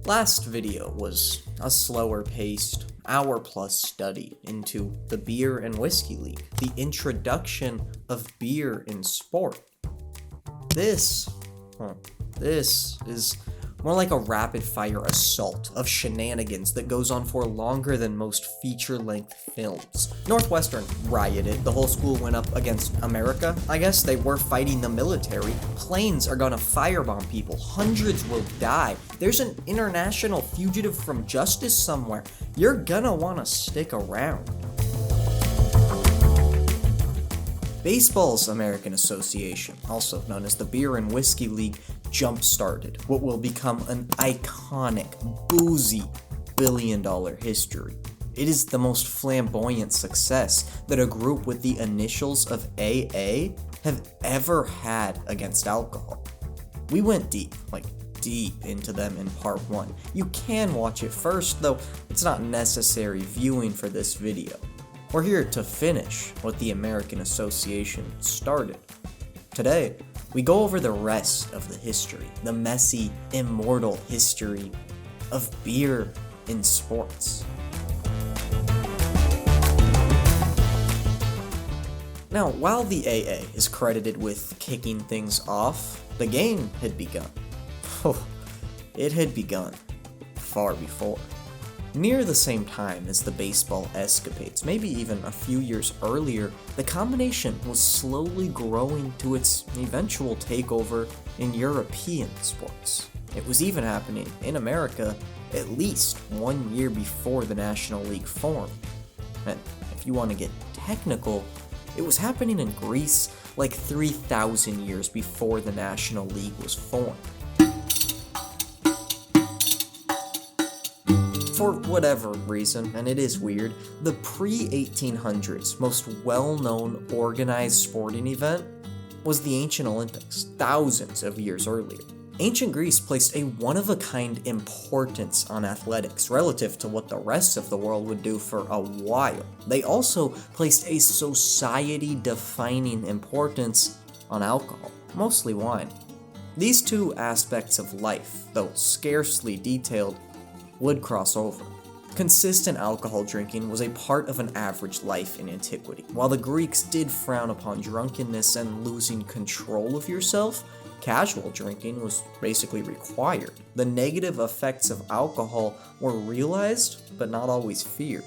Last video was a slower paced, hour-plus study into the Beer and Whiskey League, the introduction of beer in sport. This is more like a rapid-fire assault of shenanigans that goes on for longer than most feature-length films. Northwestern rioted, the whole school went up against America. I guess they were fighting the military. Planes are gonna firebomb people, hundreds will die. There's an international fugitive from justice somewhere. You're gonna wanna stick around. Baseball's American Association, also known as the Beer and Whiskey League, jump-started what will become an iconic, boozy, billion-dollar history. It is the most flamboyant success that a group with the initials of AA have ever had against alcohol. We went deep into them in part 1. You can watch it first, though it's not necessary viewing for this video. We're here to finish what the American Association started. Today, we go over the rest of the history, the messy, immortal history of beer in sports. Now, while the AA is credited with kicking things off, the game had begun. Oh, it had begun far before. Near the same time as the baseball escapades, maybe even a few years earlier, the combination was slowly growing to its eventual takeover in European sports. It was even happening in America at least 1 year before the National League formed. And if you want to get technical, it was happening in Greece like 3,000 years before the National League was formed. For whatever reason, and it is weird, the pre-1800s most well-known organized sporting event was the ancient Olympics, thousands of years earlier. Ancient Greece placed a one-of-a-kind importance on athletics relative to what the rest of the world would do for a while. They also placed a society-defining importance on alcohol, mostly wine. These two aspects of life, though scarcely detailed, would cross over. Consistent alcohol drinking was a part of an average life in antiquity. While the Greeks did frown upon drunkenness and losing control of yourself, casual drinking was basically required. The negative effects of alcohol were realized, but not always feared.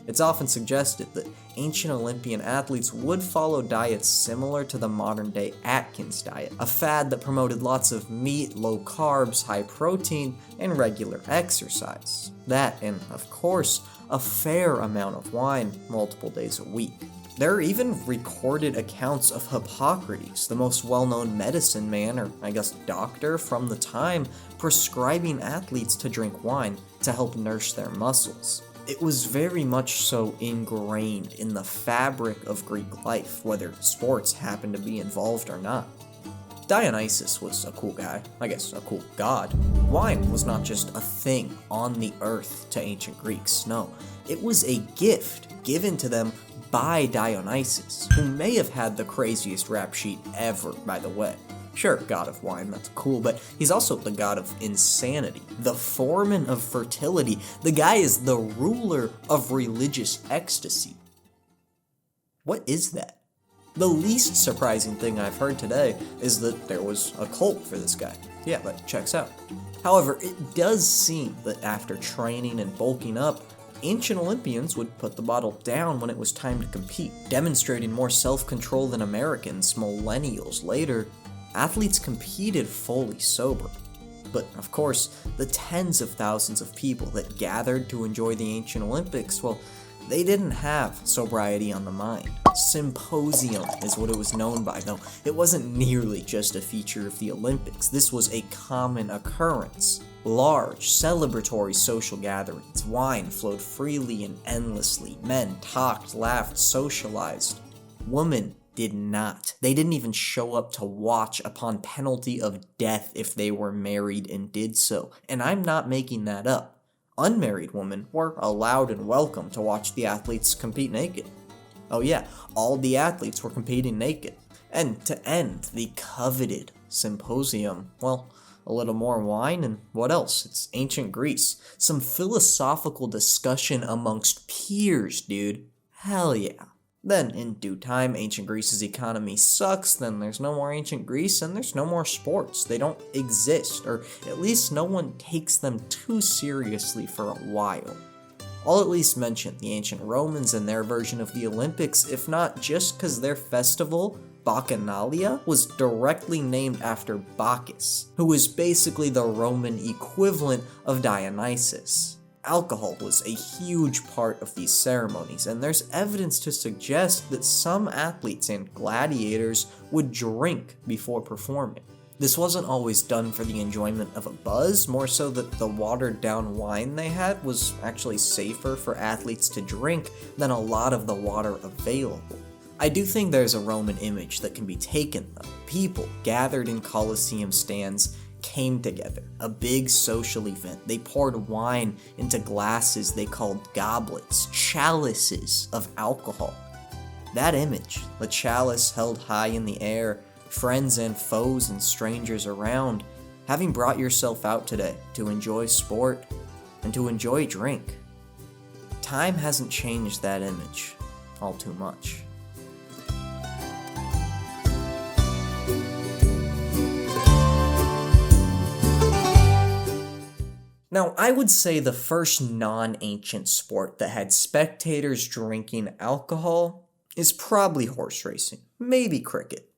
It's often suggested that ancient Olympian athletes would follow diets similar to the modern-day Atkins diet, a fad that promoted lots of meat, low carbs, high protein, and regular exercise. That, and of course, a fair amount of wine multiple days a week. There are even recorded accounts of Hippocrates, the most well-known medicine man, or I guess doctor from the time, prescribing athletes to drink wine to help nourish their muscles. It was very much so ingrained in the fabric of Greek life, whether sports happened to be involved or not. Dionysus was a cool guy, I guess a cool god. Wine was not just a thing on the earth to ancient Greeks, no. It was a gift given to them by Dionysus, who may have had the craziest rap sheet ever, by the way. Sure, god of wine, that's cool, but he's also the god of insanity, the foreman of fertility. The guy is the ruler of religious ecstasy. What is that? The least surprising thing I've heard today is that there was a cult for this guy. Yeah, that checks out. However, it does seem that after training and bulking up, ancient Olympians would put the bottle down when it was time to compete, demonstrating more self-control than Americans millennials later. Athletes competed fully sober. But, of course, the tens of thousands of people that gathered to enjoy the ancient Olympics, well, they didn't have sobriety on the mind. Symposium is what it was known by, though it wasn't nearly just a feature of the Olympics. This was a common occurrence. Large, celebratory social gatherings. Wine flowed freely and endlessly. Men talked, laughed, socialized. Women did not. They didn't even show up to watch upon penalty of death if they were married and did so. And I'm not making that up. Unmarried women were allowed and welcome to watch the athletes compete naked. Oh yeah, all the athletes were competing naked. And to end the coveted symposium, well, a little more wine, and what else? It's ancient Greece. Some philosophical discussion amongst peers, dude. Hell yeah. Then, in due time, ancient Greece's economy sucks, then there's no more ancient Greece, and there's no more sports. They don't exist, or at least no one takes them too seriously for a while. I'll at least mention the ancient Romans and their version of the Olympics, if not just because their festival, Bacchanalia, was directly named after Bacchus, who was basically the Roman equivalent of Dionysus. Alcohol was a huge part of these ceremonies, and there's evidence to suggest that some athletes and gladiators would drink before performing. This wasn't always done for the enjoyment of a buzz, more so that the watered down wine they had was actually safer for athletes to drink than a lot of the water available. I do think there's a Roman image that can be taken though. People gathered in Colosseum stands came together, a big social event. They poured wine into glasses they called goblets, chalices of alcohol. That image, the chalice held high in the air, friends and foes and strangers around, having brought yourself out today to enjoy sport and to enjoy drink. Time hasn't changed that image all too much. Now, I would say the first non-ancient sport that had spectators drinking alcohol is probably horse racing, maybe cricket.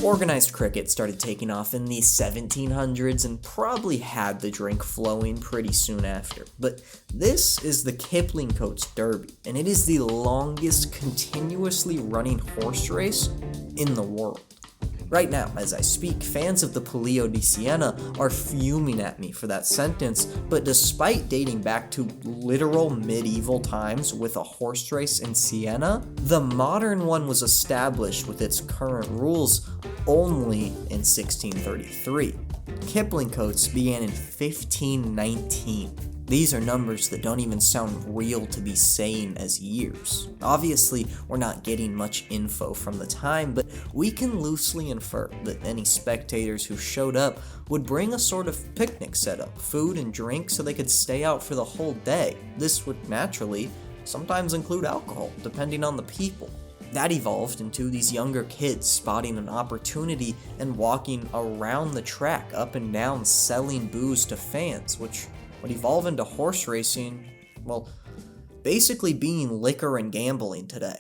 Organized cricket started taking off in the 1700s and probably had the drink flowing pretty soon after. But this is the Kipling Coats Derby, and it is the longest continuously running horse race in the world. Right now, as I speak, fans of the Palio di Siena are fuming at me for that sentence, but despite dating back to literal medieval times with a horse race in Siena, the modern one was established with its current rules only in 1633. Kipling Coats began in 1519. These are numbers that don't even sound real to be saying as years. Obviously, we're not getting much info from the time, but we can loosely infer that any spectators who showed up would bring a sort of picnic setup, food and drink so they could stay out for the whole day. This would naturally sometimes include alcohol, depending on the people. That evolved into these younger kids spotting an opportunity and walking around the track up and down selling booze to fans, which would evolve into horse racing, well, basically being liquor and gambling today.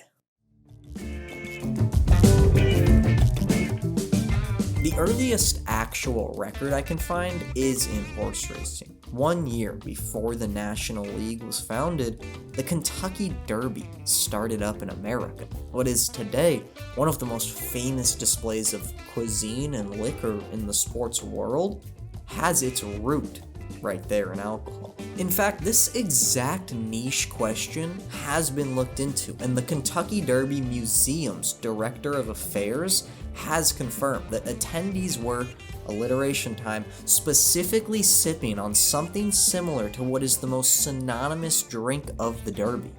The earliest actual record I can find is in horse racing. 1 year before the National League was founded, the Kentucky Derby started up in America. What is today one of the most famous displays of cuisine and liquor in the sports world has its root right there in alcohol. In fact, this exact niche question has been looked into, and the Kentucky Derby Museum's Director of Affairs has confirmed that attendees were, alliteration time, specifically sipping on something similar to what is the most synonymous drink of the Derby,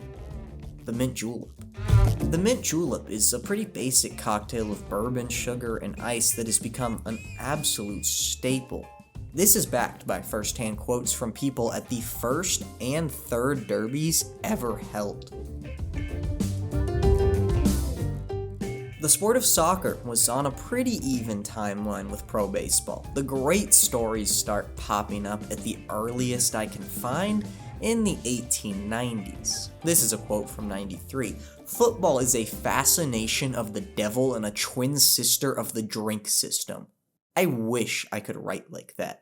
the mint julep. The mint julep is a pretty basic cocktail of bourbon, sugar, and ice that has become an absolute staple. This is backed by first-hand quotes from people at the first and third derbies ever held. The sport of soccer was on a pretty even timeline with pro baseball. The great stories start popping up at the earliest I can find in the 1890s. This is a quote from 93. "Football is a fascination of the devil and a twin sister of the drink system." I wish I could write like that.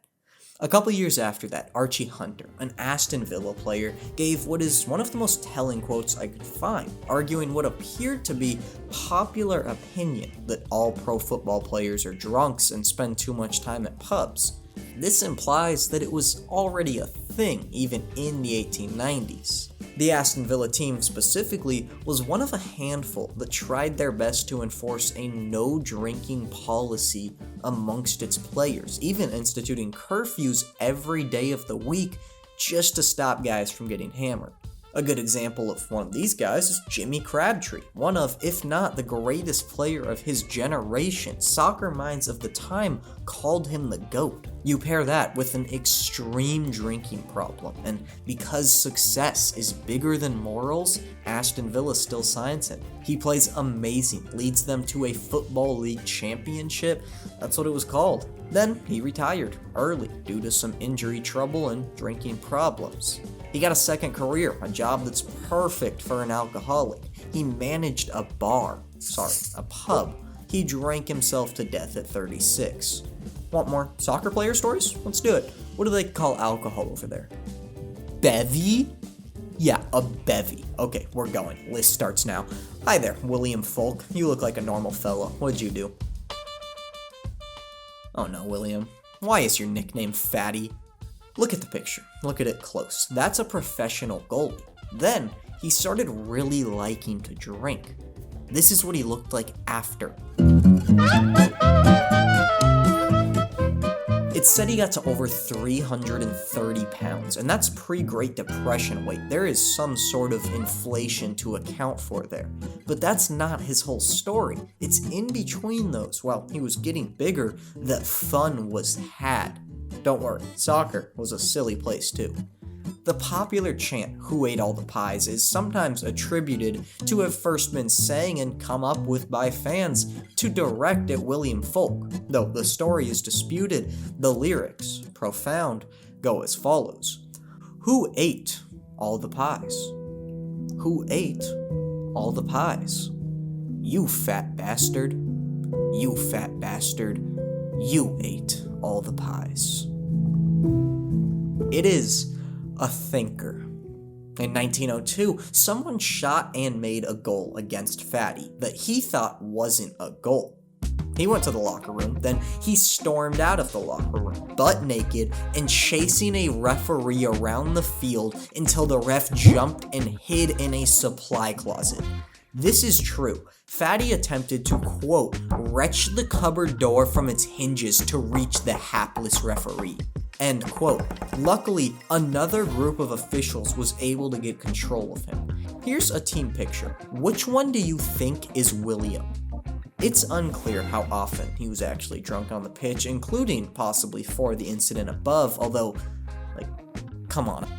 A couple years after that, Archie Hunter, an Aston Villa player, gave what is one of the most telling quotes I could find, arguing what appeared to be popular opinion that all pro football players are drunks and spend too much time at pubs. This implies that it was already a thing even in the 1890s. The Aston Villa team specifically was one of a handful that tried their best to enforce a no drinking policy amongst its players, even instituting curfews every day of the week just to stop guys from getting hammered. A good example of one of these guys is Jimmy Crabtree, one of, if not the greatest player of his generation. Soccer minds of the time called him the GOAT. You pair that with an extreme drinking problem, and because success is bigger than morals, Aston Villa still signs him. He plays amazing, leads them to a Football League championship, that's what it was called. Then he retired early due to some injury trouble and drinking problems. He got a second career, a job that's perfect for an alcoholic. He managed a pub. He drank himself to death at 36. Want more soccer player stories? Let's do it. What do they call alcohol over there? Bevy? Yeah, a bevy. Okay, we're going. List starts now. Hi there, William Folk. You look like a normal fella. What'd you do? Oh no, William. Why is your nickname Fatty? Look at the picture. Look at it close. That's a professional goalie. Then, he started really liking to drink. This is what he looked like after. It said he got to over 330 pounds, and that's pre-Great Depression weight. There is some sort of inflation to account for there. But that's not his whole story. It's in between those, while he was getting bigger, that fun was had. Don't worry, soccer was a silly place too. The popular chant, "Who ate all the pies?" is sometimes attributed to have first been sang and come up with by fans to direct at William Folk. Though the story is disputed, the lyrics, profound, go as follows. Who ate all the pies? Who ate all the pies? You fat bastard. You fat bastard. You ate all the pies. It is a thinker. In 1902, someone shot and made a goal against Fatty that he thought wasn't a goal. He went to the locker room, then he stormed out of the locker room, butt naked, and chasing a referee around the field until the ref jumped and hid in a supply closet. This is true. Fatty attempted to, quote, wrench the cupboard door from its hinges to reach the hapless referee. End quote. Luckily, another group of officials was able to get control of him. Here's a team picture. Which one do you think is William? It's unclear how often he was actually drunk on the pitch, including possibly for the incident above, although, come on.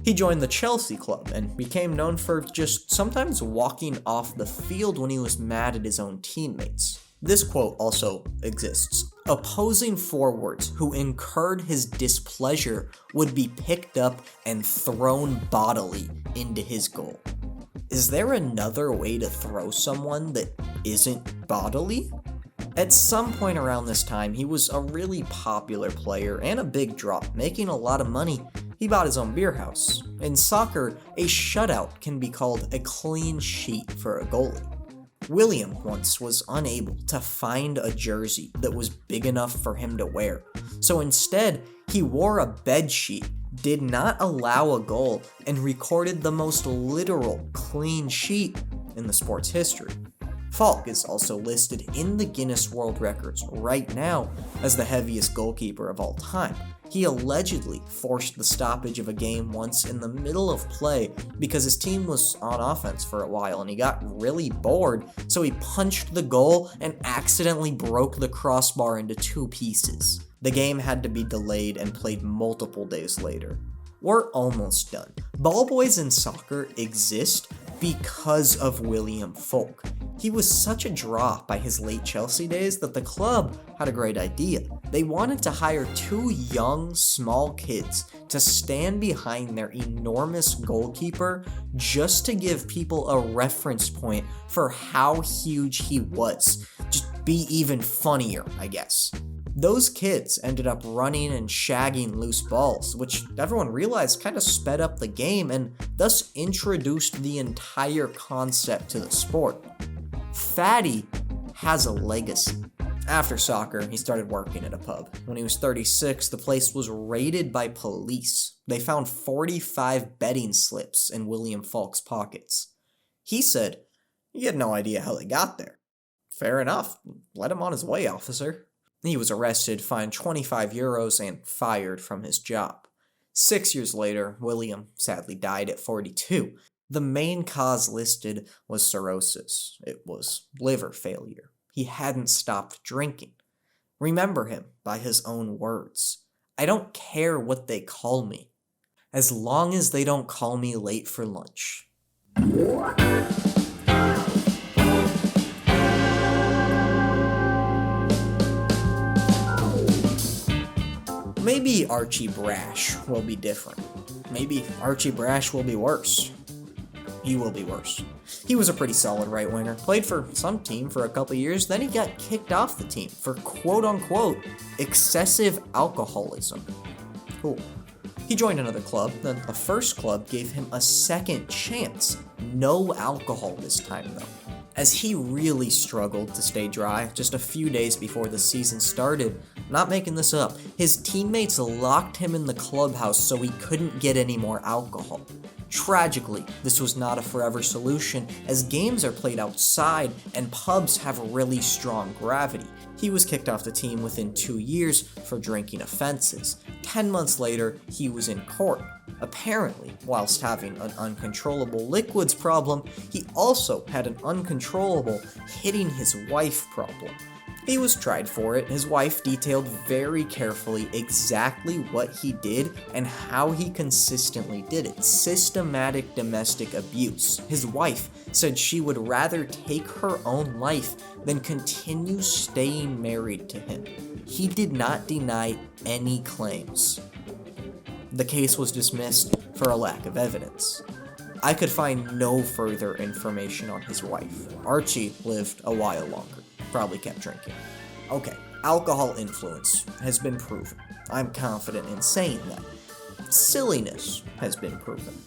He joined the Chelsea club and became known for just sometimes walking off the field when he was mad at his own teammates. This quote also exists. Opposing forwards who incurred his displeasure would be picked up and thrown bodily into his goal. Is there another way to throw someone that isn't bodily? At some point around this time, he was a really popular player and a big draw, making a lot of money. He bought his own beer house. In soccer, a shutout can be called a clean sheet for a goalie. William once was unable to find a jersey that was big enough for him to wear, so instead he wore a bed sheet, did not allow a goal, and recorded the most literal clean sheet in the sport's history. Falk is also listed in the Guinness World Records right now as the heaviest goalkeeper of all time. He allegedly forced the stoppage of a game once in the middle of play because his team was on offense for a while and he got really bored, so he punched the goal and accidentally broke the crossbar into two pieces. The game had to be delayed and played multiple days later. We're almost done. Ball boys in soccer exist because of William Folk. He was such a draw by his late Chelsea days that the club had a great idea. They wanted to hire two young, small kids to stand behind their enormous goalkeeper just to give people a reference point for how huge he was. Just be even funnier, I guess. Those kids ended up running and shagging loose balls, which everyone realized kind of sped up the game and thus introduced the entire concept to the sport. Fatty has a legacy. After soccer, he started working at a pub. When he was 36, the place was raided by police. They found 45 betting slips in William Falk's pockets. He said, "You had no idea how they got there." Fair enough. Let him on his way, officer. He was arrested, fined €25, and fired from his job. 6 years later, William sadly died at 42. The main cause listed was cirrhosis. It was liver failure. He hadn't stopped drinking. Remember him by his own words. I don't care what they call me, as long as they don't call me late for lunch. Maybe Archie Brash will be different. Maybe Archie Brash will be worse. He will be worse. He was a pretty solid right winger, played for some team for a couple years, then he got kicked off the team for quote-unquote excessive alcoholism. Cool. He joined another club, then the first club gave him a second chance. No alcohol this time though. As he really struggled to stay dry just a few days before the season started, not making this up, his teammates locked him in the clubhouse so he couldn't get any more alcohol. Tragically, this was not a forever solution, as games are played outside and pubs have really strong gravity. He was kicked off the team within 2 years for drinking offenses. 10 months later, he was in court. Apparently, whilst having an uncontrollable liquids problem, he also had an uncontrollable hitting his wife problem. He was tried for it. His wife detailed very carefully exactly what he did and how he consistently did it. Systematic domestic abuse. His wife said she would rather take her own life than continue staying married to him. He did not deny any claims. The case was dismissed for a lack of evidence. I could find no further information on his wife. Archie lived a while longer. Probably kept drinking. Okay, alcohol influence has been proven. I'm confident in saying that. Silliness has been proven.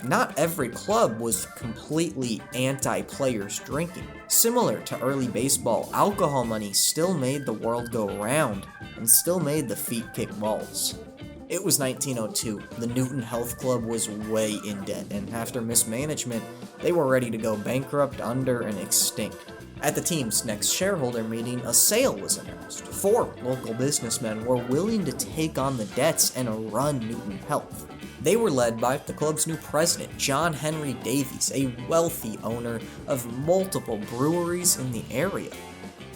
Not every club was completely anti-players drinking. Similar to early baseball, alcohol money still made the world go round and still made the feet kick balls. It was 1902. The Newton Health Club was way in debt, and after mismanagement, they were ready to go bankrupt, under, and extinct. At the team's next shareholder meeting, a sale was announced. 4 local businessmen were willing to take on the debts and run Newton Health. They were led by the club's new president, John Henry Davies, a wealthy owner of multiple breweries in the area.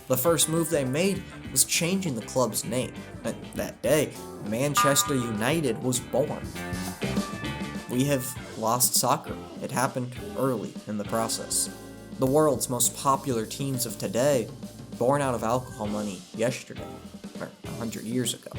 The first move they made was changing the club's name. That day, Manchester United was born. We have lost soccer. It happened early in the process. The world's most popular teams of today, born out of alcohol money yesterday, or 100 years ago.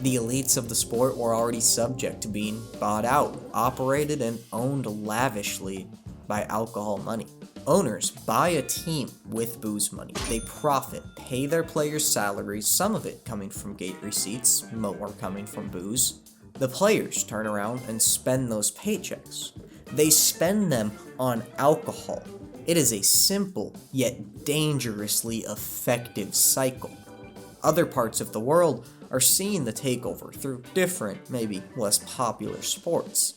The elites of the sport were already subject to being bought out, operated, and owned lavishly by alcohol money. Owners buy a team with booze money. They profit, pay their players' salaries, some of it coming from gate receipts, more coming from booze. The players turn around and spend those paychecks. They spend them on alcohol. It is a simple yet dangerously effective cycle. Other parts of the world are seeing the takeover through different, maybe less popular sports.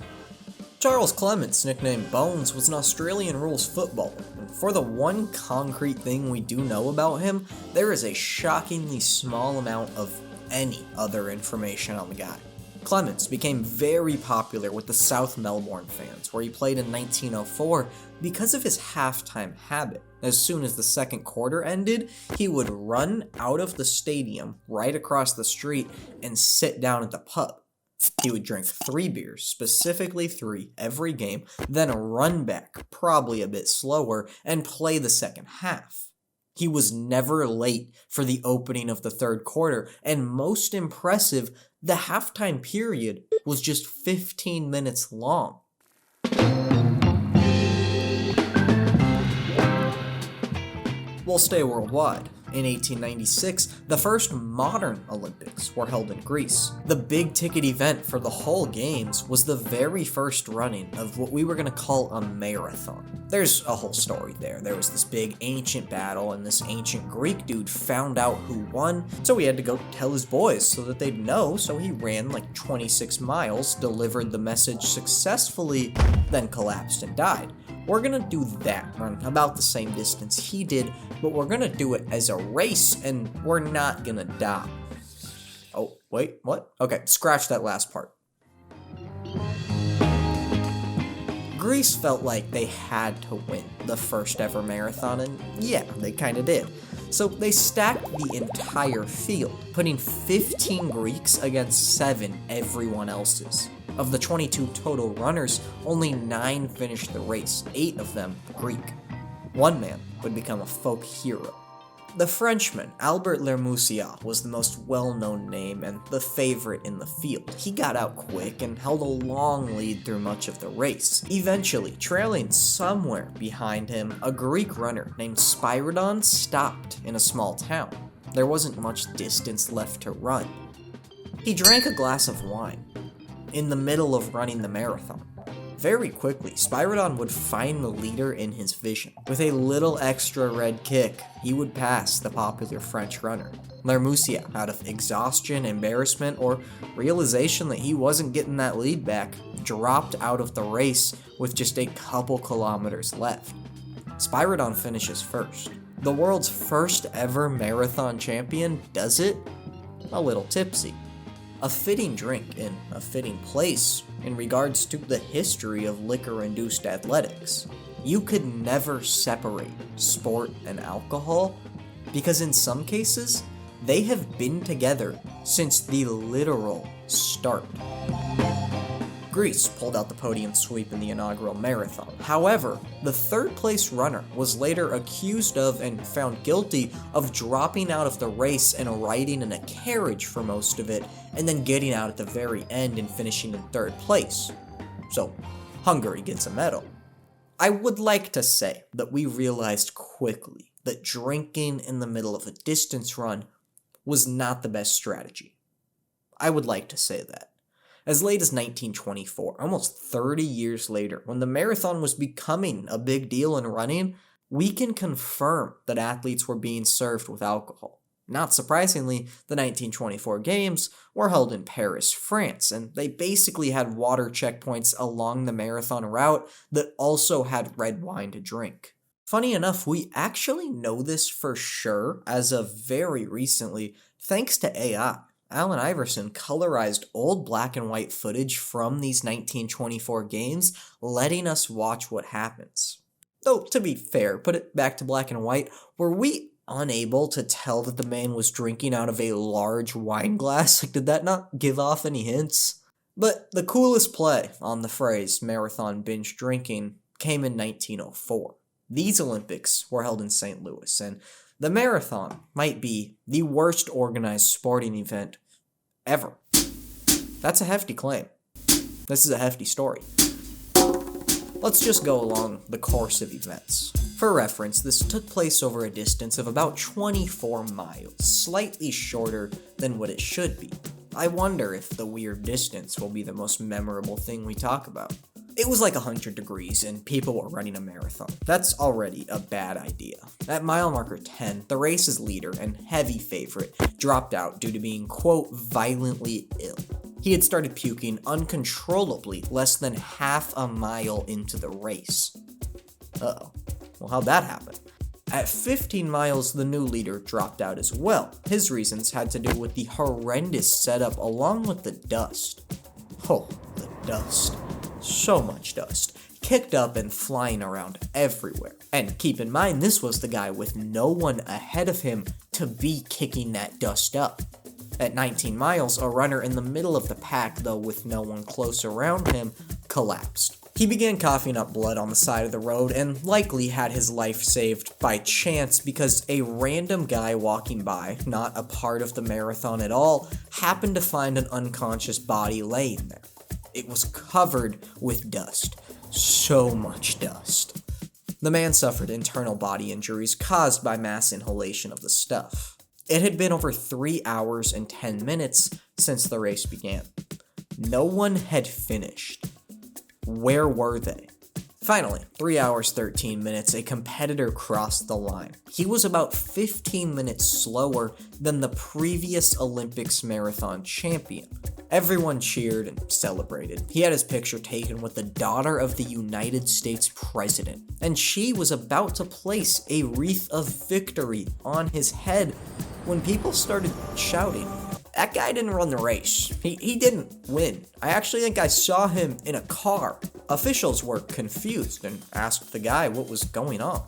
Charles Clements, nicknamed Bones, was an Australian rules footballer, and for the one concrete thing we do know about him, there is a shockingly small amount of any other information on the guy. Clements became very popular with the South Melbourne fans, where he played in 1904 because of his halftime habit. As soon as the second quarter ended, he would run out of the stadium right across the street and sit down at the pub. He would drink 3 beers, specifically 3, every game, then run back, probably a bit slower, and play the second half. He was never late for the opening of the third quarter, and most impressive, the halftime period was just 15 minutes long. We'll stay worldwide. In 1896, the first modern Olympics were held in Greece. The big ticket event for the whole games was the very first running of what we were going to call a marathon. There's a whole story there. There was this big ancient battle, and this ancient Greek dude found out who won, so he had to go tell his boys so that they'd know, so he ran like 26 miles, delivered the message successfully, then collapsed and died. We're gonna do that on about the same distance he did, but we're gonna do it as a race, and we're not gonna die. Oh, wait, what? Okay, scratch that last part. Greece felt like they had to win the first ever marathon, and yeah, they kinda did. So they stacked the entire field, putting 15 Greeks against 7 everyone else's. Of the 22 total runners, only 9 finished the race, 8 of them Greek. One man would become a folk hero. The Frenchman, Albert Lermoussiat, was the most well-known name and the favorite in the field. He got out quick and held a long lead through much of the race, eventually trailing somewhere behind him. A Greek runner named Spyridon stopped in a small town. There wasn't much distance left to run. He drank a glass of wine in the middle of running the marathon. Very quickly, Spyridon would find the leader in his vision. With a little extra red kick, he would pass the popular French runner. Lermoussiat, out of exhaustion, embarrassment, or realization that he wasn't getting that lead back, dropped out of the race with just a couple kilometers left. Spyridon finishes first. The world's first ever marathon champion does it a little tipsy. A fitting drink in a fitting place in regards to the history of liquor-induced athletics. You could never separate sport and alcohol because in some cases, they have been together since the literal start. Greece pulled out the podium sweep in the inaugural marathon. However, the third-place runner was later accused of and found guilty of dropping out of the race and riding in a carriage for most of it, and then getting out at the very end and finishing in third place. So, Hungary gets a medal. I would like to say that we realized quickly that drinking in the middle of a distance run was not the best strategy. I would like to say that. As late as 1924, almost 30 years later, when the marathon was becoming a big deal in running, we can confirm that athletes were being served with alcohol. Not surprisingly, the 1924 games were held in Paris, France, and they basically had water checkpoints along the marathon route that also had red wine to drink. Funny enough, we actually know this for sure as of very recently, thanks to AI. Allen Iverson colorized old black and white footage from these 1924 games, letting us watch what happens. Though, to be fair, put it back to black and white, were we unable to tell that the man was drinking out of a large wine glass? Like, did that not give off any hints? But the coolest play on the phrase marathon binge drinking came in 1904. These Olympics were held in St. Louis, and the marathon might be the worst organized sporting event ever. That's a hefty claim. This is a hefty story. Let's just go along the course of events. For reference, this took place over a distance of about 24 miles, slightly shorter than what it should be. I wonder if the weird distance will be the most memorable thing we talk about. It was like 100 degrees and people were running a marathon. That's already a bad idea. At mile marker 10, the race's leader and heavy favorite dropped out due to being, quote, violently ill. He had started puking uncontrollably less than half a mile into the race. Uh-oh. Well, how'd that happen? At 15 miles, the new leader dropped out as well. His reasons had to do with the horrendous setup along with the dust. Oh, the dust. So much dust, kicked up and flying around everywhere. And keep in mind, this was the guy with no one ahead of him to be kicking that dust up. At 19 miles, a runner in the middle of the pack, though with no one close around him, collapsed. He began coughing up blood on the side of the road and likely had his life saved by chance because a random guy walking by, not a part of the marathon at all, happened to find an unconscious body laying there. It was covered with dust. So much dust. The man suffered internal body injuries caused by mass inhalation of the stuff. It had been over 3 hours and 10 minutes since the race began. No one had finished. Where were they? Finally, 3 hours 13 minutes, a competitor crossed the line. He was about 15 minutes slower than the previous Olympics marathon champion. Everyone cheered and celebrated. He had his picture taken with the daughter of the United States president, and she was about to place a wreath of victory on his head when people started shouting. That guy didn't run the race. He didn't win. I actually think I saw him in a car. Officials were confused and asked the guy what was going on.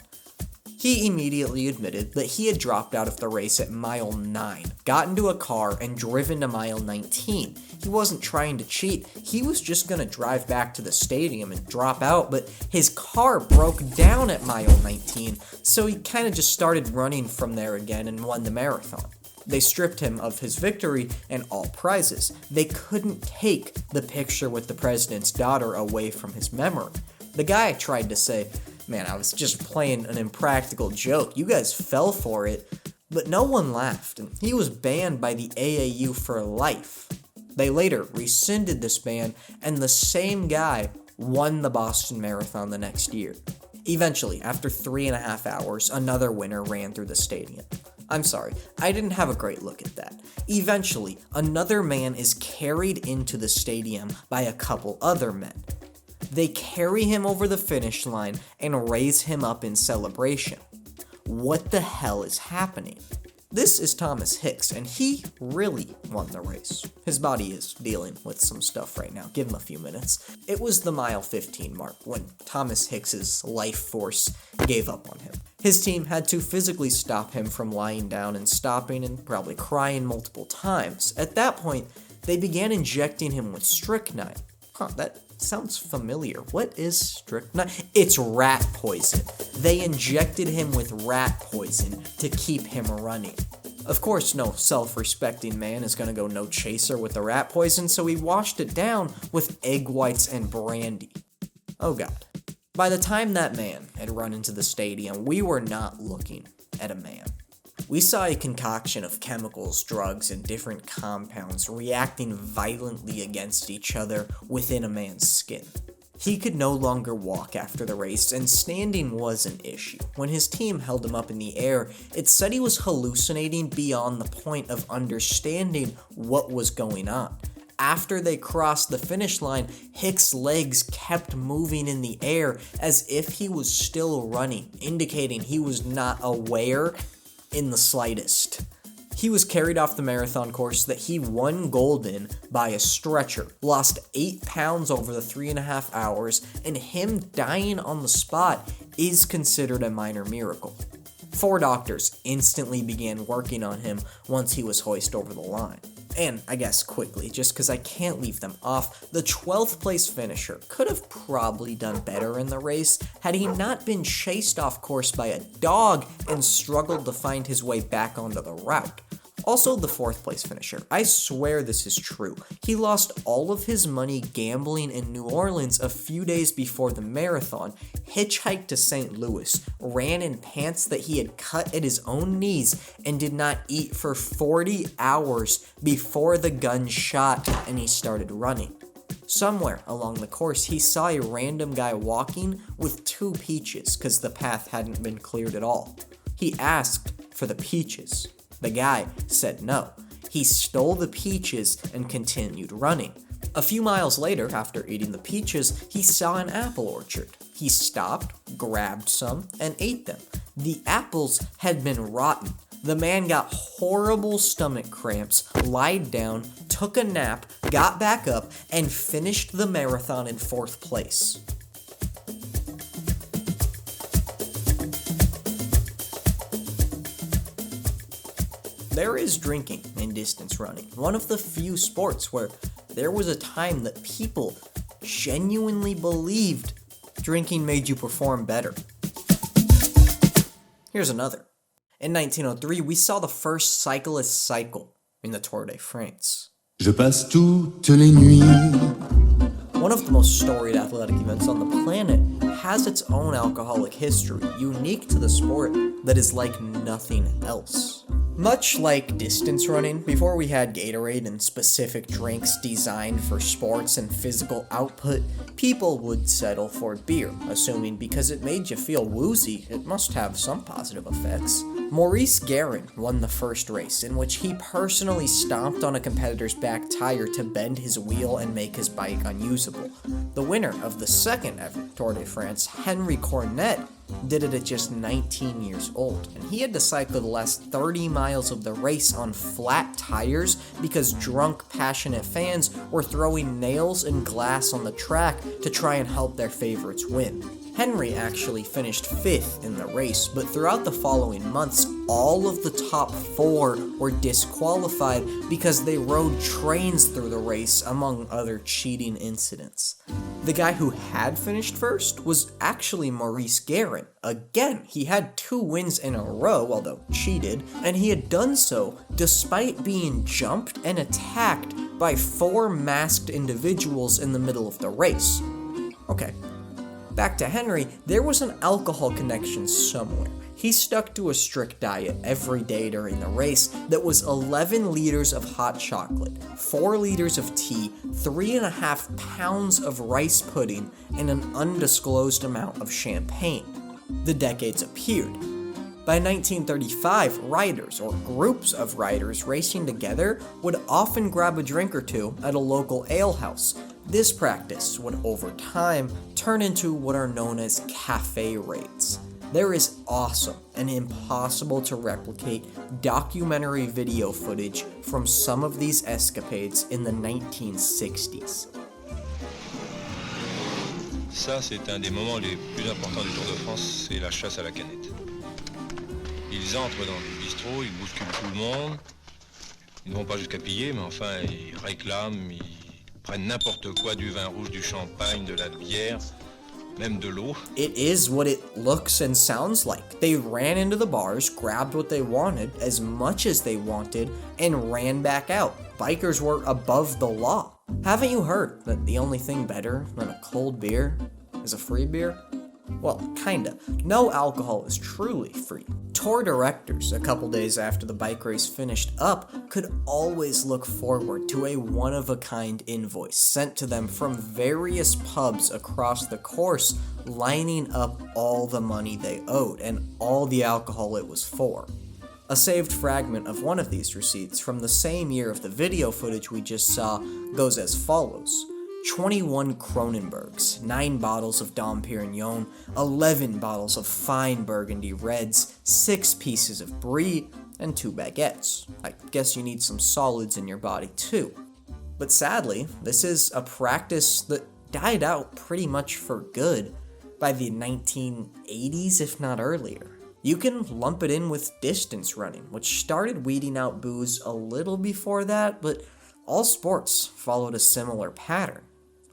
He immediately admitted that he had dropped out of the race at mile 9, got into a car, and driven to mile 19. He wasn't trying to cheat, he was just gonna drive back to the stadium and drop out, but his car broke down at mile 19, so he kinda just started running from there again and won the marathon. They stripped him of his victory and all prizes. They couldn't take the picture with the president's daughter away from his memory. The guy tried to say, "Man, I was just playing an impractical joke. You guys fell for it." But no one laughed, and he was banned by the AAU for life. They later rescinded this ban, and the same guy won the Boston Marathon the next year. Eventually, after 3.5 hours, another winner ran through the stadium. I'm sorry, I didn't have a great look at that. Eventually, another man is carried into the stadium by a couple other men. They carry him over the finish line and raise him up in celebration. What the hell is happening? This is Thomas Hicks, and he really won the race. His body is dealing with some stuff right now. Give him a few minutes. It was the mile 15 mark when Thomas Hicks's life force gave up on him. His team had to physically stop him from lying down and stopping and probably crying multiple times. At that point, they began injecting him with strychnine. That sounds familiar. What is strychnine? It's rat poison. They injected him with rat poison to keep him running. Of course, no self-respecting man is gonna go no chaser with the rat poison, so he washed it down with egg whites and brandy. Oh god. By the time that man had run into the stadium, we were not looking at a man. We saw a concoction of chemicals, drugs, and different compounds reacting violently against each other within a man's skin. He could no longer walk after the race, and standing was an issue. When his team held him up in the air, it said he was hallucinating beyond the point of understanding what was going on. After they crossed the finish line, Hicks' legs kept moving in the air as if he was still running, indicating he was not aware in the slightest. He was carried off the marathon course that he won gold in by a stretcher, lost 8 pounds over the 3.5 hours, and him dying on the spot is considered a minor miracle. 4 doctors instantly began working on him once he was hoisted over the line. And I guess quickly, just because I can't leave them off, the 12th place finisher could have probably done better in the race had he not been chased off course by a dog and struggled to find his way back onto the route. Also, the 4th place finisher, I swear this is true. He lost all of his money gambling in New Orleans a few days before the marathon, hitchhiked to St. Louis, ran in pants that he had cut at his own knees, and did not eat for 40 hours before the gun shot and he started running. Somewhere along the course, he saw a random guy walking with 2 peaches because the path hadn't been cleared at all. He asked for the peaches. The guy said no. He stole the peaches and continued running. A few miles later, after eating the peaches, he saw an apple orchard. He stopped, grabbed some, and ate them. The apples had been rotten. The man got horrible stomach cramps, lied down, took a nap, got back up, and finished the marathon in 4th place. There is drinking in distance running, one of the few sports where there was a time that people genuinely believed drinking made you perform better. Here's another. In 1903, we saw the first cyclist cycle in the Tour de France. Je passe toutes les nuits. One of the most storied athletic events on the planet has its own alcoholic history, unique to the sport that is like nothing else. Much like distance running, before we had Gatorade and specific drinks designed for sports and physical output, people would settle for beer, assuming because it made you feel woozy, it must have some positive effects. Maurice Guerin won the first race, in which he personally stomped on a competitor's back tire to bend his wheel and make his bike unusable. The winner of the second ever Tour de France, Henry Cornet, did it at just 19 years old, and he had to cycle the last 30 miles of the race on flat tires because drunk, passionate fans were throwing nails and glass on the track to try and help their favorites win. Henry actually finished 5th in the race, but throughout the following months, all of the top 4 were disqualified because they rode trains through the race, among other cheating incidents. The guy who had finished first was actually Maurice Guerin. Again, he had 2 wins in a row, although cheated, and he had done so despite being jumped and attacked by 4 masked individuals in the middle of the race. Okay. Back to Henry, there was an alcohol connection somewhere. He stuck to a strict diet every day during the race that was 11 liters of hot chocolate, 4 liters of tea, 3.5 pounds of rice pudding, and an undisclosed amount of champagne. The decades appeared. By 1935, riders, or groups of riders racing together, would often grab a drink or two at a local alehouse. This practice would, over time, turn into what are known as cafe raids. There is awesome and impossible to replicate documentary video footage from some of these escapades in the 1960s. Ça, c'est un des moments les plus importants du Tour de France, c'est la chasse à la canette. Ils entrent dans les bistrots, ils bousculent tout le monde. Ils ne vont pas jusqu'à piller, mais enfin, ils réclament, ils prennent n'importe quoi, du vin rouge, du champagne, de la bière, même de l'eau. It is what it looks and sounds like. They ran into the bars, grabbed what they wanted, as much as they wanted, and ran back out. Bikers were above the law. Haven't you heard that the only thing better than a cold beer is a free beer? Well, kinda. No alcohol is truly free. Tour directors, a couple days after the bike race finished up, could always look forward to a one-of-a-kind invoice sent to them from various pubs across the course, lining up all the money they owed and all the alcohol it was for. A saved fragment of one of these receipts from the same year of the video footage we just saw goes as follows. 21 Kronenbergs, 9 bottles of Dom Perignon, 11 bottles of fine Burgundy Reds, 6 pieces of Brie, and 2 baguettes. I guess you need some solids in your body too. But sadly, this is a practice that died out pretty much for good by the 1980s, if not earlier. You can lump it in with distance running, which started weeding out booze a little before that, but all sports followed a similar pattern.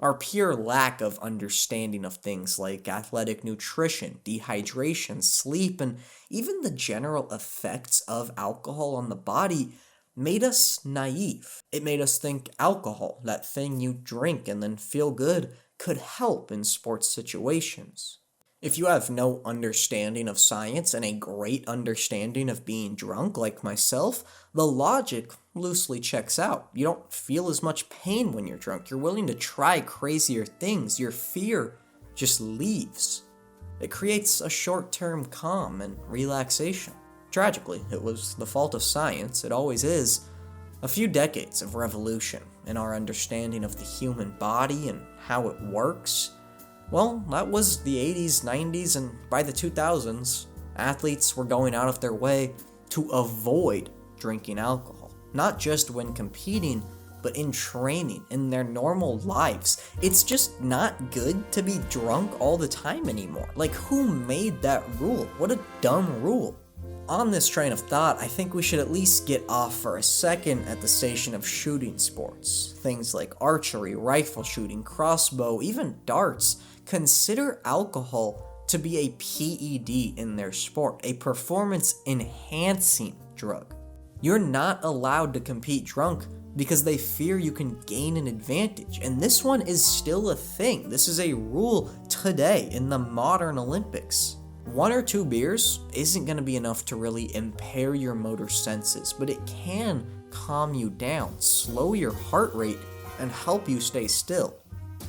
Our pure lack of understanding of things like athletic nutrition, dehydration, sleep, and even the general effects of alcohol on the body made us naive. It made us think alcohol, that thing you drink and then feel good, could help in sports situations. If you have no understanding of science and a great understanding of being drunk like myself, the logic loosely checks out. You don't feel as much pain when you're drunk. You're willing to try crazier things. Your fear just leaves. It creates a short-term calm and relaxation. Tragically, it was the fault of science. It always is. A few decades of revolution in our understanding of the human body and how it works. Well, that was the 80s, 90s, and by the 2000s, athletes were going out of their way to avoid drinking alcohol. Not just when competing, but in training, in their normal lives. It's just not good to be drunk all the time anymore. Like, who made that rule? What a dumb rule. On this train of thought, I think we should at least get off for a second at the station of shooting sports. Things like archery, rifle shooting, crossbow, even darts consider alcohol to be a PED in their sport, a performance-enhancing drug. You're not allowed to compete drunk because they fear you can gain an advantage, and this one is still a thing. This is a rule today in the modern Olympics. 1 or 2 beers isn't going to be enough to really impair your motor senses, but it can calm you down, slow your heart rate, and help you stay still.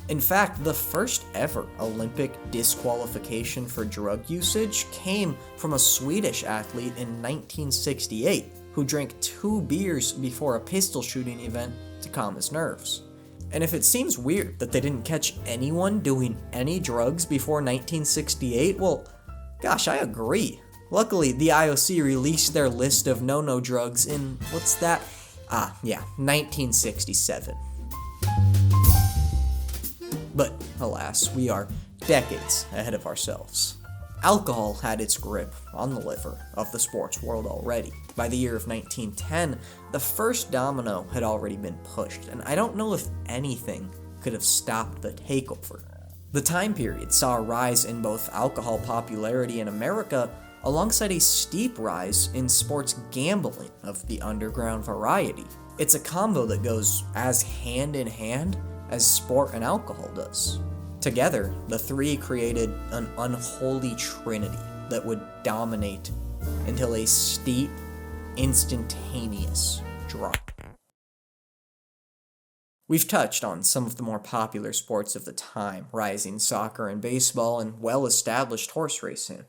In fact, the first ever Olympic disqualification for drug usage came from a Swedish athlete in 1968 who drank 2 beers before a pistol shooting event to calm his nerves. And if it seems weird that they didn't catch anyone doing any drugs before 1968, well, Gosh, I agree. Luckily, the IOC released their list of no-no drugs in, 1967. But, alas, we are decades ahead of ourselves. Alcohol had its grip on the liver of the sports world already. By the year of 1910, the first domino had already been pushed, and I don't know if anything could have stopped the takeover. The time period saw a rise in both alcohol popularity in America, alongside a steep rise in sports gambling of the underground variety. It's a combo that goes as hand in hand as sport and alcohol does. Together, the three created an unholy trinity that would dominate until a steep, instantaneous drop. We've touched on some of the more popular sports of the time, rising soccer and baseball, and well-established horse racing.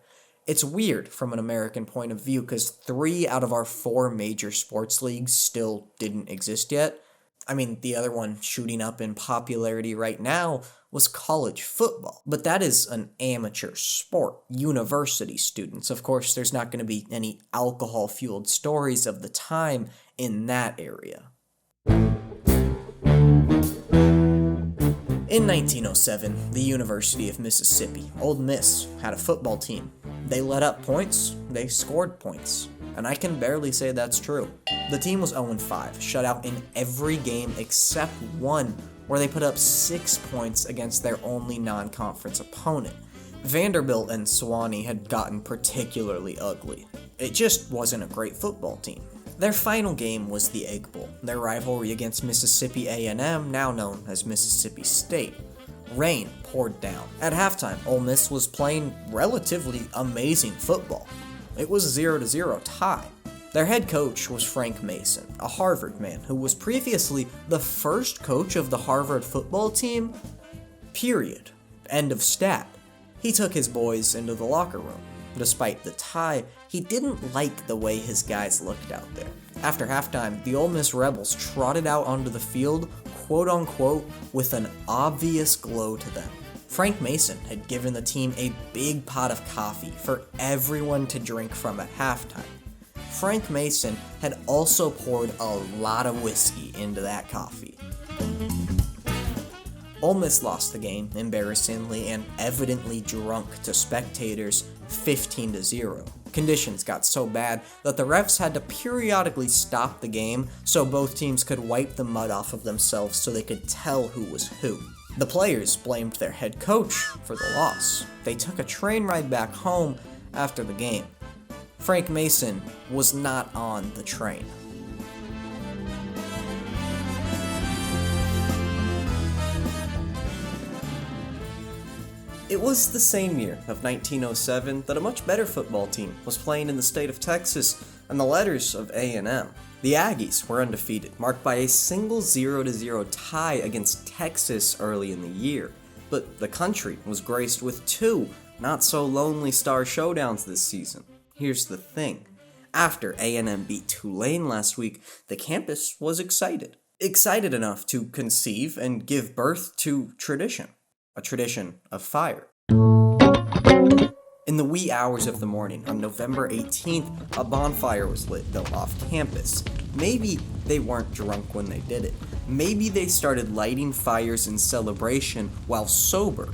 It's weird from an American point of view because 3 out of our 4 major sports leagues still didn't exist yet. I mean, the other one shooting up in popularity right now was college football, but that is an amateur sport. University students, of course, there's not going to be any alcohol-fueled stories of the time in that area. In 1907, the University of Mississippi, Ole Miss, had a football team. They let up points, they scored points, and I can barely say that's true. The team was 0-5, shut out in every game except one, where they put up 6 points against their only non-conference opponent. Vanderbilt and Sewanee had gotten particularly ugly. It just wasn't a great football team. Their final game was the Egg Bowl, their rivalry against Mississippi A&M, now known as Mississippi State. Rain poured down. At halftime, Ole Miss was playing relatively amazing football. It was a 0-0 tie. Their head coach was Frank Mason, a Harvard man who was previously the first coach of the Harvard football team, period. End of stat. He took his boys into the locker room. Despite the tie, he didn't like the way his guys looked out there. After halftime, the Ole Miss Rebels trotted out onto the field, quote-unquote, with an obvious glow to them. Frank Mason had given the team a big pot of coffee for everyone to drink from at halftime. Frank Mason had also poured a lot of whiskey into that coffee. Ole Miss lost the game, embarrassingly and evidently drunk to spectators, 15-0. Conditions got so bad that the refs had to periodically stop the game so both teams could wipe the mud off of themselves so they could tell who was who. The players blamed their head coach for the loss. They took a train ride back home after the game. Frank Mason was not on the train. It was the same year of 1907 that a much better football team was playing in the state of Texas, and the letters of A&M. The Aggies were undefeated, marked by a single 0-0 tie against Texas early in the year. But the country was graced with 2 not-so-lonely star showdowns this season. Here's the thing. After A&M beat Tulane last week, the campus was excited. Excited enough to conceive and give birth to tradition. A tradition of fire. In the wee hours of the morning on November 18th, a bonfire was lit though off campus. Maybe they weren't drunk when they did it. Maybe they started lighting fires in celebration while sober,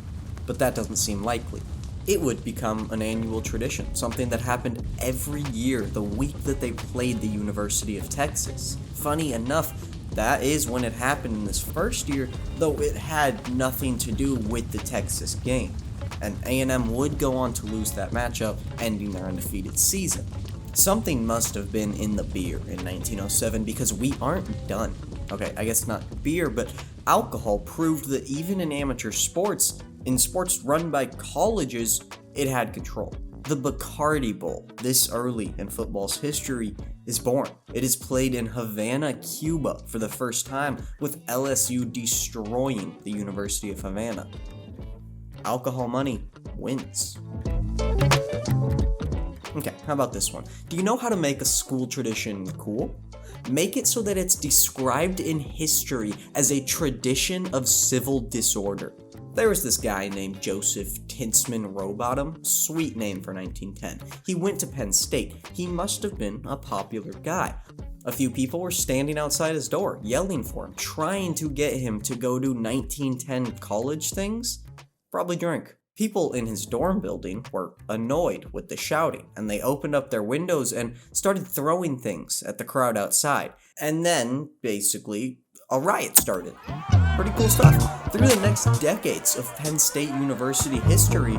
but that doesn't seem likely. It would become an annual tradition, something that happened every year the week that they played the University of Texas. Funny enough, that is when it happened in this first year, though it had nothing to do with the Texas game. And A&M would go on to lose that matchup, ending their undefeated season. Something must have been in the beer in 1907 because we aren't done. Okay, I guess not beer, but alcohol proved that even in amateur sports, in sports run by colleges, it had control. The Bacardi Bowl, this early in football's history, is born. It is played in Havana, Cuba for the first time, with LSU destroying the University of Havana. Alcohol money wins. Okay, how about this one? Do you know how to make a school tradition cool? Make it so that it's described in history as a tradition of civil disorder. There was this guy named Joseph Tinsman Rowbottom, sweet name for 1910. He went to Penn State. He must have been a popular guy. A few people were standing outside his door, yelling for him, trying to get him to go do 1910 college things. Probably drink. People in his dorm building were annoyed with the shouting, and they opened up their windows and started throwing things at the crowd outside. And then, basically, a riot started. Pretty cool stuff. Through the next decades of Penn State University history,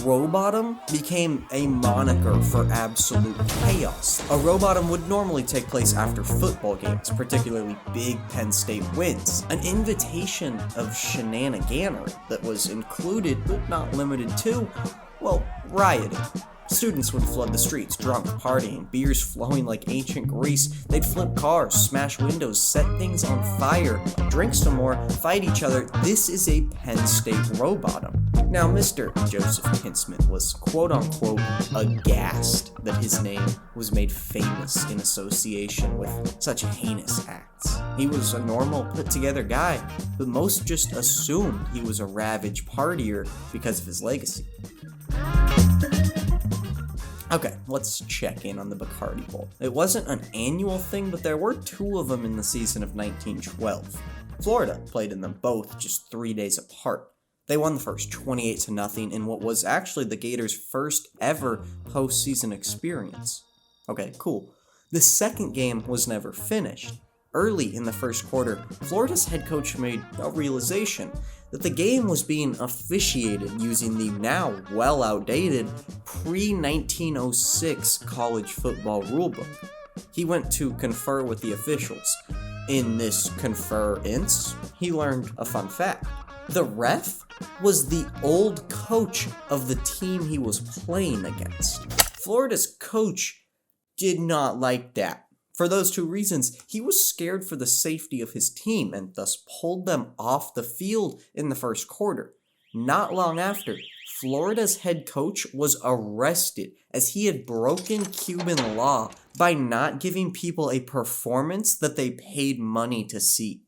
Rowbottom became a moniker for absolute chaos. A Rowbottom would normally take place after football games, particularly big Penn State wins. An invitation of shenaniganery that was included, but not limited to, rioting. Students would flood the streets, drunk, partying, beers flowing like ancient Greece. They'd flip cars, smash windows, set things on fire, drink some more, fight each other. This is a Penn State Rowbottom. Now, Mr. Joseph Tinsman was quote-unquote aghast that his name was made famous in association with such heinous acts. He was a normal, put-together guy, but most just assumed he was a ravaged partier because of his legacy. Okay, let's check in on the Bacardi Bowl. It wasn't an annual thing, but there were 2 of them in the season of 1912. Florida played in them both just 3 days apart. They won the first 28-0 in what was actually the Gators' first ever postseason experience. Okay, cool. The second game was never finished. Early in the first quarter, Florida's head coach made a realization that the game was being officiated using the now well-outdated pre-1906 college football rulebook. He went to confer with the officials. In this conference, he learned a fun fact. The ref was the old coach of the team he was playing against. Florida's coach did not like that. For those 2 reasons, he was scared for the safety of his team and thus pulled them off the field in the first quarter. Not long after, Florida's head coach was arrested as he had broken Cuban law by not giving people a performance that they paid money to see.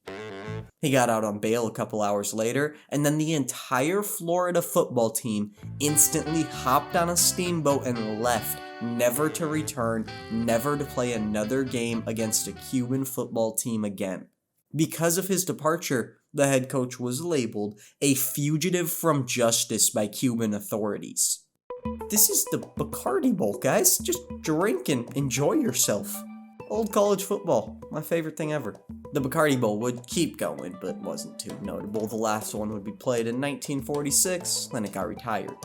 He got out on bail a couple hours later, and then the entire Florida football team instantly hopped on a steamboat and left, never to return, never to play another game against a Cuban football team again. Because of his departure, the head coach was labeled a fugitive from justice by Cuban authorities. This is the Bacardi Bowl, guys. Just drink and enjoy yourself. Old college football, my favorite thing ever. The Bacardi Bowl would keep going, but wasn't too notable. The last one would be played in 1946, then it got retired.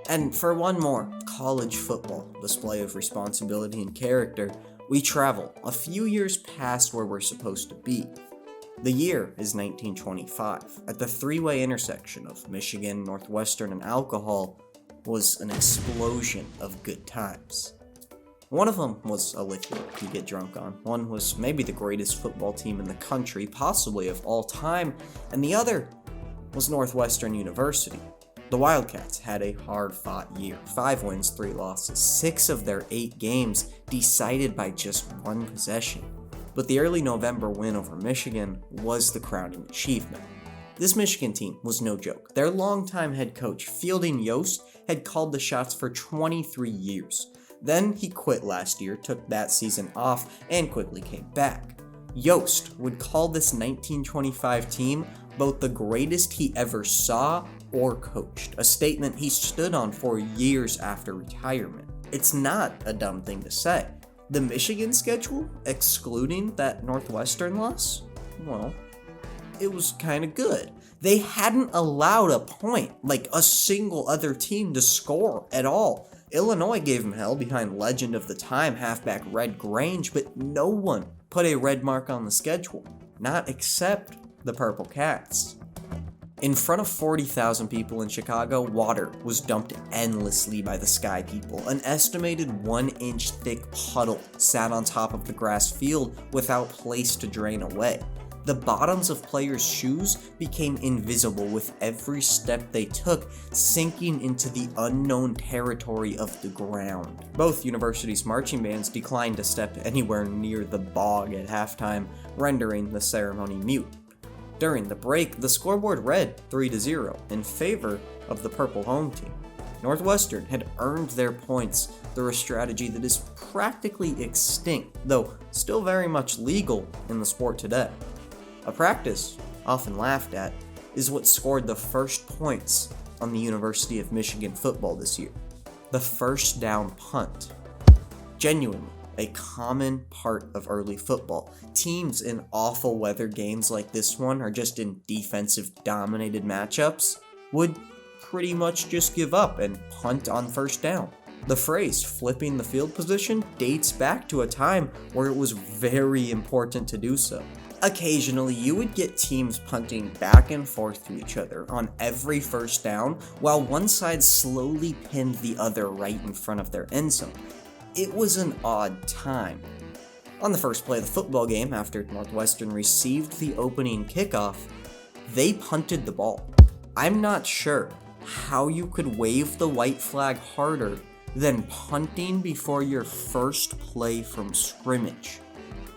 And for one more college football display of responsibility and character, we travel a few years past where we're supposed to be. The year is 1925. At the three-way intersection of Michigan, Northwestern, and alcohol was an explosion of good times. One of them was a liquid you get drunk on. One was maybe the greatest football team in the country, possibly of all time, and the other was Northwestern University. The Wildcats had a hard-fought year. 5 wins, 3 losses. 6 of their 8 games decided by just 1 possession. But the early November win over Michigan was the crowning achievement. This Michigan team was no joke. Their longtime head coach, Fielding Yost, had called the shots for 23 years. Then he quit last year, took that season off, and quickly came back. Yost would call this 1925 team both the greatest he ever saw or coached, a statement he stood on for years after retirement. It's not a dumb thing to say. The Michigan schedule, excluding that Northwestern loss, well, it was kind of good. They hadn't allowed a point, like a single other team, to score at all. Illinois gave him hell behind legend of the time halfback Red Grange, but no one put a red mark on the schedule, not except the Purple Cats. In front of 40,000 people in Chicago, water was dumped endlessly by the Sky People. An estimated 1-inch thick puddle sat on top of the grass field without place to drain away. The bottoms of players' shoes became invisible with every step they took, sinking into the unknown territory of the ground. Both universities' marching bands declined to step anywhere near the bog at halftime, rendering the ceremony mute. During the break, the scoreboard read 3-0 in favor of the purple home team. Northwestern had earned their points through a strategy that is practically extinct, though still very much legal in the sport today. A practice, often laughed at, is what scored the first points on the University of Michigan football this year. The first down punt. Genuinely a common part of early football. Teams in awful weather games like this one, or just in defensive dominated matchups, would pretty much just give up and punt on first down. The phrase flipping the field position dates back to a time where it was very important to do so. Occasionally, you would get teams punting back and forth to each other on every first down, while one side slowly pinned the other right in front of their end zone. It was an odd time. On the first play of the football game, after Northwestern received the opening kickoff, they punted the ball. I'm not sure how you could wave the white flag harder than punting before your first play from scrimmage.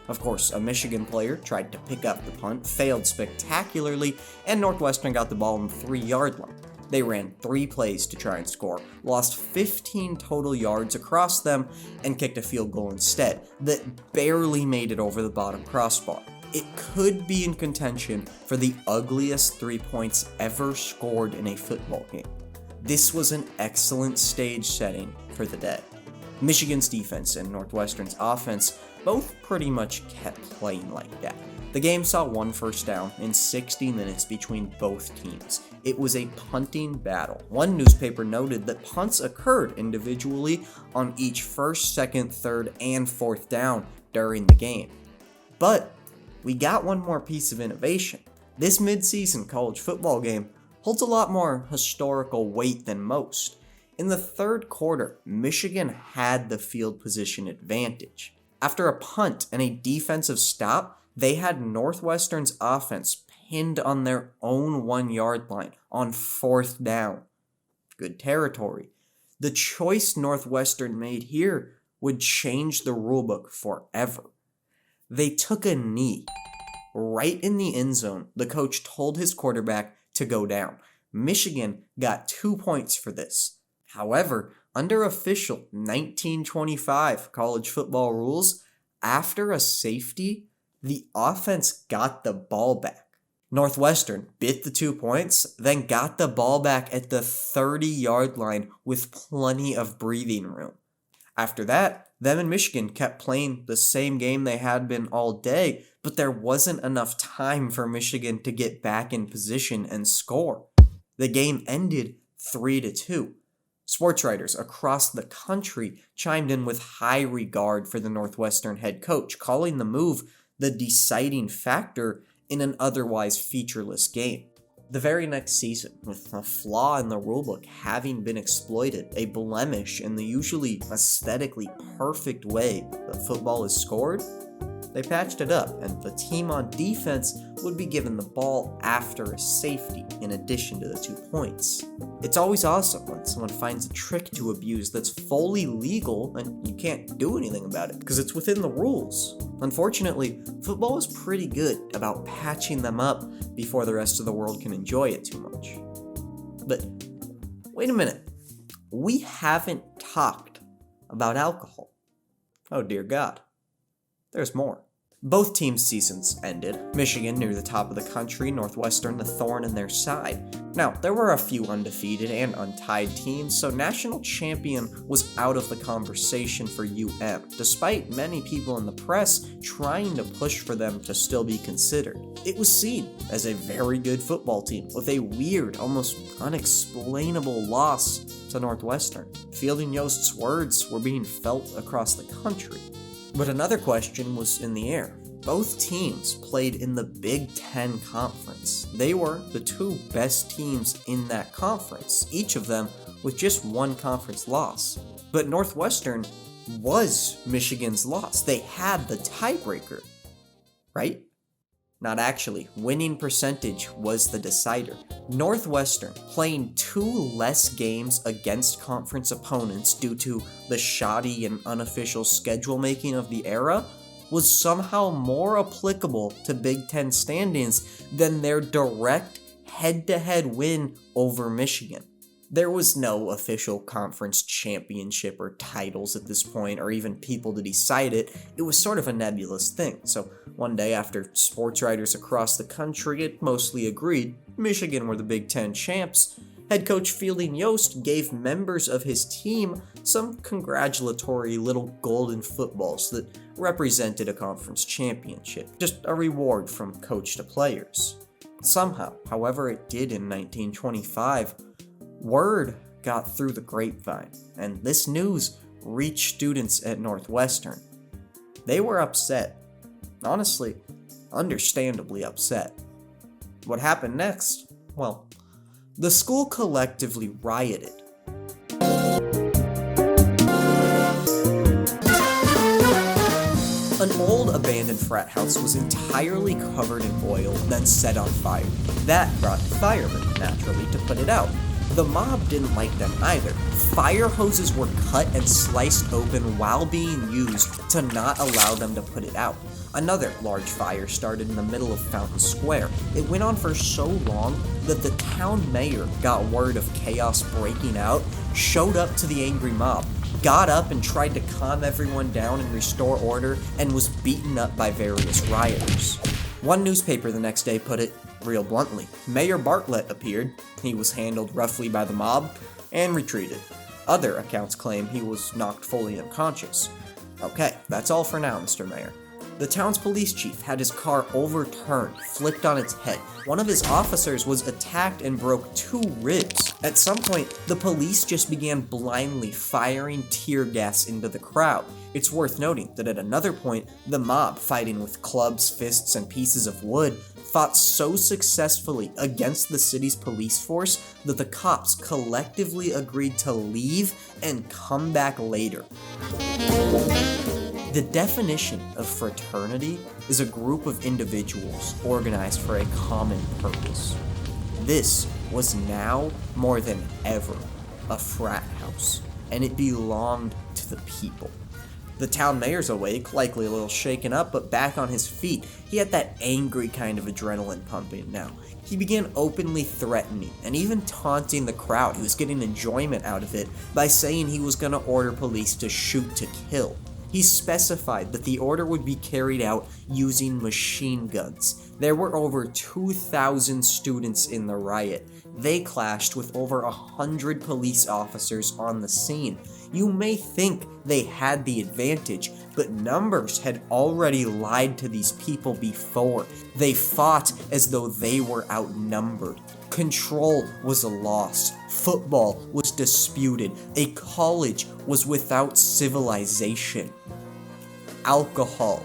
Of course, a Michigan player tried to pick up the punt, failed spectacularly, and Northwestern got the ball on the 3-yard line. They ran 3 plays to try and score, lost 15 total yards across them, and kicked a field goal instead that barely made it over the bottom crossbar. It could be in contention for the ugliest 3 points ever scored in a football game. This was an excellent stage setting for the day. Michigan's defense and Northwestern's offense both pretty much kept playing like that. The game saw 1 first down in 60 minutes between both teams. It was a punting battle. One newspaper noted that punts occurred individually on each first, second, third, and fourth down during the game. But we got one more piece of innovation. This midseason college football game holds a lot more historical weight than most. In the third quarter, Michigan had the field position advantage. After a punt and a defensive stop, they had Northwestern's offense pinned on their own 1-yard line on fourth down. Good territory. The choice Northwestern made here would change the rulebook forever. They took a knee. Right in the end zone, the coach told his quarterback to go down. Michigan got 2 points for this. However, under official 1925 college football rules, after a safety, the offense got the ball back. Northwestern bit the 2 points, then got the ball back at the 30-yard line with plenty of breathing room. After that, them and Michigan kept playing the same game they had been all day, but there wasn't enough time for Michigan to get back in position and score. The game ended 3-2. Sports writers across the country chimed in with high regard for the Northwestern head coach, calling the move the deciding factor in an otherwise featureless game. The very next season, with a flaw in the rulebook having been exploited, a blemish in the usually aesthetically perfect way that football is scored, they patched it up, and the team on defense would be given the ball after a safety in addition to the 2 points. It's always awesome when someone finds a trick to abuse that's fully legal and you can't do anything about it because it's within the rules. Unfortunately, football is pretty good about patching them up before the rest of the world can enjoy it too much. But wait a minute, we haven't talked about alcohol. Oh dear God. There's more. Both teams' seasons ended. Michigan near the top of the country, Northwestern the thorn in their side. Now, there were a few undefeated and untied teams, so national champion was out of the conversation for UM, despite many people in the press trying to push for them to still be considered. It was seen as a very good football team, with a weird, almost unexplainable loss to Northwestern. Fielding Yost's words were being felt across the country. But another question was in the air. Both teams played in the Big Ten Conference. They were the 2 best teams in that conference, each of them with just 1 conference loss. But Northwestern was Michigan's loss. They had the tiebreaker, right? Not actually, winning percentage was the decider. Northwestern, playing 2 less games against conference opponents due to the shoddy and unofficial schedule making of the era, was somehow more applicable to Big Ten standings than their direct head-to-head win over Michigan. There was no official conference championship or titles at this point, or even people to decide it. It was sort of a nebulous thing. So one day, after sports writers across the country had mostly agreed Michigan were the Big Ten champs, head coach Fielding Yost gave members of his team some congratulatory little golden footballs that represented a conference championship, just a reward from coach to players. Somehow, however it did in 1925, word got through the grapevine, and this news reached students at Northwestern. They were upset. Honestly, understandably upset. What happened next? Well, the school collectively rioted. An old abandoned frat house was entirely covered in oil, then set on fire. That brought firemen, naturally, to put it out. The mob didn't like them either. Fire hoses were cut and sliced open while being used to not allow them to put it out. Another large fire started in the middle of Fountain Square. It went on for so long that the town mayor got word of chaos breaking out, showed up to the angry mob, got up and tried to calm everyone down and restore order, and was beaten up by various rioters. One newspaper the next day put it real bluntly. Mayor Bartlett appeared, he was handled roughly by the mob, and retreated. Other accounts claim he was knocked fully unconscious. Okay, that's all for now, Mr. Mayor. The town's police chief had his car overturned, flipped on its head. One of his officers was attacked and broke 2 ribs. At some point, the police just began blindly firing tear gas into the crowd. It's worth noting that at another point, the mob, fighting with clubs, fists, and pieces of wood, fought so successfully against the city's police force that the cops collectively agreed to leave and come back later. The definition of fraternity is a group of individuals organized for a common purpose. This was now, more than ever, a frat house, and it belonged to the people. The town mayor's awake, likely a little shaken up, but back on his feet. He had that angry kind of adrenaline pumping now. He began openly threatening and even taunting the crowd. He was getting enjoyment out of it by saying he was going to order police to shoot to kill. He specified that the order would be carried out using machine guns. There were over 2,000 students in the riot. They clashed with over 100 police officers on the scene. You may think they had the advantage, but numbers had already lied to these people before. They fought as though they were outnumbered. Control was lost. Football was disputed. A college was without civilization. Alcohol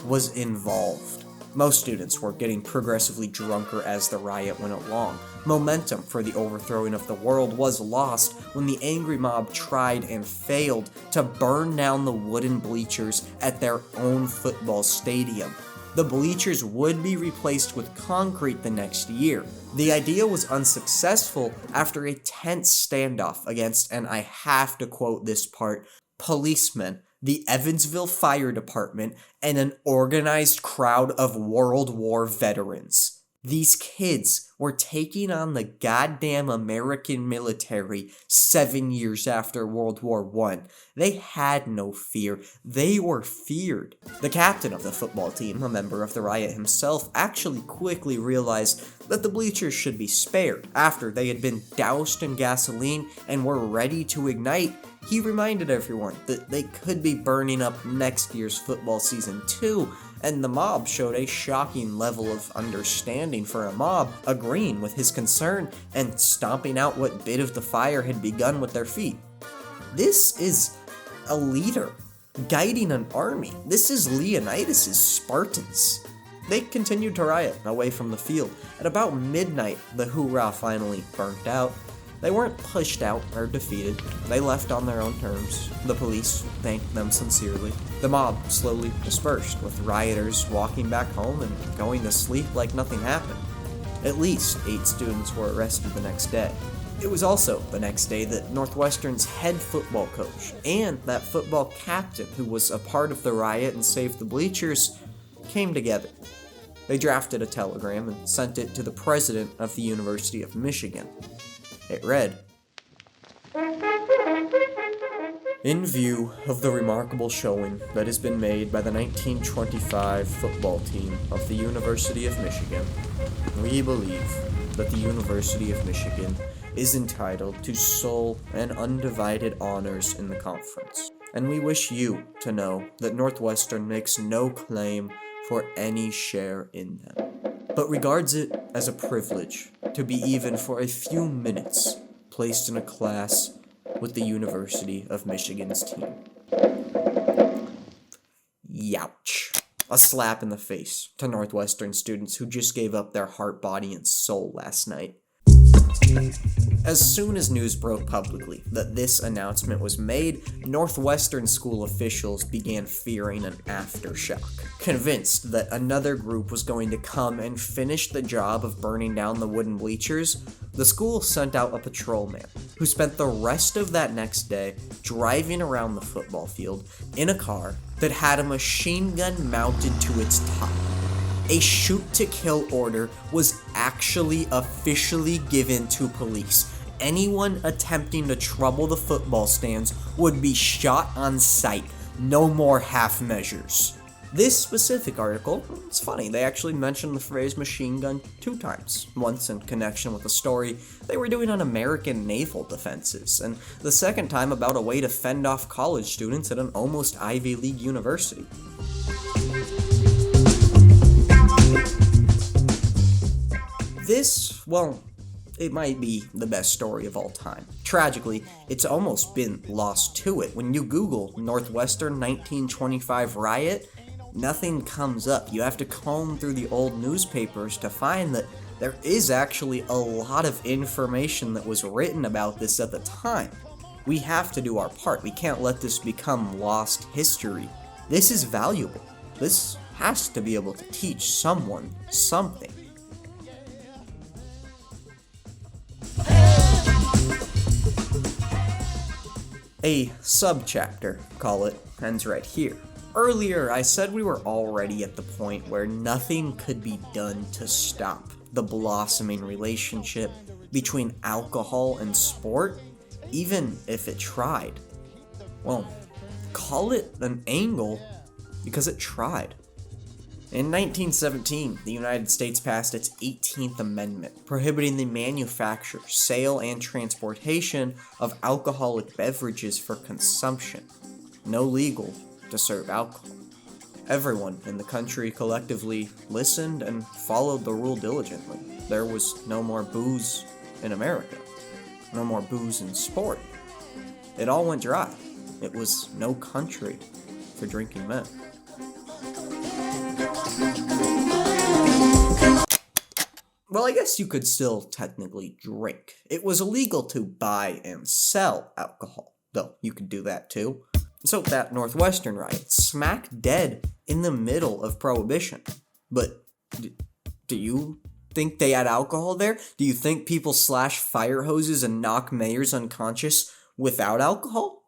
was involved. Most students were getting progressively drunker as the riot went along. Momentum for the overthrowing of the world was lost when the angry mob tried and failed to burn down the wooden bleachers at their own football stadium. The bleachers would be replaced with concrete the next year. The idea was unsuccessful after a tense standoff against, and I have to quote this part, policemen, the Evansville Fire Department, and an organized crowd of World War veterans. These kids were taking on the goddamn American military 7 years after World War I. They had no fear. They were feared. The captain of the football team, a member of the riot himself, actually quickly realized that the bleachers should be spared. After they had been doused in gasoline and were ready to ignite, he reminded everyone that they could be burning up next year's football season too, and the mob showed a shocking level of understanding for a mob, agreeing with his concern and stomping out what bit of the fire had begun with their feet. This is a leader guiding an army. This is Leonidas' Spartans. They continued to riot away from the field. At about midnight, the hoorah finally burnt out. They weren't pushed out or defeated. They left on their own terms. The police thanked them sincerely. The mob slowly dispersed, with rioters walking back home and going to sleep like nothing happened. At least 8 students were arrested the next day. It was also the next day that Northwestern's head football coach and that football captain who was a part of the riot and saved the bleachers came together. They drafted a telegram and sent it to the president of the University of Michigan. It read, "In view of the remarkable showing that has been made by the 1925 football team of the University of Michigan, we believe that the University of Michigan is entitled to sole and undivided honors in the conference, and we wish you to know that Northwestern makes no claim for any share in them, but regards it as a privilege to be even for a few minutes placed in a class with the University of Michigan's team." Youch. A slap in the face to Northwestern students who just gave up their heart, body, and soul last night. As soon as news broke publicly that this announcement was made, Northwestern school officials began fearing an aftershock. Convinced that another group was going to come and finish the job of burning down the wooden bleachers, the school sent out a patrolman who spent the rest of that next day driving around the football field in a car that had a machine gun mounted to its top. A shoot-to-kill order was actually officially given to police. Anyone attempting to trouble the football stands would be shot on sight. No more half measures. This specific article, it's funny, they actually mentioned the phrase machine gun 2 times. Once in connection with a story they were doing on American naval defenses, and the second time about a way to fend off college students at an almost Ivy League university. This, well, it might be the best story of all time. Tragically, it's almost been lost to it. When you Google Northwestern 1925 riot, nothing comes up. You have to comb through the old newspapers to find that there is actually a lot of information that was written about this at the time. We have to do our part. We can't let this become lost history. This is valuable. This has to be able to teach someone something. A subchapter, call it, ends right here. Earlier, I said we were already at the point where nothing could be done to stop the blossoming relationship between alcohol and sport, even if it tried. Well, call it an angle because it tried. In 1917, the United States passed its 18th Amendment, prohibiting the manufacture, sale, and transportation of alcoholic beverages for consumption. No legal to serve alcohol. Everyone in the country collectively listened and followed the rule diligently. There was no more booze in America. No more booze in sport. It all went dry. It was no country for drinking men. Well, I guess you could still technically drink. It was illegal to buy and sell alcohol, though you could do that too. So that Northwestern riot, smack dead in the middle of Prohibition. But do you think they had alcohol there? Do you think people slash fire hoses and knock mayors unconscious without alcohol?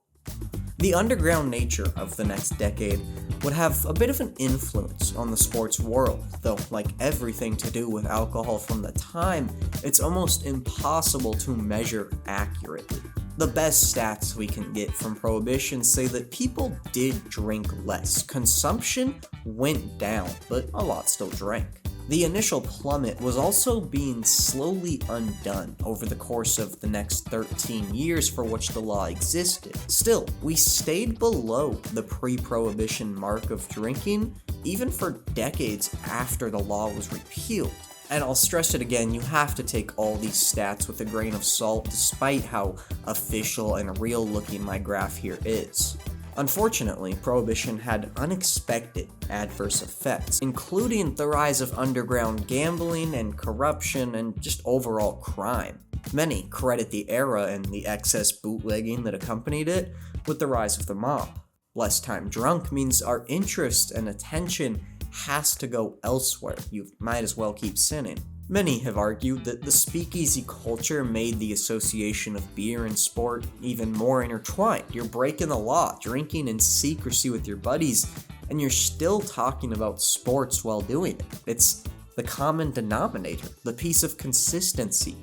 The underground nature of the next decade would have a bit of an influence on the sports world, though like everything to do with alcohol from the time, it's almost impossible to measure accurately. The best stats we can get from Prohibition say that people did drink less. Consumption went down, but a lot still drank. The initial plummet was also being slowly undone over the course of the next 13 years for which the law existed. Still, we stayed below the pre-prohibition mark of drinking, even for decades after the law was repealed. And I'll stress it again, you have to take all these stats with a grain of salt, despite how official and real looking my graph here is. Unfortunately, Prohibition had unexpected adverse effects, including the rise of underground gambling and corruption and just overall crime. Many credit the era and the excess bootlegging that accompanied it with the rise of the mob. Less time drunk means our interest and attention has to go elsewhere. You might as well keep sinning. Many have argued that the speakeasy culture made the association of beer and sport even more intertwined. You're breaking the law, drinking in secrecy with your buddies, and you're still talking about sports while doing it. It's the common denominator, the piece of consistency.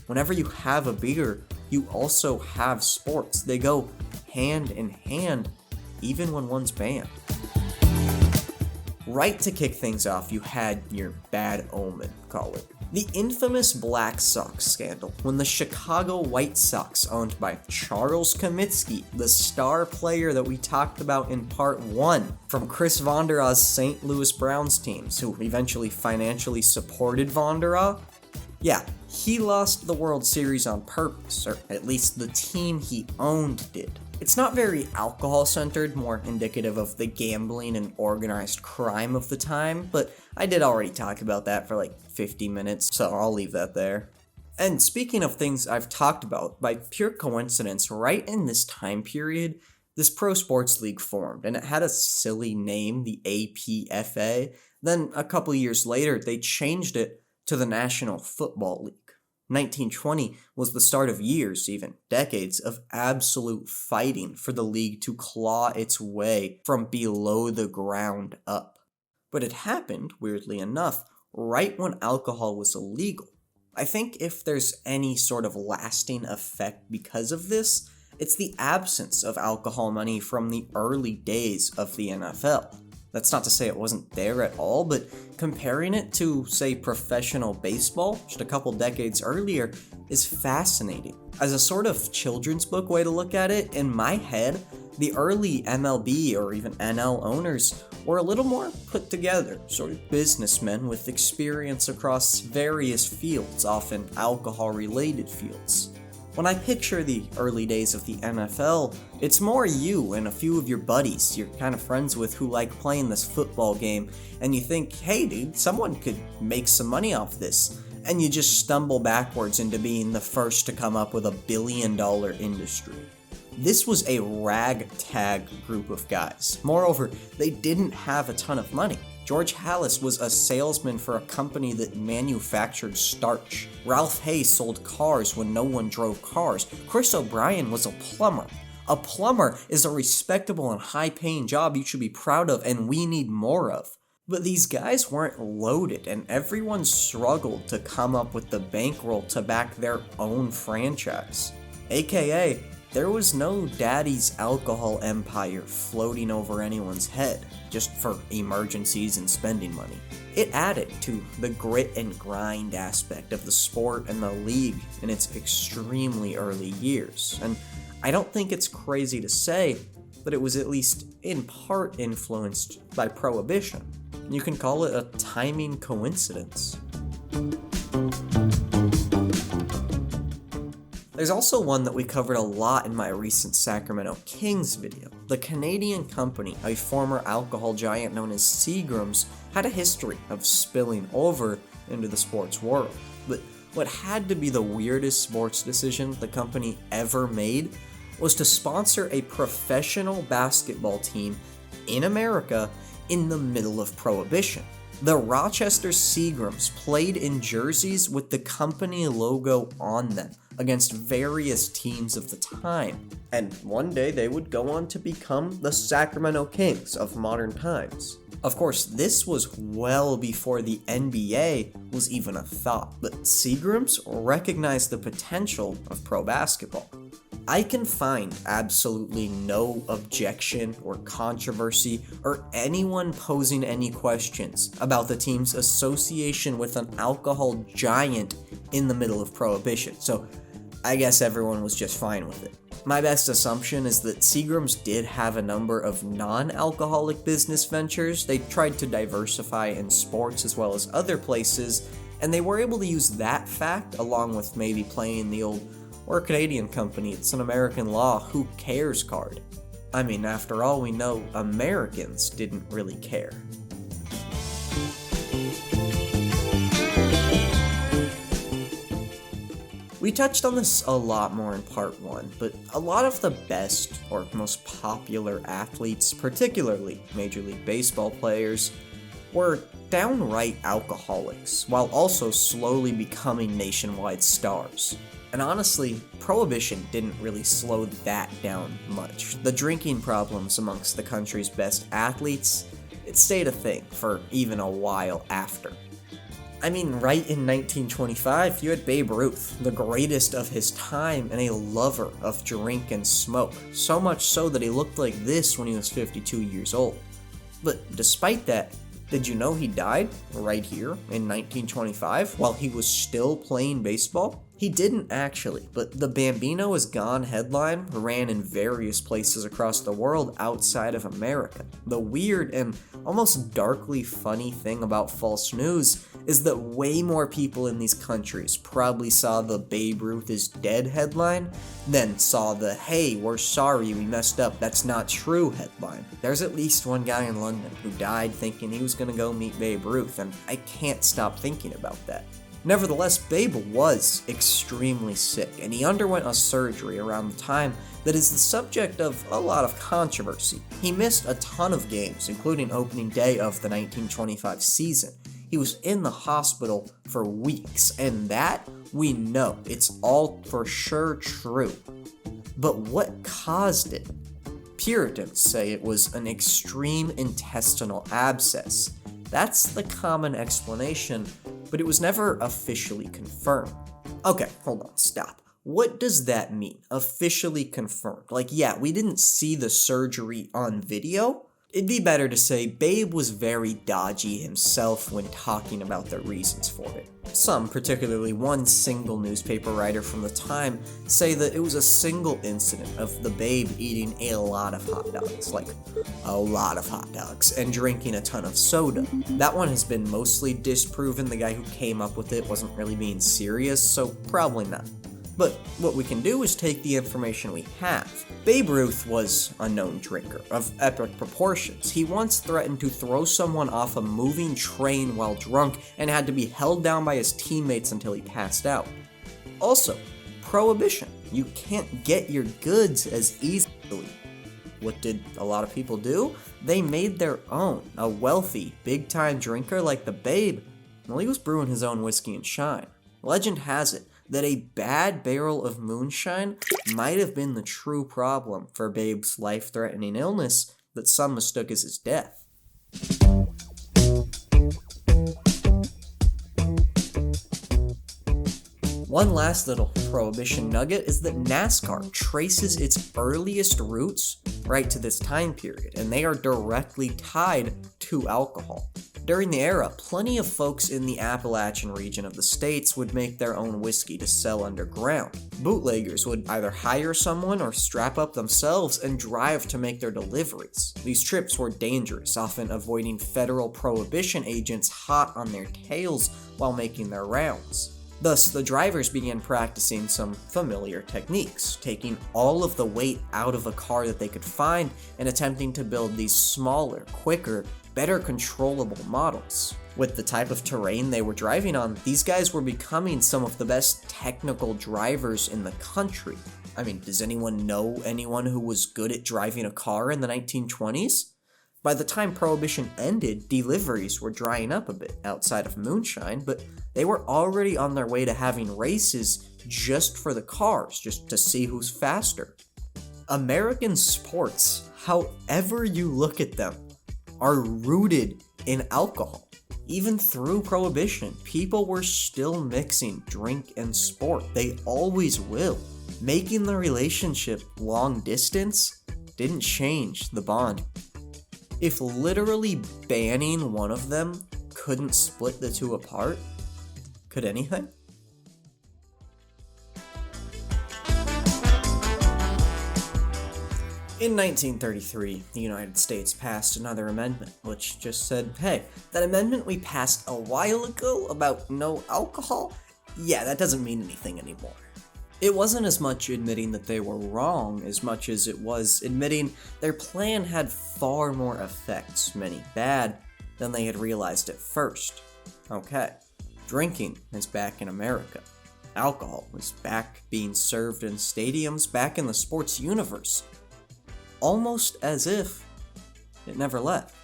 Whenever you have a beer, you also have sports. They go hand in hand, even when one's banned. Right to kick things off, you had your bad omen, call it. The infamous Black Sox scandal, when the Chicago White Sox, owned by Charles Comiskey, the star player that we talked about in part 1 from Chris Vonderah's St. Louis Browns teams, who eventually financially supported Vonderah, yeah, he lost the World Series on purpose, or at least the team he owned did. It's not very alcohol-centered, more indicative of the gambling and organized crime of the time, but I did already talk about that for like 50 minutes, so I'll leave that there. And speaking of things I've talked about, by pure coincidence, right in this time period, this pro sports league formed, and it had a silly name, the APFA. Then a couple years later, they changed it to the National Football League. 1920 was the start of years, even decades, of absolute fighting for the league to claw its way from below the ground up. But it happened, weirdly enough, right when alcohol was illegal. I think if there's any sort of lasting effect because of this, it's the absence of alcohol money from the early days of the NFL. That's not to say it wasn't there at all, but comparing it to, say, professional baseball, just a couple decades earlier, is fascinating. As a sort of children's book way to look at it, in my head, the early MLB or even NL owners were a little more put together, sort of businessmen with experience across various fields, often alcohol-related fields. When I picture the early days of the NFL, it's more you and a few of your buddies you're kind of friends with who like playing this football game, and you think, hey dude, someone could make some money off this, and you just stumble backwards into being the first to come up with $1 billion industry. This was a ragtag group of guys. Moreover, they didn't have a ton of money. George Halas was a salesman for a company that manufactured starch. Ralph Hay sold cars when no one drove cars. Chris O'Brien was a plumber. A plumber is a respectable and high-paying job you should be proud of, and we need more of. But these guys weren't loaded, and everyone struggled to come up with the bankroll to back their own franchise. AKA, there was no daddy's alcohol empire floating over anyone's head, just for emergencies and spending money. It added to the grit and grind aspect of the sport and the league in its extremely early years, and I don't think it's crazy to say that it was at least in part influenced by Prohibition. You can call it a timing coincidence. There's also one that we covered a lot in my recent Sacramento Kings video. The Canadian company, a former alcohol giant known as Seagram's, had a history of spilling over into the sports world. But what had to be the weirdest sports decision the company ever made was to sponsor a professional basketball team in America in the middle of Prohibition. The Rochester Seagrams played in jerseys with the company logo on them against various teams of the time, and one day they would go on to become the Sacramento Kings of modern times. Of course, this was well before the NBA was even a thought, but Seagrams recognized the potential of pro basketball. I can find absolutely no objection or controversy or anyone posing any questions about the team's association with an alcohol giant in the middle of Prohibition, so I guess everyone was just fine with it. My best assumption is that Seagrams did have a number of non-alcoholic business ventures. They tried to diversify in sports as well as other places, and they were able to use that fact along with maybe playing the old "we're a Canadian company, it's an American law, who cares" card. I mean, after all we know, Americans didn't really care. We touched on this a lot more in part 1, but a lot of the best or most popular athletes, particularly Major League Baseball players, were downright alcoholics, while also slowly becoming nationwide stars. And honestly, Prohibition didn't really slow that down much. The drinking problems amongst the country's best athletes, it stayed a thing for even a while after. I mean, right in 1925, you had Babe Ruth, the greatest of his time and a lover of drink and smoke, so much so that he looked like this when he was 52 years old. But despite that, did you know he died right here in 1925 while he was still playing baseball? He didn't actually, but the Bambino is Gone headline ran in various places across the world outside of America. The weird and almost darkly funny thing about false news is that way more people in these countries probably saw the Babe Ruth is dead headline than saw the hey, we're sorry, we messed up, that's not true headline. There's at least one guy in London who died thinking he was gonna go meet Babe Ruth, and I can't stop thinking about that. Nevertheless, Babe was extremely sick, and he underwent a surgery around the time that is the subject of a lot of controversy. He missed a ton of games, including opening day of the 1925 season. He was in the hospital for weeks, and that, we know, it's all for sure true. But what caused it? Puritans say it was an extreme intestinal abscess. That's the common explanation, but it was never officially confirmed. Okay, hold on, stop. What does that mean, officially confirmed? Like, yeah, we didn't see the surgery on video. It'd be better to say Babe was very dodgy himself when talking about the reasons for it. Some, particularly one single newspaper writer from the time, say that it was a single incident of the Babe eating a lot of hot dogs, like a lot of hot dogs, and drinking a ton of soda. That one has been mostly disproven. The guy who came up with it wasn't really being serious, so probably not. But what we can do is take the information we have. Babe Ruth was a known drinker of epic proportions. He once threatened to throw someone off a moving train while drunk and had to be held down by his teammates until he passed out. Also, Prohibition. You can't get your goods as easily. What did a lot of people do? They made their own. A wealthy, big-time drinker like the Babe, well, he was brewing his own whiskey and shine. Legend has it that a bad barrel of moonshine might have been the true problem for Babe's life-threatening illness that some mistook as his death. One last little Prohibition nugget is that NASCAR traces its earliest roots right to this time period, and they are directly tied to alcohol. During the era, plenty of folks in the Appalachian region of the states would make their own whiskey to sell underground. Bootleggers would either hire someone or strap up themselves and drive to make their deliveries. These trips were dangerous, often avoiding federal prohibition agents hot on their tails while making their rounds. Thus, the drivers began practicing some familiar techniques, taking all of the weight out of a car that they could find and attempting to build these smaller, quicker, better controllable models. With the type of terrain they were driving on, these guys were becoming some of the best technical drivers in the country. I mean, does anyone know anyone who was good at driving a car in the 1920s? By the time Prohibition ended, deliveries were drying up a bit outside of moonshine, but they were already on their way to having races just for the cars, just to see who's faster. American sports, however you look at them, are rooted in alcohol. Even through Prohibition, people were still mixing drink and sport. They always will. Making the relationship long distance didn't change the bond. If literally banning one of them couldn't split the two apart, could anything? In 1933, the United States passed another amendment, which just said, hey, that amendment we passed a while ago about no alcohol, yeah, that doesn't mean anything anymore. It wasn't as much admitting that they were wrong as much as it was admitting their plan had far more effects, many bad, than they had realized at first. Okay, drinking is back in America. Alcohol is back being served in stadiums, back in the sports universe. Almost as if it never left.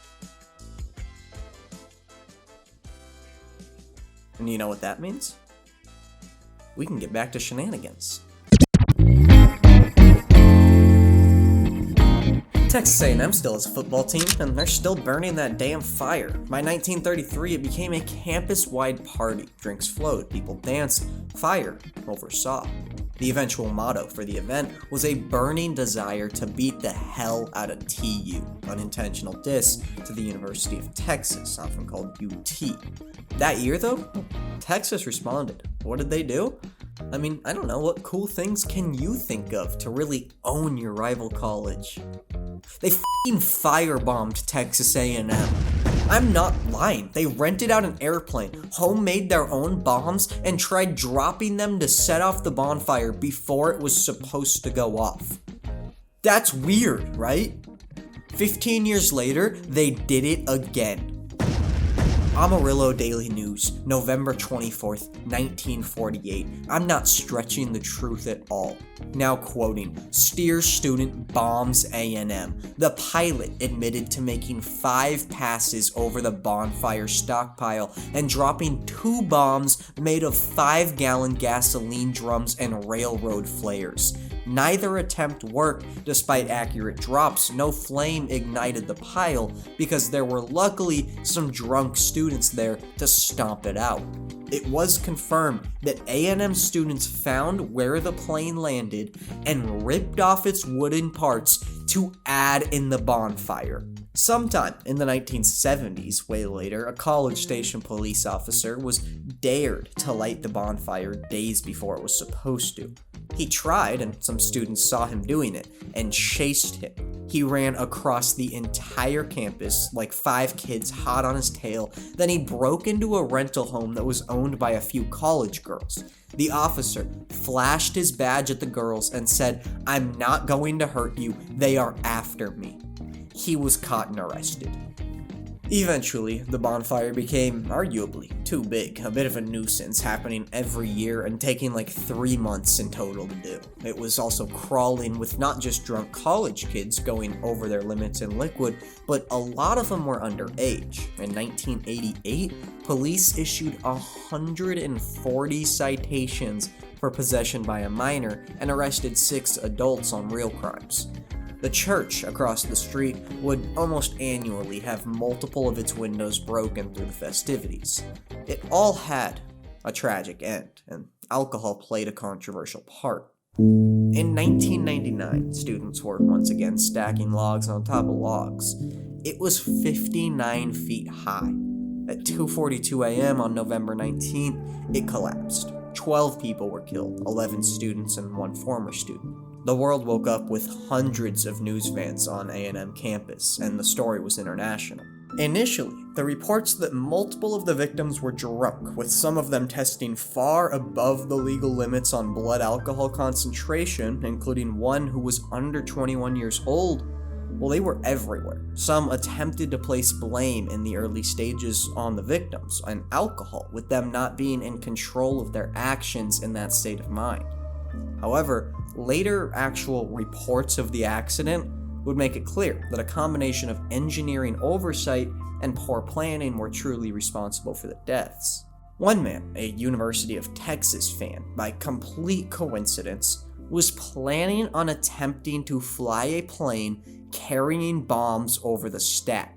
And you know what that means? We can get back to shenanigans. Texas A&M still has a football team, and they're still burning that damn fire. By 1933, it became a campus-wide party. Drinks flowed, people danced, fire oversaw. The eventual motto for the event was a burning desire to beat the hell out of TU, unintentional diss to the University of Texas, often called UT. That year, though, Texas responded. What did they do? I mean, I don't know, what cool things can you think of to really own your rival college? They f***ing firebombed Texas A&M. I'm not lying. They rented out an airplane, homemade their own bombs, and tried dropping them to set off the bonfire before it was supposed to go off. That's weird, right? 15 years later, they did it again. Amarillo Daily News, November 24th, 1948. I'm not stretching the truth at all. Now quoting, Steer student bombs A&M. The pilot admitted to making 5 passes over the bonfire stockpile and dropping 2 bombs made of 5-gallon gasoline drums and railroad flares. Neither attempt worked despite accurate drops. No flame ignited the pile because there were luckily some drunk students there to stomp it out. It was confirmed that A&M students found where the plane landed and ripped off its wooden parts to add in the bonfire. Sometime in the 1970s, way later, a College Station police officer was dared to light the bonfire days before it was supposed to. He tried, and some students saw him doing it, and chased him. He ran across the entire campus like 5 kids hot on his tail. Then he broke into a rental home that was owned by a few college girls. The officer flashed his badge at the girls and said, "I'm not going to hurt you. They are after me." He was caught and arrested. Eventually, the bonfire became arguably too big, a bit of a nuisance happening every year and taking like 3 months in total to do. It was also crawling with not just drunk college kids going over their limits in liquid, but a lot of them were underage. In 1988, police issued 140 citations for possession by a minor and arrested 6 adults on real crimes. The church across the street would almost annually have multiple of its windows broken through the festivities. It all had a tragic end, and alcohol played a controversial part. In 1999, students were once again stacking logs on top of logs. It was 59 feet high. At 2:42 a.m. on November 19th, it collapsed. 12 people were killed, 11 students and 1 former student. The world woke up with hundreds of news vans on A&M campus, and the story was international. Initially, the reports that multiple of the victims were drunk, with some of them testing far above the legal limits on blood alcohol concentration, including one who was under 21 years old, well, they were everywhere. Some attempted to place blame in the early stages on the victims and alcohol, with them not being in control of their actions in that state of mind. However, later actual reports of the accident would make it clear that a combination of engineering oversight and poor planning were truly responsible for the deaths. One man, a University of Texas fan, by complete coincidence, was planning on attempting to fly a plane carrying bombs over the stack.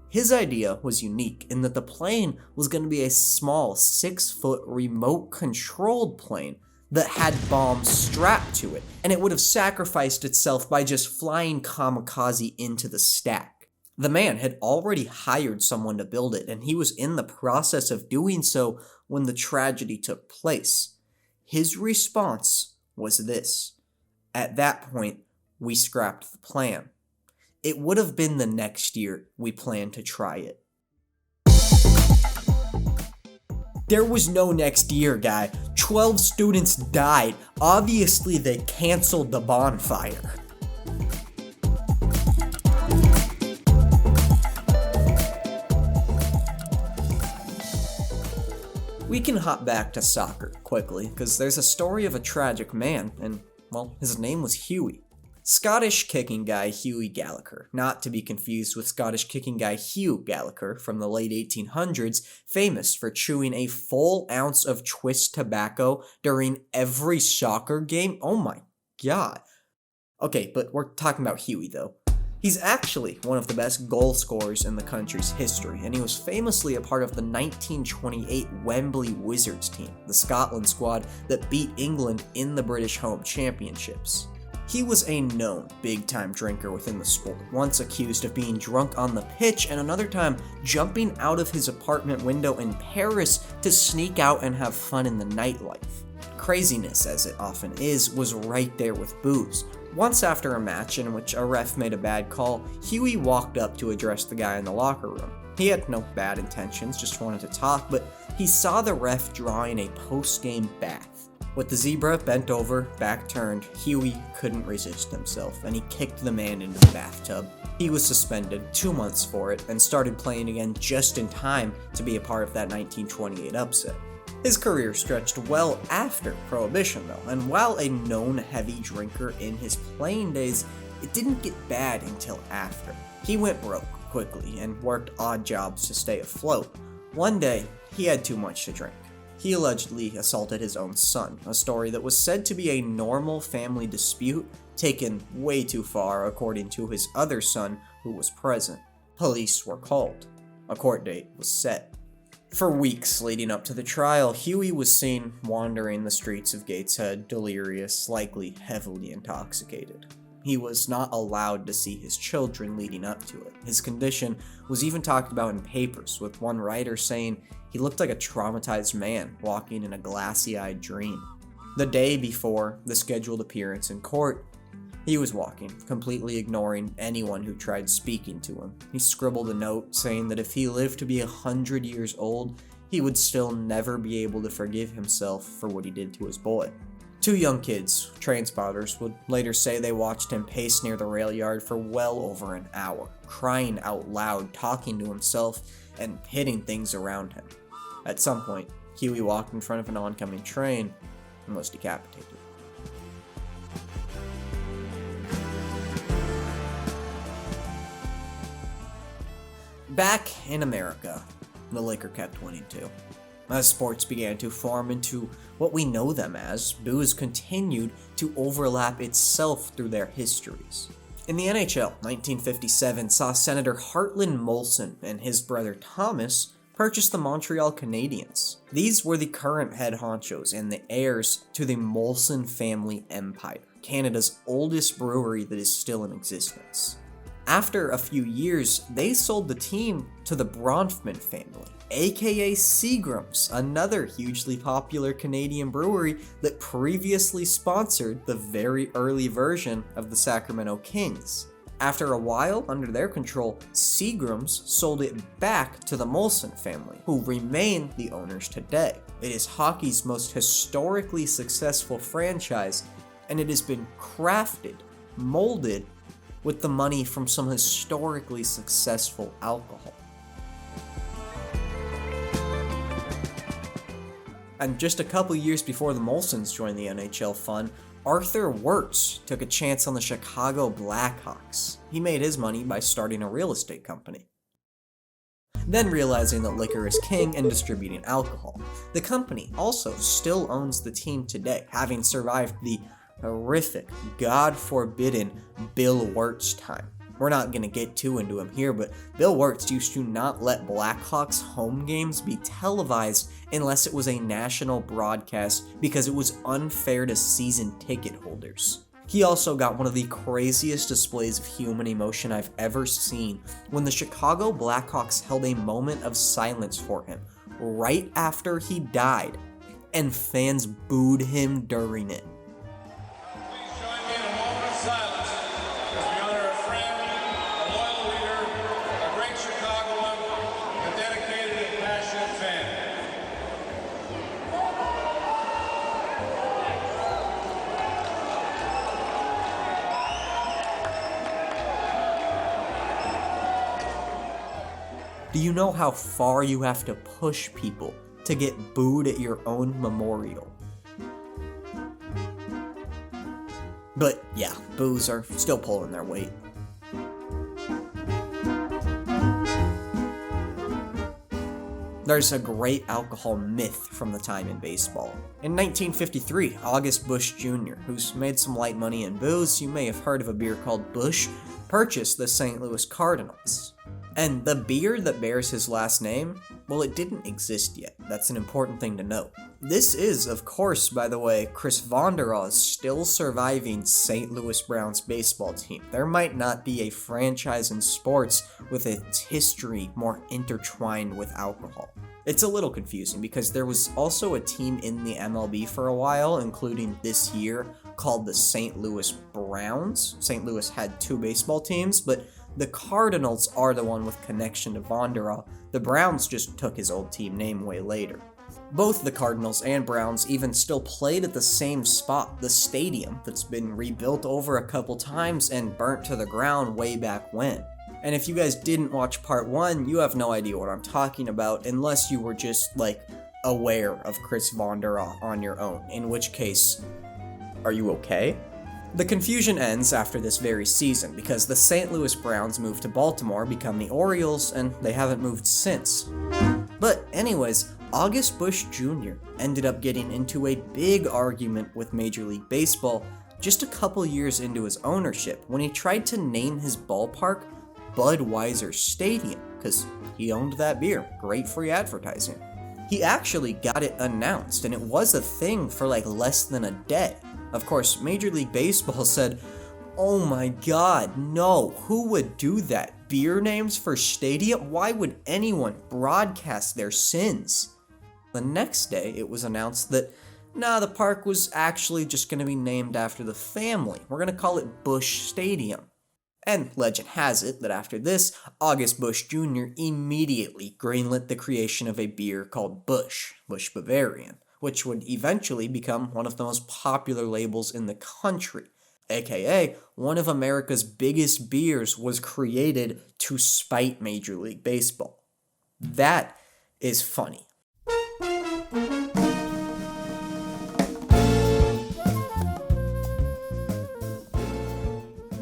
His idea was unique in that the plane was going to be a small 6-foot remote-controlled plane that had bombs strapped to it, and it would have sacrificed itself by just flying kamikaze into the stack. The man had already hired someone to build it, and he was in the process of doing so when the tragedy took place. His response was this: "At that point, we scrapped the plan. It would have been the next year we planned to try it." There was no next year, guy. 12 students died. Obviously, they canceled the bonfire. We can hop back to soccer quickly, because there's a story of a tragic man, and, well, his name was Hughie. Scottish kicking guy Hughie Gallagher, not to be confused with Scottish kicking guy Hugh Gallagher from the late 1800s, famous for chewing a full ounce of twist tobacco during every soccer game. Oh my god. Okay, but we're talking about Hughie though. He's actually one of the best goal scorers in the country's history, and he was famously a part of the 1928 Wembley Wizards team, the Scotland squad that beat England in the British Home Championships. He was a known big-time drinker within the sport, once accused of being drunk on the pitch and another time jumping out of his apartment window in Paris to sneak out and have fun in the nightlife. Craziness, as it often is, was right there with booze. Once after a match in which a ref made a bad call, Hughie walked up to address the guy in the locker room. He had no bad intentions, just wanted to talk, but he saw the ref drawing a post-game bath. With the zebra bent over, back turned, Hughie couldn't resist himself, and he kicked the man into the bathtub. He was suspended 2 months for it, and started playing again just in time to be a part of that 1928 upset. His career stretched well after Prohibition though, and while a known heavy drinker in his playing days, it didn't get bad until after. He went broke quickly and worked odd jobs to stay afloat. One day, he had too much to drink. He allegedly assaulted his own son, a story that was said to be a normal family dispute, taken way too far according to his other son who was present. Police were called. A court date was set. For weeks leading up to the trial, Hughie was seen wandering the streets of Gateshead, delirious, likely heavily intoxicated. He was not allowed to see his children leading up to it. His condition was even talked about in papers, with one writer saying he looked like a traumatized man walking in a glassy-eyed dream. The day before the scheduled appearance in court, he was walking, completely ignoring anyone who tried speaking to him. He scribbled a note saying that if he lived to be 100 years old, he would still never be able to forgive himself for what he did to his boy. Two young kids, train spotters, would later say they watched him pace near the rail yard for well over an hour, crying out loud, talking to himself, and hitting things around him. At some point, Hughie walked in front of an oncoming train and was decapitated. Back in America, the liquor kept winning too. As sports began to form into what we know them as, booze continued to overlap itself through their histories. In the NHL, 1957 saw Senator Hartland Molson and his brother Thomas purchase the Montreal Canadiens. These were the current head honchos and the heirs to the Molson family empire, Canada's oldest brewery that is still in existence. After a few years, they sold the team to the Bronfman family, aka Seagram's, another hugely popular Canadian brewery that previously sponsored the very early version of the Sacramento Kings. After a while, under their control, Seagram's sold it back to the Molson family, who remain the owners today. It is hockey's most historically successful franchise, and it has been crafted, molded, with the money from some historically successful alcohol. And just a couple years before the Molsons joined the NHL fun, Arthur Wirtz took a chance on the Chicago Blackhawks. He made his money by starting a real estate company. Then realizing that liquor is king and distributing alcohol. The company also still owns the team today, having survived the horrific, God-forbidden Bill Wirtz time. We're not going to get too into him here, but Bill Wirtz used to not let Blackhawks home games be televised unless it was a national broadcast because it was unfair to season ticket holders. He also got one of the craziest displays of human emotion I've ever seen when the Chicago Blackhawks held a moment of silence for him right after he died, and fans booed him during it. Do you know how far you have to push people to get booed at your own memorial? But yeah, boos are still pulling their weight. There's a great alcohol myth from the time in baseball. In 1953, August Busch Jr., who's made some light money in booze, you may have heard of a beer called Busch, purchased the St. Louis Cardinals. And the beer that bears his last name, well, it didn't exist yet. That's an important thing to note. This is, of course, by the way, Chris Vonderaw's still surviving St. Louis Browns baseball team. There might not be a franchise in sports with its history more intertwined with alcohol. It's a little confusing because there was also a team in the MLB for a while, including this year, called the St. Louis Browns. St. Louis had two baseball teams, but the Cardinals are the one with connection to Vondera. The Browns just took his old team name way later. Both the Cardinals and Browns even still played at the same spot, the stadium that's been rebuilt over a couple times and burnt to the ground way back when. And if you guys didn't watch part 1, you have no idea what I'm talking about unless you were just, aware of Chris Vondera on your own, in which case, are you okay? The confusion ends after this very season because the St. Louis Browns moved to Baltimore, become the Orioles, and they haven't moved since. But anyways, August Busch Jr. ended up getting into a big argument with Major League Baseball just a couple years into his ownership when he tried to name his ballpark Budweiser Stadium, because he owned that beer. Great free advertising. He actually got it announced, and it was a thing for less than a day. Of course, Major League Baseball said, "Oh my god, no, who would do that? Beer names for stadium? Why would anyone broadcast their sins?" The next day, it was announced that, the park was actually just going to be named after the family. We're going to call it Busch Stadium. And legend has it that after this, August Busch Jr. immediately greenlit the creation of a beer called Busch Bavarian, which would eventually become one of the most popular labels in the country. AKA, one of America's biggest beers was created to spite Major League Baseball. That is funny.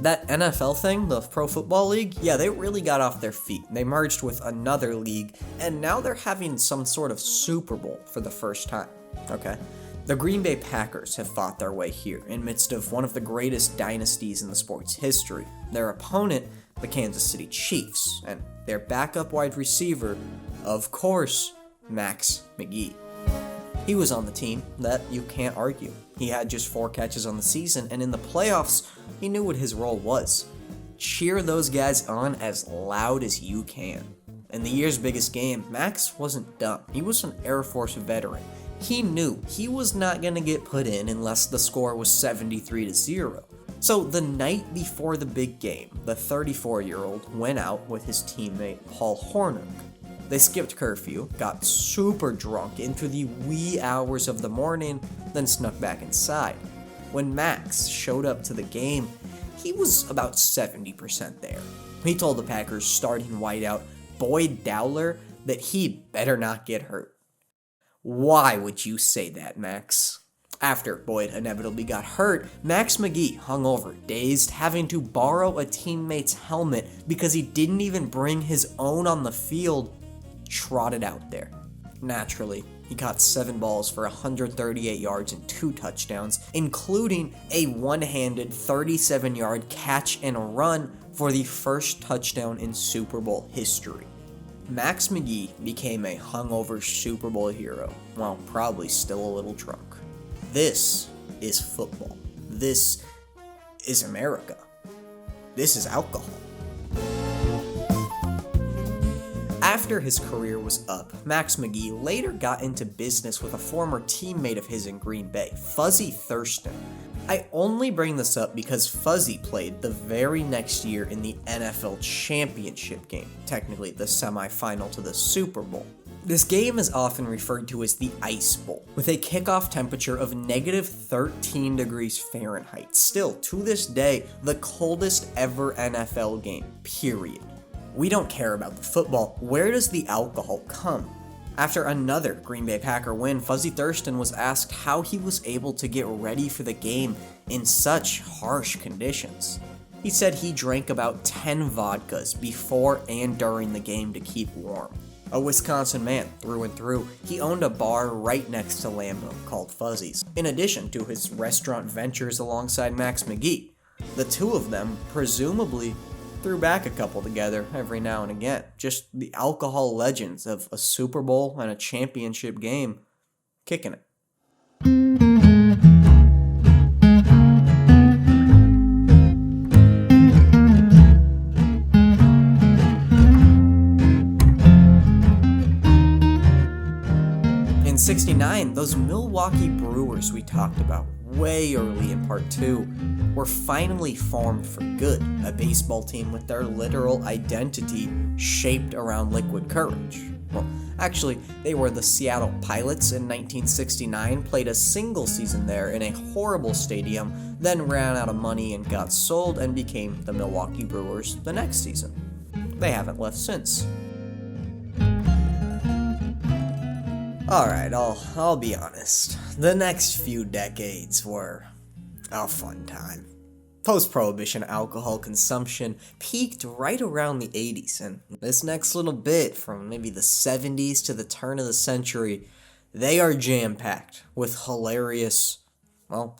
That NFL thing, the Pro Football League, they really got off their feet. They merged with another league, and now they're having some sort of Super Bowl for the first time. Okay? The Green Bay Packers have fought their way here in midst of one of the greatest dynasties in the sport's history. Their opponent, the Kansas City Chiefs, and their backup wide receiver, of course, Max McGee. He was on the team, that you can't argue. He had just 4 catches on the season, and in the playoffs, he knew what his role was. Cheer those guys on as loud as you can. In the year's biggest game, Max wasn't dumb. He was an Air Force veteran. He knew he was not going to get put in unless the score was 73-0. So the night before the big game, the 34-year-old went out with his teammate Paul Hornung. They skipped curfew, got super drunk into the wee hours of the morning, then snuck back inside. When Max showed up to the game, he was about 70% there. He told the Packers starting wideout Boyd Dowler that he better not get hurt. Why would you say that, Max? After Boyd inevitably got hurt, Max McGee hung over, dazed, having to borrow a teammate's helmet because he didn't even bring his own on the field, trotted out there. Naturally, he caught 7 balls for 138 yards and 2 touchdowns, including a one-handed 37-yard catch and run for the first touchdown in Super Bowl history. Max McGee became a hungover Super Bowl hero, while probably still a little drunk. This is football. This is America. This is alcohol. After his career was up, Max McGee later got into business with a former teammate of his in Green Bay, Fuzzy Thurston. I only bring this up because Fuzzy played the very next year in the NFL championship game, technically the semifinal to the Super Bowl. This game is often referred to as the Ice Bowl, with a kickoff temperature of negative 13 degrees Fahrenheit. Still, to this day, the coldest ever NFL game, period. We don't care about the football. Where does the alcohol come? After another Green Bay Packer win, Fuzzy Thurston was asked how he was able to get ready for the game in such harsh conditions. He said he drank about 10 vodkas before and during the game to keep warm. A Wisconsin man through and through, he owned a bar right next to Lambeau called Fuzzy's, in addition to his restaurant ventures alongside Max McGee. The two of them presumably threw back a couple together every now and again. Just the alcohol legends of a Super Bowl and a championship game kicking it. In '69, those Milwaukee Brewers we talked about way early in part 2 were finally formed for good, a baseball team with their literal identity shaped around liquid courage. Well, actually, they were the Seattle Pilots in 1969, played a single season there in a horrible stadium, then ran out of money and got sold and became the Milwaukee Brewers the next season. They haven't left since. Alright, I'll be honest. The next few decades were a fun time. Post-Prohibition alcohol consumption peaked right around the 80s, and this next little bit, from maybe the 70s to the turn of the century, they are jam-packed with hilarious, well,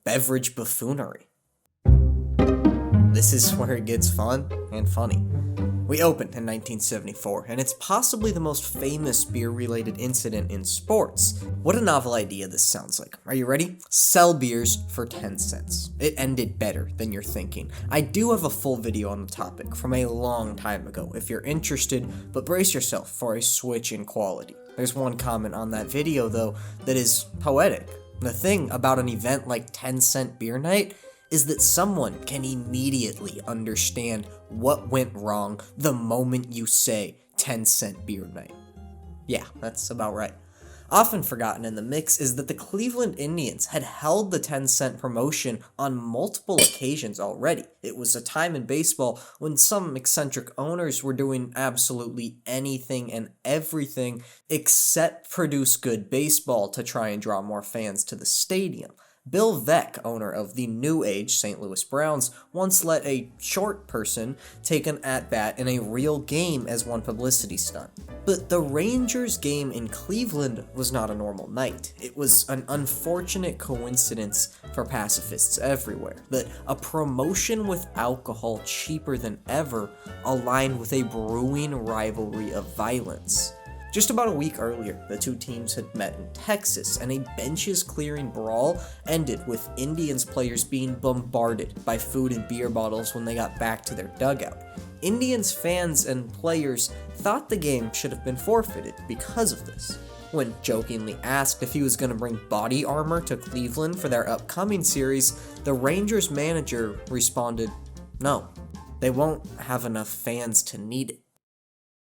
beverage buffoonery. This is where it gets fun and funny. We opened in 1974, and it's possibly the most famous beer-related incident in sports. What a novel idea this sounds like. Are you ready? Sell beers for 10 cents. It ended better than you're thinking. I do have a full video on the topic from a long time ago if you're interested, but brace yourself for a switch in quality. There's one comment on that video, though, that is poetic. The thing about an event like 10-cent beer night is that someone can immediately understand what went wrong the moment you say 10-cent beer night. Yeah, that's about right. Often forgotten in the mix is that the Cleveland Indians had held the 10-cent promotion on multiple occasions already. It was a time in baseball when some eccentric owners were doing absolutely anything and everything except produce good baseball to try and draw more fans to the stadium. Bill Veeck, owner of the New Age St. Louis Browns, once let a short person take an at-bat in a real game as one publicity stunt. But the Rangers game in Cleveland was not a normal night. It was an unfortunate coincidence for pacifists everywhere that a promotion with alcohol cheaper than ever aligned with a brewing rivalry of violence. Just about a week earlier, the two teams had met in Texas, and a benches-clearing brawl ended with Indians players being bombarded by food and beer bottles when they got back to their dugout. Indians fans and players thought the game should have been forfeited because of this. When jokingly asked if he was going to bring body armor to Cleveland for their upcoming series, the Rangers manager responded, "No, they won't have enough fans to need it."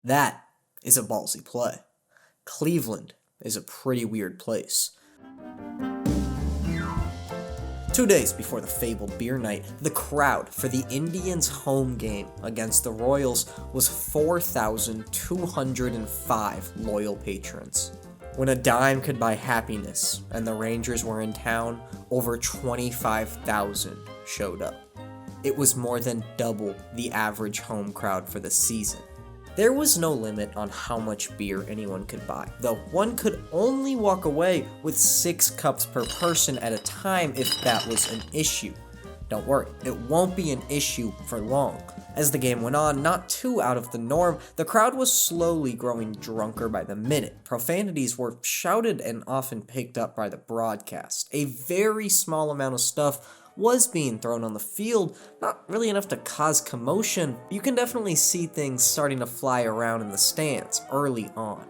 That is a ballsy play. Cleveland is a pretty weird place. 2 days before the fabled beer night, the crowd for the Indians' home game against the Royals was 4,205 loyal patrons. When a dime could buy happiness and the Rangers were in town, over 25,000 showed up. It was more than double the average home crowd for the season. There was no limit on how much beer anyone could buy, though one could only walk away with 6 cups per person at a time if that was an issue. Don't worry, it won't be an issue for long. As the game went on, not too out of the norm, the crowd was slowly growing drunker by the minute. Profanities were shouted and often picked up by the broadcast. A very small amount of stuff was being thrown on the field, not really enough to cause commotion. You can definitely see things starting to fly around in the stands early on.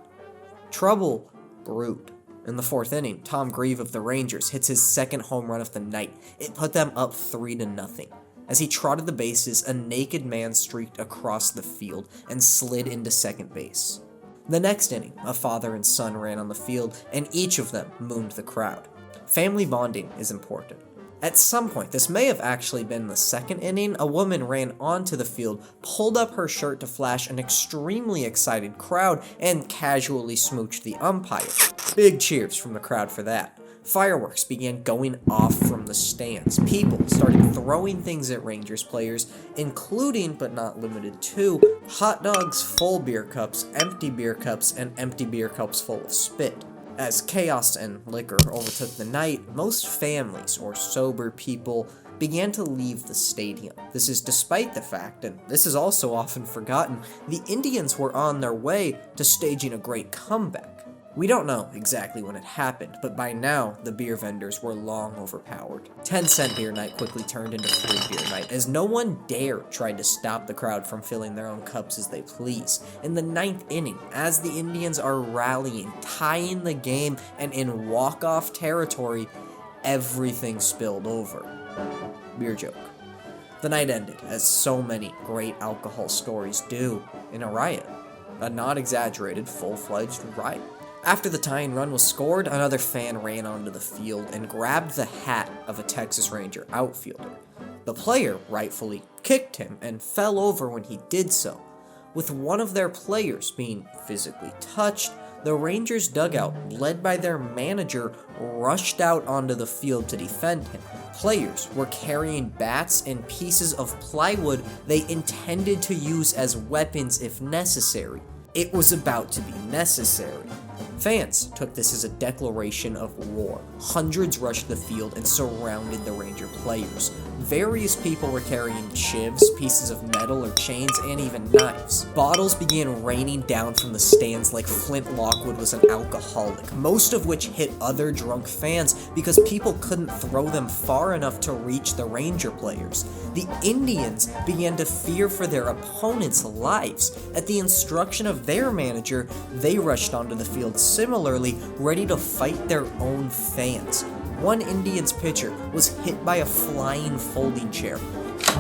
Trouble brewed. In the 4th inning, Tom Grieve of the Rangers hits his second home run of the night. It put them up 3-0. As he trotted the bases, a naked man streaked across the field and slid into second base. The next inning, a father and son ran on the field, and each of them mooned the crowd. Family bonding is important. At some point, this may have actually been the second inning, a woman ran onto the field, pulled up her shirt to flash an extremely excited crowd, and casually smooched the umpire. Big cheers from the crowd for that. Fireworks began going off from the stands. People started throwing things at Rangers players, including, but not limited to, hot dogs, full beer cups, and empty beer cups full of spit. As chaos and liquor overtook the night, most families or sober people began to leave the stadium. This is despite the fact, and this is also often forgotten, the Indians were on their way to staging a great comeback. We don't know exactly when it happened, but by now, the beer vendors were long overpowered. 10-cent beer night quickly turned into free beer night, as no one dared try to stop the crowd from filling their own cups as they please. In the 9th inning, as the Indians are rallying, tying the game, and in walk-off territory, everything spilled over. Beer joke. The night ended, as so many great alcohol stories do, in a riot. A not-exaggerated, full-fledged riot. After the tying run was scored, another fan ran onto the field and grabbed the hat of a Texas Ranger outfielder. The player rightfully kicked him and fell over when he did so. With one of their players being physically touched, the Rangers dugout, led by their manager, rushed out onto the field to defend him. Players were carrying bats and pieces of plywood they intended to use as weapons if necessary. It was about to be necessary. Fans took this as a declaration of war. Hundreds rushed the field and surrounded the Ranger players. Various people were carrying shivs, pieces of metal or chains, and even knives. Bottles began raining down from the stands like Flint Lockwood was an alcoholic, most of which hit other drunk fans because people couldn't throw them far enough to reach the Ranger players. The Indians began to fear for their opponents' lives. At the instruction of their manager, they rushed onto the field similarly, ready to fight their own fans. One Indians pitcher was hit by a flying folding chair.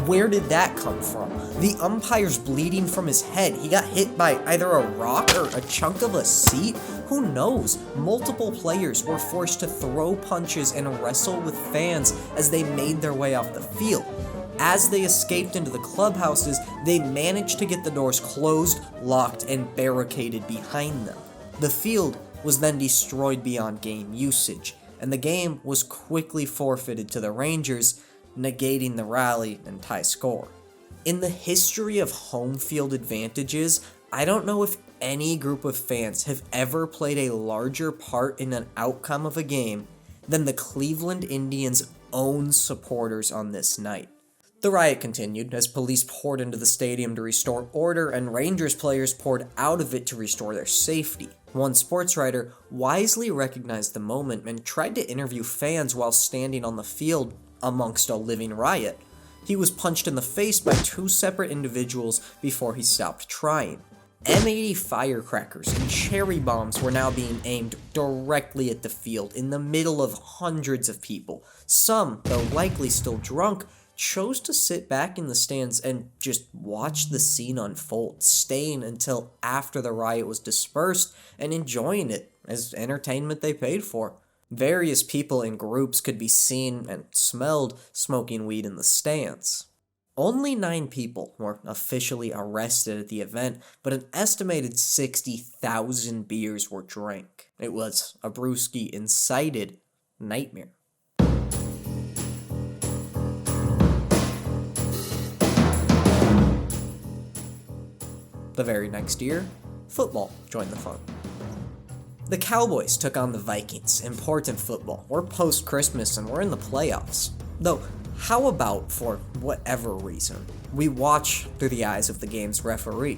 Where did that come from? The umpire's bleeding from his head. He got hit by either a rock or a chunk of a seat? Who knows? Multiple players were forced to throw punches and wrestle with fans as they made their way off the field. As they escaped into the clubhouses, they managed to get the doors closed, locked, and barricaded behind them. The field was then destroyed beyond game usage, and the game was quickly forfeited to the Rangers, negating the rally and tie score. In the history of home field advantages, I don't know if any group of fans have ever played a larger part in an outcome of a game than the Cleveland Indians' own supporters on this night. The riot continued as police poured into the stadium to restore order and Rangers players poured out of it to restore their safety. One sports writer wisely recognized the moment and tried to interview fans while standing on the field amongst a living riot. He was punched in the face by two separate individuals before he stopped trying. M80 firecrackers and cherry bombs were now being aimed directly at the field in the middle of hundreds of people. Some, though likely still drunk, chose to sit back in the stands and just watch the scene unfold, staying until after the riot was dispersed and enjoying it as entertainment they paid for. Various people in groups could be seen and smelled smoking weed in the stands. Only 9 people were officially arrested at the event, but an estimated 60,000 beers were drank. It was a Brewski-incited nightmare. The very next year, football joined the fun. The Cowboys took on the Vikings. Important football. We're post-Christmas and we're in the playoffs. Though, how about, for whatever reason, we watch through the eyes of the game's referee?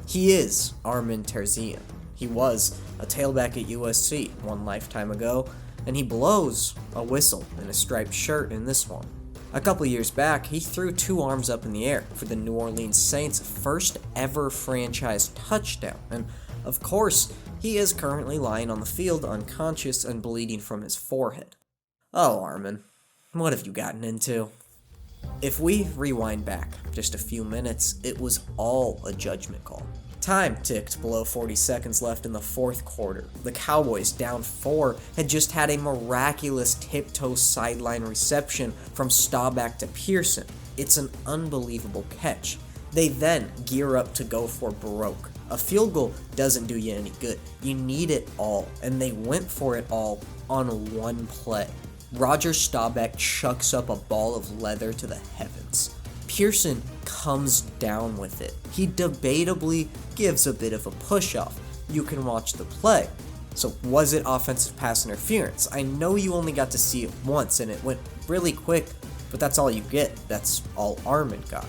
He is Armin Terzian. He was a tailback at USC one lifetime ago, and he blows a whistle in a striped shirt in this one. A couple years back, he threw 2 arms up in the air for the New Orleans Saints' first ever franchise touchdown, and of course, he is currently lying on the field unconscious and bleeding from his forehead. Oh, Armin, what have you gotten into? If we rewind back just a few minutes, it was all a judgment call. Time ticked below 40 seconds left in the fourth quarter. The Cowboys, down 4, had just had a miraculous tiptoe sideline reception from Staubach to Pearson. It's an unbelievable catch. They then gear up to go for broke. A field goal doesn't do you any good. You need it all, and they went for it all on one play. Roger Staubach chucks up a ball of leather to the heavens. Pearson comes down with it. He debatably gives a bit of a push-off. You can watch the play. So was it offensive pass interference? I know you only got to see it once and it went really quick, but that's all you get. That's all Armin got.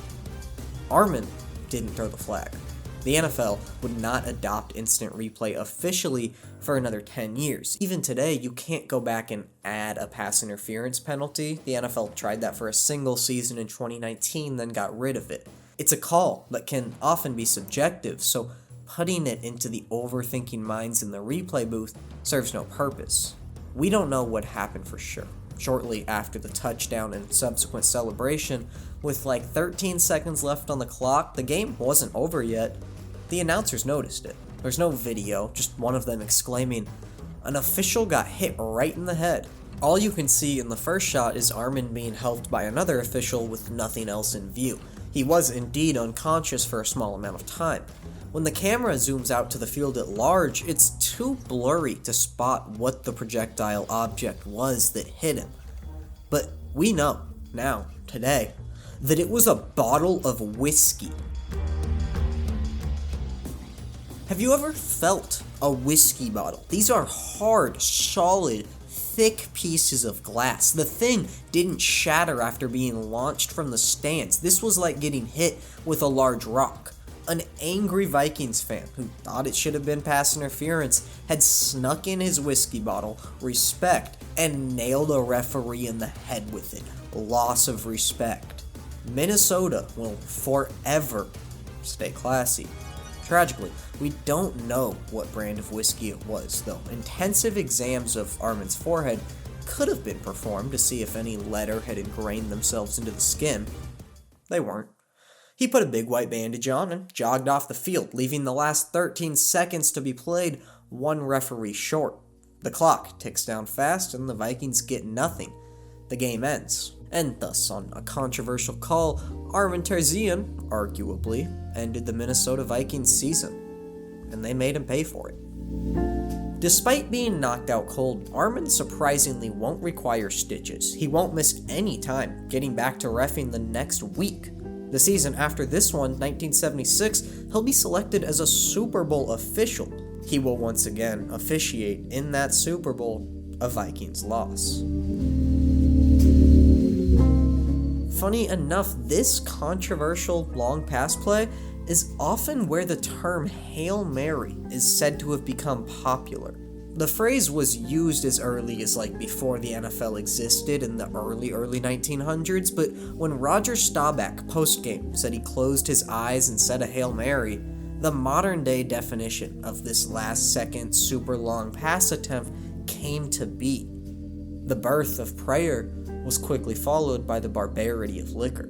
Armin didn't throw the flag. The NFL would not adopt instant replay officially for another 10 years. Even today, you can't go back and add a pass interference penalty. The NFL tried that for a single season in 2019, then got rid of it. It's a call that can often be subjective, so putting it into the overthinking minds in the replay booth serves no purpose. We don't know what happened for sure. Shortly after the touchdown and subsequent celebration, with like 13 seconds left on the clock, the game wasn't over yet. The announcers noticed it. There's no video, just one of them exclaiming, "An official got hit right in the head." All you can see in the first shot is Armin being helped by another official with nothing else in view. He was indeed unconscious for a small amount of time. When the camera zooms out to the field at large, it's too blurry to spot what the projectile object was that hit him. But we know, now, today, that it was a bottle of whiskey. Have you ever felt a whiskey bottle? These are hard, solid, thick pieces of glass. The thing didn't shatter after being launched from the stands. This was like getting hit with a large rock. An angry Vikings fan who thought it should have been pass interference had snuck in his whiskey bottle, respect, and nailed a referee in the head with it. Loss of respect. Minnesota will forever stay classy. Tragically, we don't know what brand of whiskey it was, though. Intensive exams of Armin's forehead could have been performed to see if any letter had ingrained themselves into the skin. They weren't. He put a big white bandage on and jogged off the field, leaving the last 13 seconds to be played one referee short. The clock ticks down fast and the Vikings get nothing. The game ends. And thus, on a controversial call, Armin Terzian, arguably, ended the Minnesota Vikings season. And they made him pay for it. Despite being knocked out cold, Armin surprisingly won't require stitches. He won't miss any time getting back to reffing the next week. The season after this one, 1976, he'll be selected as a Super Bowl official. He will once again officiate in that Super Bowl a Vikings loss. Funny enough, this controversial long pass play is often where the term Hail Mary is said to have become popular. The phrase was used as early as before the NFL existed in the early 1900s, but when Roger Staubach post-game said he closed his eyes and said a Hail Mary, the modern day definition of this last second super long pass attempt came to be. The birth of prayer was quickly followed by the barbarity of liquor.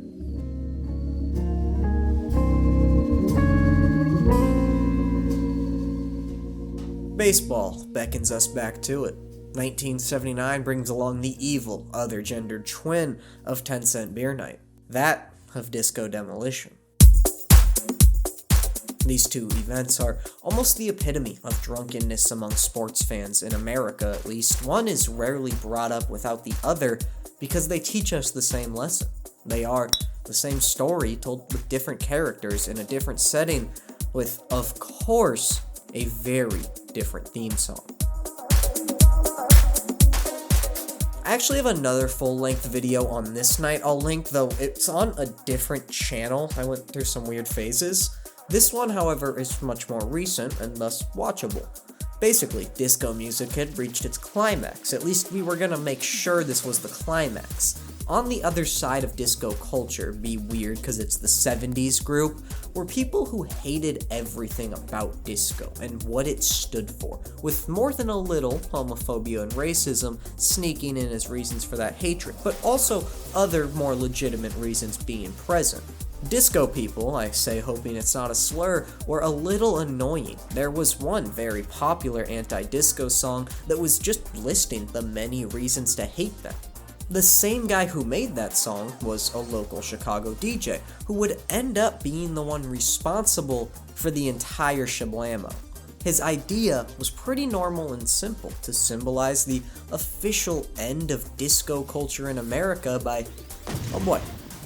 Baseball beckons us back to it. 1979 brings along the evil, other-gendered twin of 10-cent beer night. That of disco demolition. These two events are almost the epitome of drunkenness among sports fans, in America at least. One is rarely brought up without the other because they teach us the same lesson. They are the same story told with different characters in a different setting with, of course, a very different theme song. I actually have another full-length video on this night I'll link, though it's on a different channel. I went through some weird phases. This one, however, is much more recent and thus watchable. Basically, disco music had reached its climax. At least we were gonna make sure this was the climax. On the other side of disco culture, be weird because it's the 70s group, were people who hated everything about disco and what it stood for, with more than a little homophobia and racism sneaking in as reasons for that hatred, but also other more legitimate reasons being present. Disco people, I say hoping it's not a slur, were a little annoying. There was one very popular anti-disco song that was just listing the many reasons to hate them. The same guy who made that song was a local Chicago DJ, who would end up being the one responsible for the entire shablamo. His idea was pretty normal and simple, to symbolize the official end of disco culture in America by,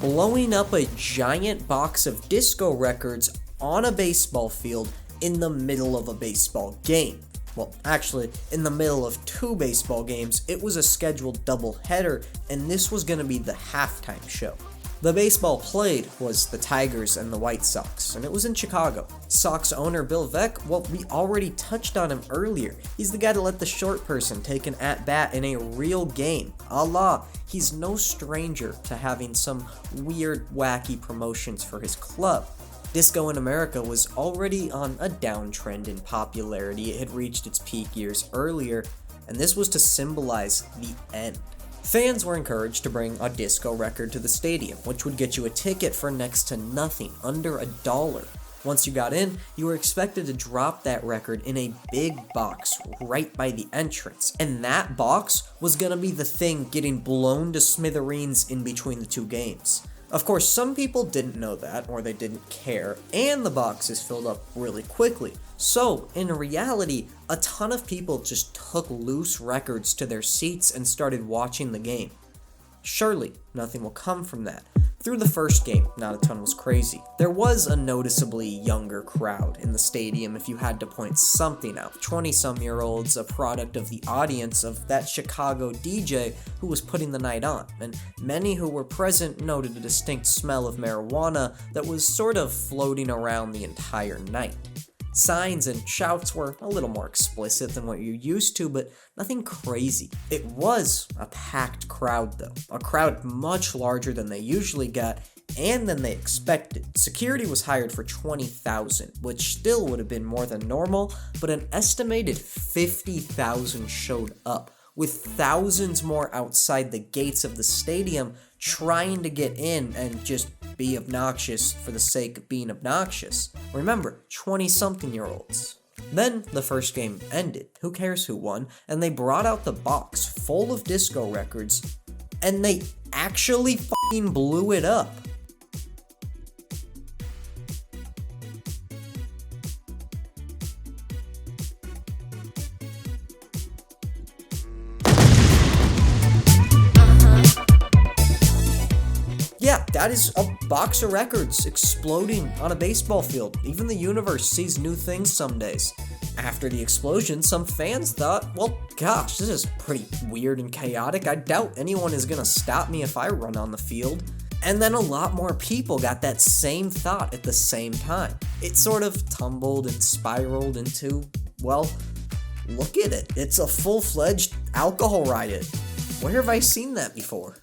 blowing up a giant box of disco records on a baseball field in the middle of a baseball game. Well, actually, in the middle of 2 baseball games. It was a scheduled doubleheader, and this was going to be the halftime show. The baseball played was the Tigers and the White Sox, and it was in Chicago. Sox owner Bill Veeck, well, we already touched on him earlier. He's the guy to let the short person take an at-bat in a real game. Allah, he's no stranger to having some weird, wacky promotions for his club. Disco in America was already on a downtrend in popularity. It had reached its peak years earlier, and this was to symbolize the end. Fans were encouraged to bring a disco record to the stadium, which would get you a ticket for next to nothing, under $1. Once you got in, you were expected to drop that record in a big box right by the entrance, and that box was gonna be the thing getting blown to smithereens in between the 2 games. Of course, some people didn't know that, or they didn't care, and the boxes filled up really quickly. So, in reality, a ton of people just took loose records to their seats and started watching the game. Surely, nothing will come from that. Through the first game, not a ton was crazy. There was a noticeably younger crowd in the stadium if you had to point something out. 20-some-year-olds, a product of the audience of that Chicago DJ who was putting the night on, and many who were present noted a distinct smell of marijuana that was sort of floating around the entire night. Signs and shouts were a little more explicit than what you're used to, but nothing crazy. It was a packed crowd though, a crowd much larger than they usually got and than they expected. Security was hired for 20,000, which still would have been more than normal, but an estimated 50,000 showed up, with thousands more outside the gates of the stadium trying to get in and just be obnoxious for the sake of being obnoxious. Remember, 20-something-year-olds. Then the first game ended, who cares who won, and they brought out the box full of disco records, and they actually fucking blew it up. Yeah, that is a box of records exploding on a baseball field. Even the universe sees new things some days. After the explosion, some fans thought, well, gosh, this is pretty weird and chaotic. I doubt anyone is gonna stop me if I run on the field. And then a lot more people got that same thought at the same time. It sort of tumbled and spiraled into, well, look at it. It's a full-fledged alcohol riot. Where have I seen that before?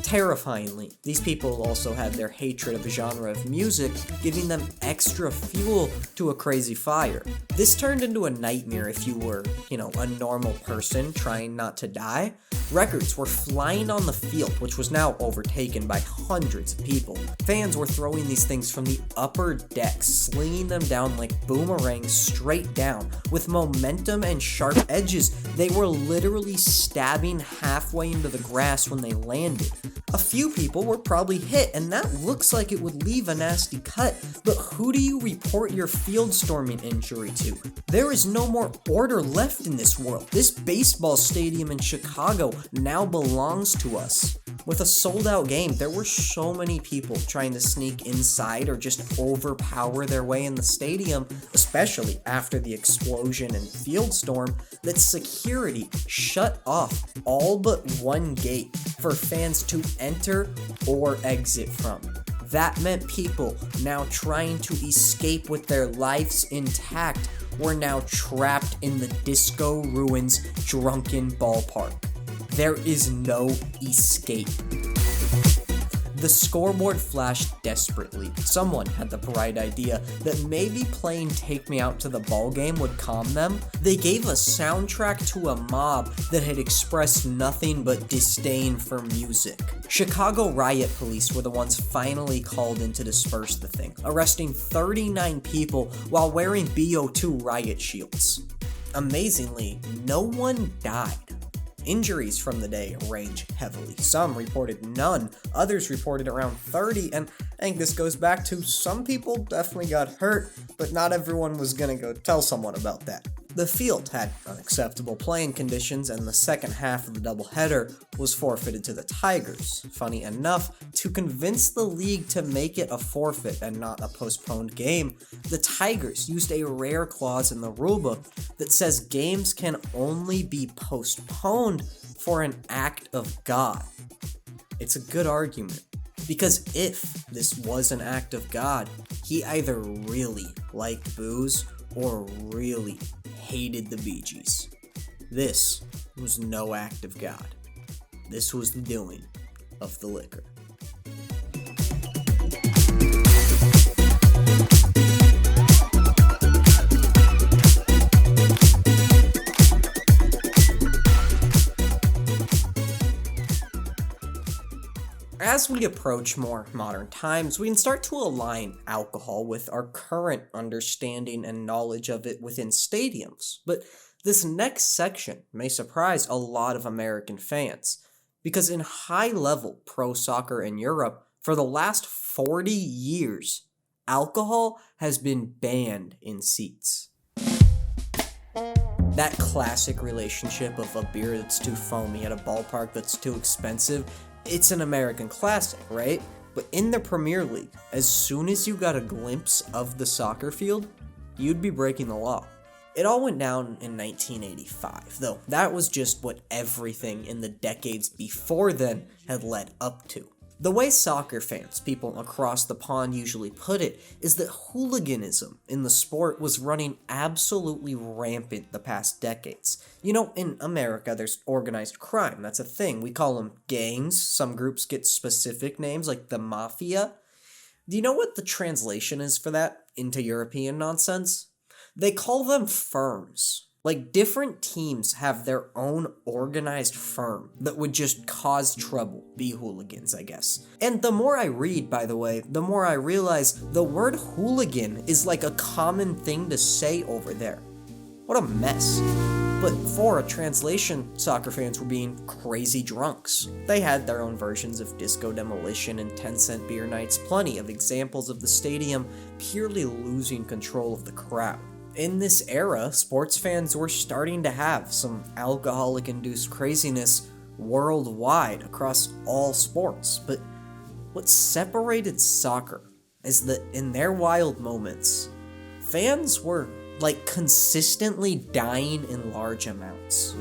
Terrifyingly, these people also had their hatred of a genre of music, giving them extra fuel to a crazy fire. This turned into a nightmare if you were, a normal person trying not to die. Records were flying on the field, which was now overtaken by hundreds of people. Fans were throwing these things from the upper deck, slinging them down like boomerangs straight down. With momentum and sharp edges, they were literally stabbing halfway into the grass when they landed. A few people were probably hit, and that looks like it would leave a nasty cut, but who do you report your field storming injury to? There is no more order left in this world. This baseball stadium in Chicago now belongs to us. With a sold-out game, there were so many people trying to sneak inside or just overpower their way in the stadium, especially after the explosion and field storm, that security shut off all but one gate for fans to enter or exit from. That meant people now trying to escape with their lives intact were now trapped in the disco ruins drunken ballpark. There is no escape. The scoreboard flashed desperately. Someone had the bright idea that maybe playing Take Me Out to the Ball Game would calm them. They gave a soundtrack to a mob that had expressed nothing but disdain for music. Chicago riot police were the ones finally called in to disperse the thing, arresting 39 people while wearing BO2 riot shields. Amazingly, no one died. Injuries from the day range heavily. Some reported none, others reported around 30, and I think this goes back to some people definitely got hurt, but not everyone was gonna go tell someone about that. The field had unacceptable playing conditions, and the second half of the doubleheader was forfeited to the Tigers. Funny enough, to convince the league to make it a forfeit and not a postponed game, the Tigers used a rare clause in the rulebook that says games can only be postponed for an act of God. It's a good argument, because if this was an act of God, he either really liked booze or really hated the Bee Gees. This was no act of God. This was the doing of the liquor. As we approach more modern times, we can start to align alcohol with our current understanding and knowledge of it within stadiums. But this next section may surprise a lot of American fans, because in high-level pro soccer in Europe, for the last 40 years, alcohol has been banned in seats. That classic relationship of a beer that's too foamy at a ballpark that's too expensive, it's an American classic, right? But in the Premier League, as soon as you got a glimpse of the soccer field, you'd be breaking the law. It all went down in 1985, though that was just what everything in the decades before then had led up to. The way soccer fans, people across the pond usually put it, is that hooliganism in the sport was running absolutely rampant the past decades. You know, in America, there's organized crime. That's a thing. We call them gangs. Some groups get specific names, like the mafia. Do you know what the translation is for that into European nonsense? They call them firms. Like, different teams have their own organized firm that would just cause trouble, be hooligans, I guess. And the more I read, by the way, the more I realize the word hooligan is like a common thing to say over there. What a mess. But for a translation, soccer fans were being crazy drunks. They had their own versions of disco demolition and 10-cent beer nights, plenty of examples of the stadium purely losing control of the crowd. In this era, sports fans were starting to have some alcoholic-induced craziness worldwide across all sports. But what separated soccer is that in their wild moments, fans were like consistently dying in large amounts.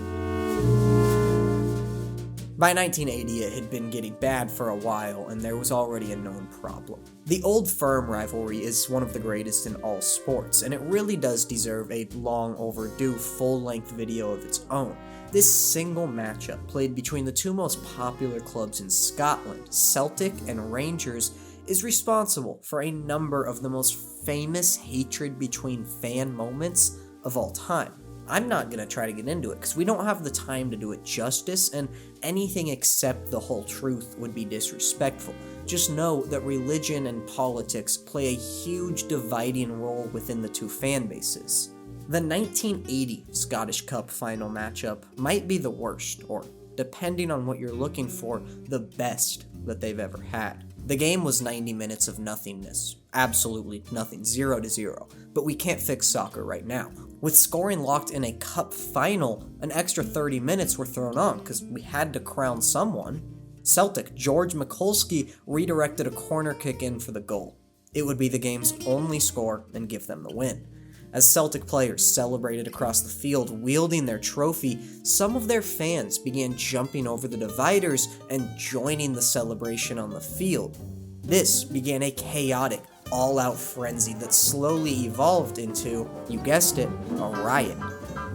By 1980, it had been getting bad for a while, and there was already a known problem. The Old Firm rivalry is one of the greatest in all sports, and it really does deserve a long overdue full-length video of its own. This single matchup, played between the two most popular clubs in Scotland, Celtic and Rangers, is responsible for a number of the most famous hatred between fan moments of all time. I'm not going to try to get into it because we don't have the time to do it justice, and anything except the whole truth would be disrespectful. Just know that religion and politics play a huge dividing role within the two fan bases. The 1980 Scottish Cup final matchup might be the worst, or depending on what you're looking for, the best that they've ever had. The game was 90 minutes of nothingness. Absolutely nothing. 0-0. But we can't fix soccer right now. With scoring locked in a cup final, an extra 30 minutes were thrown on because we had to crown someone. Celtic, George Mikulski redirected a corner kick in for the goal. It would be the game's only score and give them the win. As Celtic players celebrated across the field wielding their trophy, some of their fans began jumping over the dividers and joining the celebration on the field. This began a chaotic, all-out frenzy that slowly evolved into, you guessed it, a riot.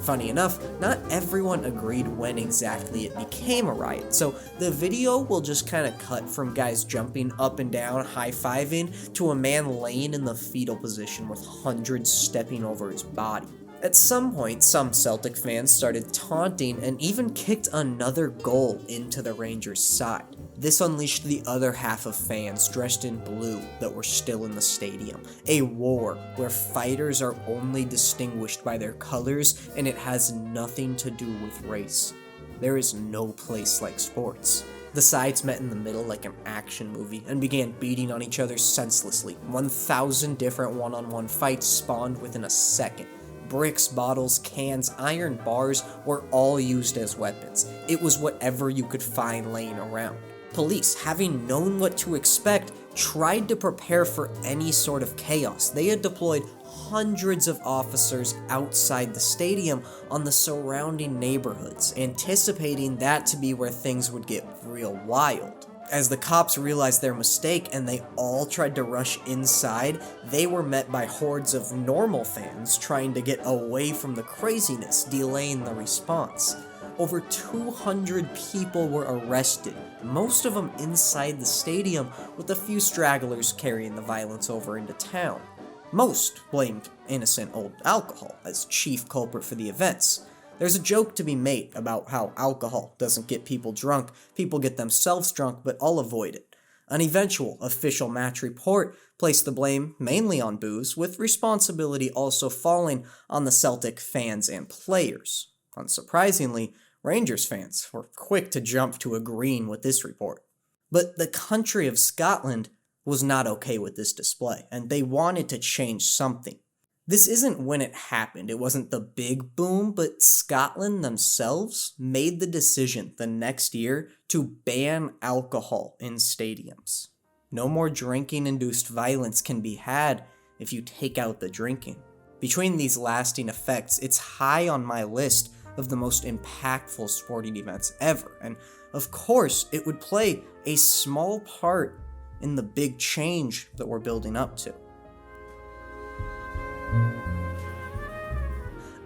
Funny enough, not everyone agreed when exactly it became a riot, so the video will just kind of cut from guys jumping up and down, high-fiving, to a man laying in the fetal position with hundreds stepping over his body. At some point, some Celtic fans started taunting and even kicked another goal into the Rangers' side. This unleashed the other half of fans dressed in blue that were still in the stadium. A war where fighters are only distinguished by their colors and it has nothing to do with race. There is no place like sports. The sides met in the middle like an action movie and began beating on each other senselessly. 1,000 different one-on-one fights spawned within a second. Bricks, bottles, cans, iron bars were all used as weapons. It was whatever you could find laying around. Police, having known what to expect, tried to prepare for any sort of chaos. They had deployed hundreds of officers outside the stadium on the surrounding neighborhoods, anticipating that to be where things would get real wild. As the cops realized their mistake and they all tried to rush inside, they were met by hordes of normal fans trying to get away from the craziness, delaying the response. Over 200 people were arrested, most of them inside the stadium, with a few stragglers carrying the violence over into town. Most blamed innocent old alcohol as chief culprit for the events. There's a joke to be made about how alcohol doesn't get people drunk, people get themselves drunk, but all avoid it. An eventual official match report placed the blame mainly on booze, with responsibility also falling on the Celtic fans and players. Unsurprisingly, Rangers fans were quick to jump to agreeing with this report. But the country of Scotland was not okay with this display, and they wanted to change something. This isn't when it happened, it wasn't the big boom, but Scotland themselves made the decision the next year to ban alcohol in stadiums. No more drinking-induced violence can be had if you take out the drinking. Between these lasting effects, it's high on my list of the most impactful sporting events ever, and of course, it would play a small part in the big change that we're building up to.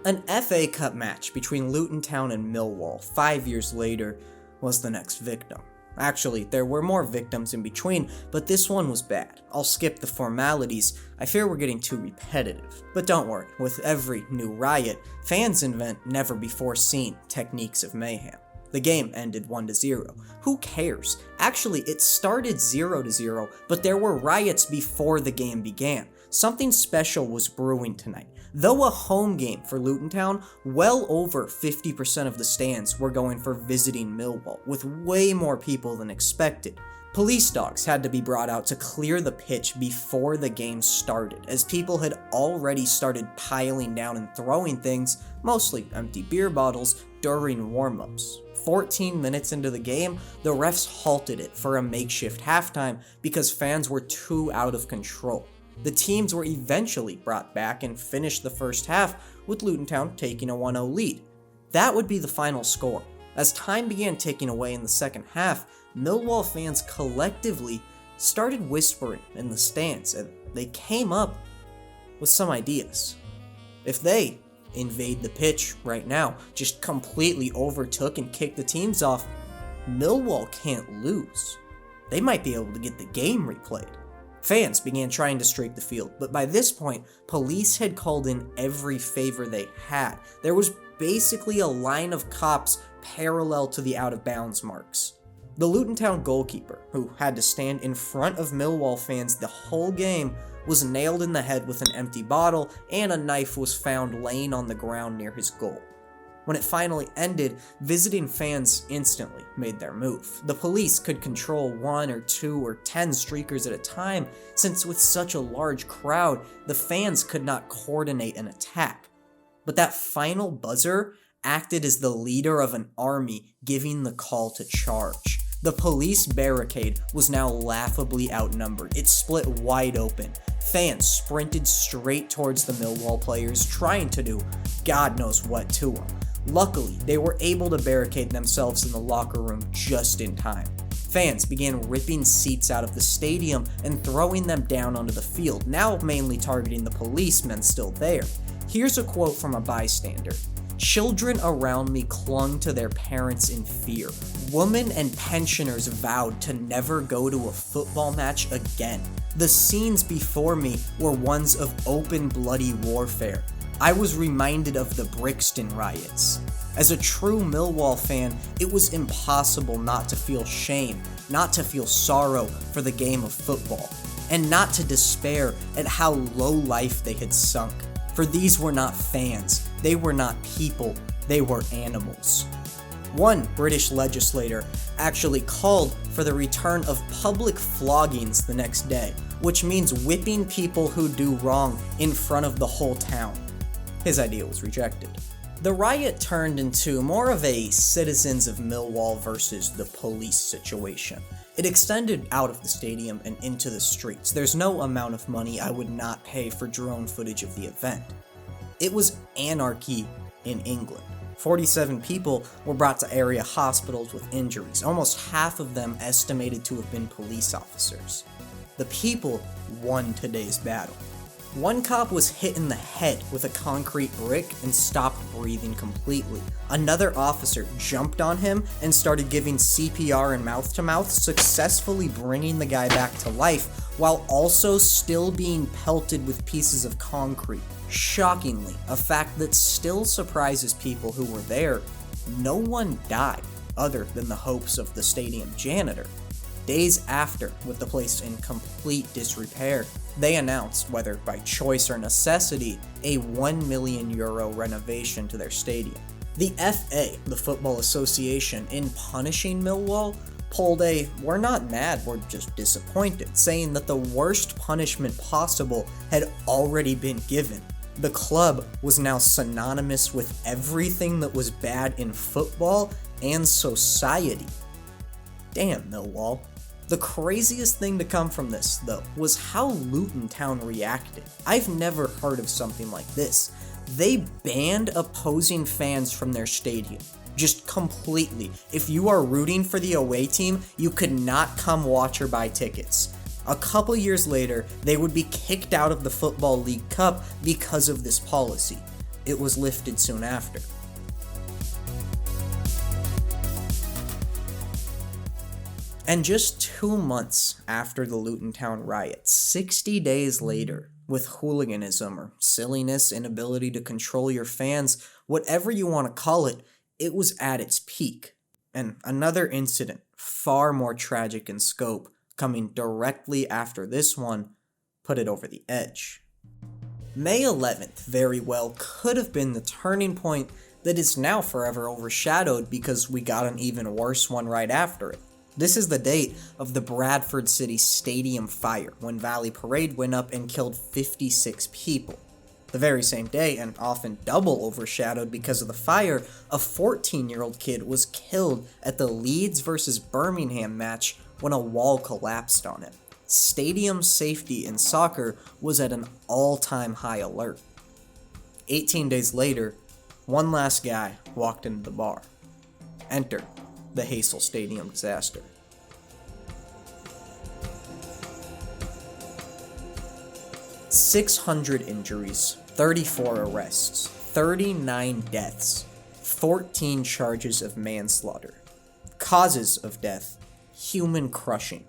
An FA Cup match between Luton Town and Millwall 5 years later was the next victim. Actually, there were more victims in between, but this one was bad. I'll skip the formalities, I fear we're getting too repetitive. But don't worry, with every new riot, fans invent never-before-seen techniques of mayhem. The game ended 1-0. Who cares? Actually, it started 0-0, but there were riots before the game began. Something special was brewing tonight. Though a home game for Luton Town, well over 50% of the stands were going for visiting Millwall, with way more people than expected. Police dogs had to be brought out to clear the pitch before the game started, as people had already started piling down and throwing things, mostly empty beer bottles, during warm-ups. 14 minutes into the game, the refs halted it for a makeshift halftime because fans were too out of control. The teams were eventually brought back and finished the first half, with Luton Town taking a 1-0 lead. That would be the final score. As time began ticking away in the second half, Millwall fans collectively started whispering in the stands, and they came up with some ideas. If they invade the pitch right now, just completely overtook and kicked the teams off, Millwall can't lose. They might be able to get the game replayed. Fans began trying to streak the field, but by this point, police had called in every favor they had. There was basically a line of cops parallel to the out-of-bounds marks. The Luton Town goalkeeper, who had to stand in front of Millwall fans the whole game, was nailed in the head with an empty bottle, and a knife was found laying on the ground near his goal. When it finally ended, visiting fans instantly made their move. The police could control 1 or 2 or 10 streakers at a time, since with such a large crowd, the fans could not coordinate an attack. But that final buzzer acted as the leader of an army giving the call to charge. The police barricade was now laughably outnumbered. It split wide open. Fans sprinted straight towards the Millwall players, trying to do God knows what to them. Luckily, they were able to barricade themselves in the locker room just in time. Fans began ripping seats out of the stadium and throwing them down onto the field, now mainly targeting the policemen still there. Here's a quote from a bystander. Children around me clung to their parents in fear. Women and pensioners vowed to never go to a football match again. The scenes before me were ones of open, bloody warfare. I was reminded of the Brixton riots. As a true Millwall fan, it was impossible not to feel shame, not to feel sorrow for the game of football, and not to despair at how low life they had sunk. For these were not fans, they were not people, they were animals. One British legislator actually called for the return of public floggings the next day, which means whipping people who do wrong in front of the whole town. His idea was rejected. The riot turned into more of a citizens of Millwall versus the police situation. It extended out of the stadium and into the streets. There's no amount of money I would not pay for drone footage of the event. It was anarchy in England. 47 people were brought to area hospitals with injuries, almost half of them estimated to have been police officers. The people won today's battle. One cop was hit in the head with a concrete brick and stopped breathing completely. Another officer jumped on him and started giving CPR and mouth-to-mouth, successfully bringing the guy back to life while also still being pelted with pieces of concrete. Shockingly, a fact that still surprises people who were there, no one died other than the hopes of the stadium janitor. Days after, with the place in complete disrepair, they announced, whether by choice or necessity, a €1 million renovation to their stadium. The FA, the Football Association, in punishing Millwall, pulled a "we're not mad, we're just disappointed," saying that the worst punishment possible had already been given. The club was now synonymous with everything that was bad in football and society. Damn, Millwall. The craziest thing to come from this, though, was how Luton Town reacted. I've never heard of something like this. They banned opposing fans from their stadium. Just completely. If you are rooting for the away team, you could not come watch or buy tickets. A couple years later, they would be kicked out of the Football League Cup because of this policy. It was lifted soon after. And just 2 months after the Luton Town riot, 60 days later, with hooliganism or silliness, inability to control your fans, whatever you want to call it, it was at its peak. And another incident, far more tragic in scope, coming directly after this one, put it over the edge. May 11th very well could have been the turning point that is now forever overshadowed because we got an even worse one right after it. This is the date of the Bradford City Stadium fire, when Valley Parade went up and killed 56 people. The very same day, and often double overshadowed because of the fire, a 14-year-old kid was killed at the Leeds vs. Birmingham match when a wall collapsed on him. Stadium safety in soccer was at an all-time high alert. 18 days later, one last guy walked into the bar. Enter the Hazel Stadium disaster. "600 injuries, 34 arrests, 39 deaths, 14 charges of manslaughter. Causes of death, human crushing.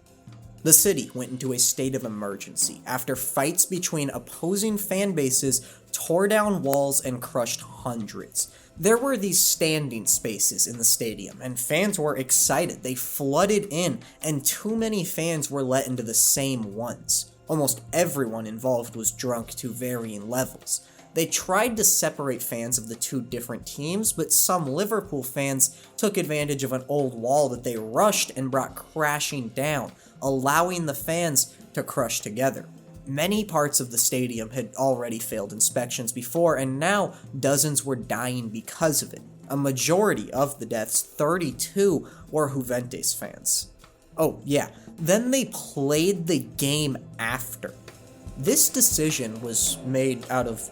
The city went into a state of emergency after fights between opposing fan bases tore down walls and crushed hundreds. There were these standing spaces in the stadium, and fans were excited. They flooded in, and too many fans were let into the same ones. Almost everyone involved was drunk to varying levels. They tried to separate fans of the two different teams, but some Liverpool fans took advantage of an old wall that they rushed and brought crashing down, allowing the fans to crush together. Many parts of the stadium had already failed inspections before, and now dozens were dying because of it. A majority of the deaths, 32, were Juventus fans. Oh yeah, then they played the game after. This decision was made out of,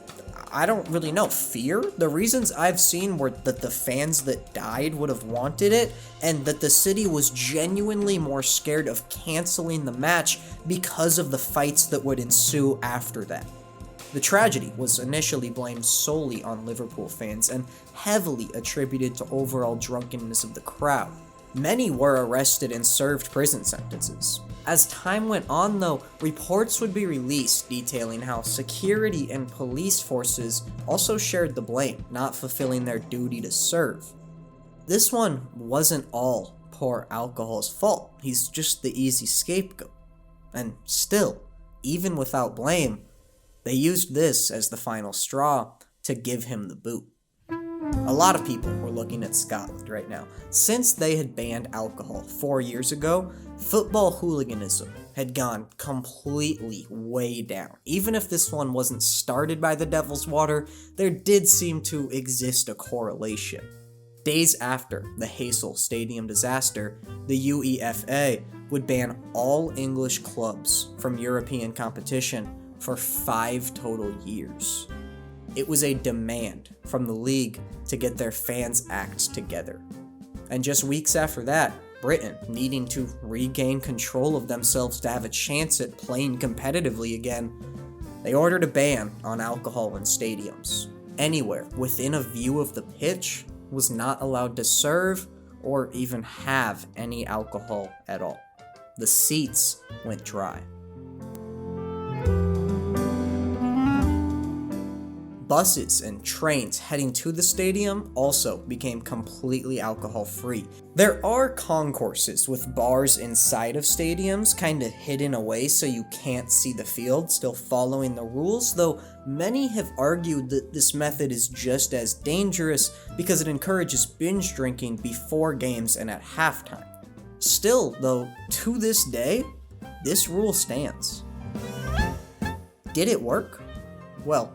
I don't really know, fear? The reasons I've seen were that the fans that died would have wanted it, and that the city was genuinely more scared of canceling the match because of the fights that would ensue after that. The tragedy was initially blamed solely on Liverpool fans and heavily attributed to overall drunkenness of the crowd. Many were arrested and served prison sentences. As time went on though, reports would be released detailing how security and police forces also shared the blame, not fulfilling their duty to serve. This one wasn't all poor alcohol's fault, he's just the easy scapegoat. And still, even without blame, they used this as the final straw to give him the boot. A lot of people were looking at Scotland right now. Since they had banned alcohol 4 years ago, football hooliganism had gone completely way down. Even if this one wasn't started by the Devil's Water, there did seem to exist a correlation. Days after the Heysel Stadium disaster, the UEFA would ban all English clubs from European competition for 5 total years. It was a demand from the league to get their fans' acts together. And just weeks after that, Britain, needing to regain control of themselves to have a chance at playing competitively again, they ordered a ban on alcohol in stadiums. Anywhere within a view of the pitch was not allowed to serve or even have any alcohol at all. The seats went dry. Buses and trains heading to the stadium also became completely alcohol-free. There are concourses with bars inside of stadiums, kinda hidden away so you can't see the field, still following the rules, though many have argued that this method is just as dangerous because it encourages binge drinking before games and at halftime. Still, though, to this day, this rule stands. Did it work? Well,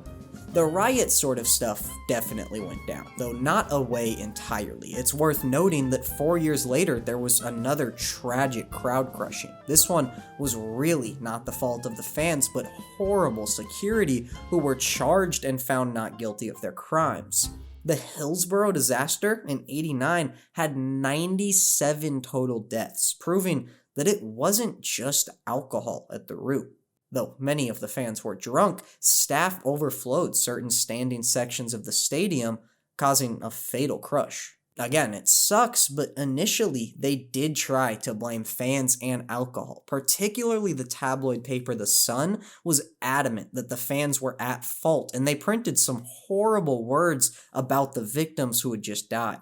the riot sort of stuff definitely went down, though not away entirely. It's worth noting that 4 years later, there was another tragic crowd crushing. This one was really not the fault of the fans, but horrible security who were charged and found not guilty of their crimes. The Hillsborough disaster in '89 had 97 total deaths, proving that it wasn't just alcohol at the root. Though many of the fans were drunk, staff overflowed certain standing sections of the stadium, causing a fatal crush. Again, it sucks, but initially they did try to blame fans and alcohol. Particularly the tabloid paper The Sun was adamant that the fans were at fault, and they printed some horrible words about the victims who had just died.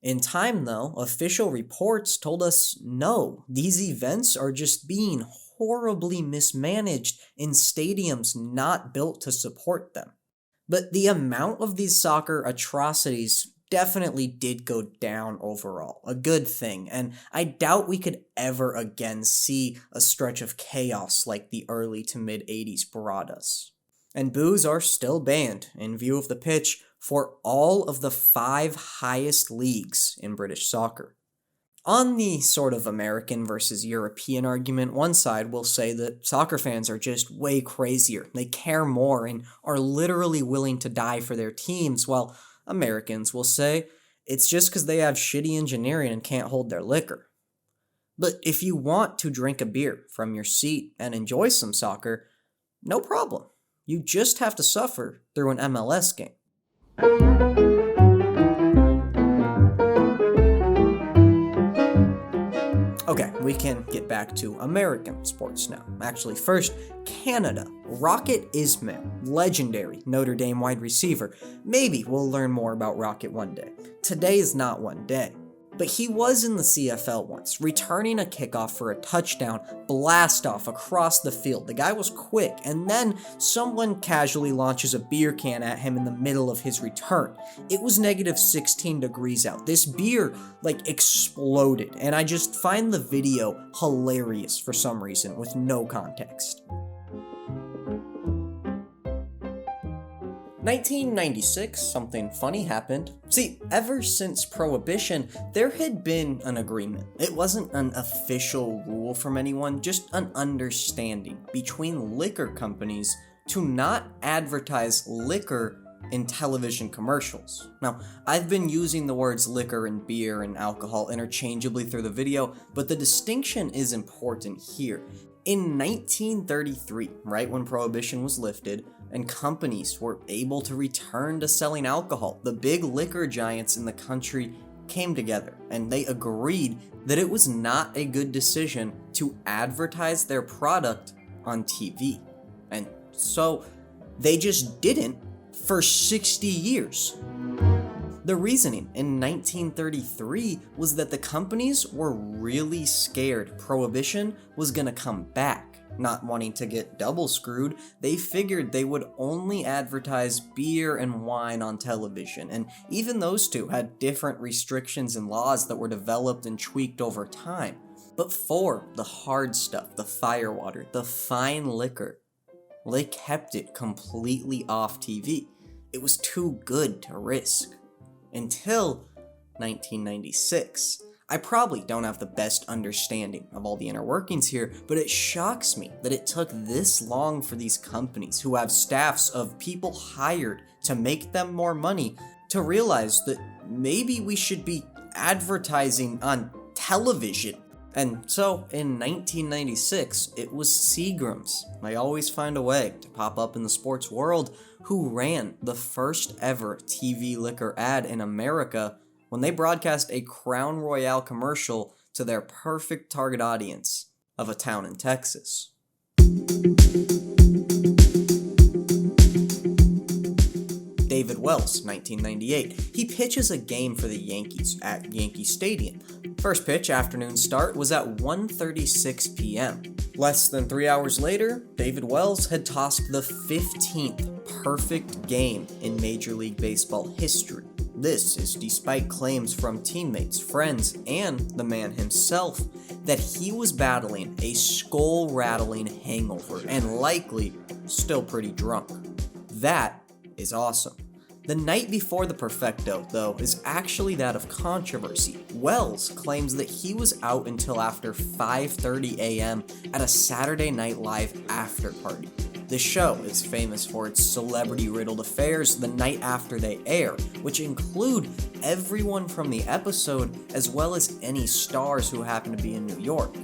In time, though, official reports told us no, these events are just being horribly mismanaged in stadiums not built to support them. But the amount of these soccer atrocities definitely did go down overall, a good thing, and I doubt we could ever again see a stretch of chaos like the early to mid 80s brought us. And boos are still banned in view of the pitch for all of the 5 highest leagues in British soccer. On the sort of American versus European argument, one side will say that soccer fans are just way crazier, they care more and are literally willing to die for their teams, while Americans will say it's just because they have shitty engineering and can't hold their liquor. But if you want to drink a beer from your seat and enjoy some soccer, no problem. You just have to suffer through an MLS game. Okay, we can get back to American sports now. Actually, first, Canada. Rocket Ismail, legendary Notre Dame wide receiver. Maybe we'll learn more about Rocket one day. Today is not one day. But he was in the CFL once, returning a kickoff for a touchdown blast off across the field. The guy was quick, and then someone casually launches a beer can at him in the middle of his return. It was negative 16 degrees out. This beer, exploded, and I just find the video hilarious for some reason, with no context. 1996, something funny happened. See, ever since Prohibition, there had been an agreement. It wasn't an official rule from anyone, just an understanding between liquor companies to not advertise liquor in television commercials. Now, I've been using the words liquor and beer and alcohol interchangeably through the video, but the distinction is important here. In 1933, right when Prohibition was lifted, and companies were able to return to selling alcohol. The big liquor giants in the country came together and they agreed that it was not a good decision to advertise their product on TV. And so they just didn't for 60 years. The reasoning in 1933 was that the companies were really scared Prohibition was gonna come back. Not wanting to get double screwed, they figured they would only advertise beer and wine on television, and even those two had different restrictions and laws that were developed and tweaked over time. But for the hard stuff, the firewater, the fine liquor, they kept it completely off TV. It was too good to risk. Until 1996. I probably don't have the best understanding of all the inner workings here, but it shocks me that it took this long for these companies who have staffs of people hired to make them more money to realize that maybe we should be advertising on television. And so in 1996, it was Seagram's. I always find a way to pop up in the sports world, who ran the first ever TV liquor ad in America when they broadcast a Crown Royale commercial to their perfect target audience of a town in Texas. David Wells, 1998. He pitches a game for the Yankees at Yankee Stadium. First pitch, afternoon start, was at 1:36 p.m. Less than 3 hours later, David Wells had tossed the 15th perfect game in Major League Baseball history. This is despite claims from teammates, friends, and the man himself that he was battling a skull-rattling hangover and likely still pretty drunk. That is awesome. The night before the perfecto, though, is actually that of controversy. Wells claims that he was out until after 5:30 a.m. at a Saturday Night Live after party. The show is famous for its celebrity-riddled affairs the night after they air, which include everyone from the episode as well as any stars who happen to be in New York.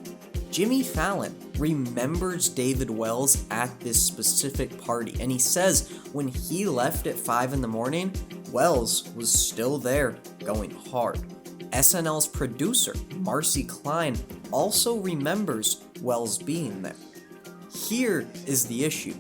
Jimmy Fallon remembers David Wells at this specific party, and he says when he left at 5 in the morning, Wells was still there, going hard. SNL's producer, Marcy Klein, also remembers Wells being there. Here is the issue.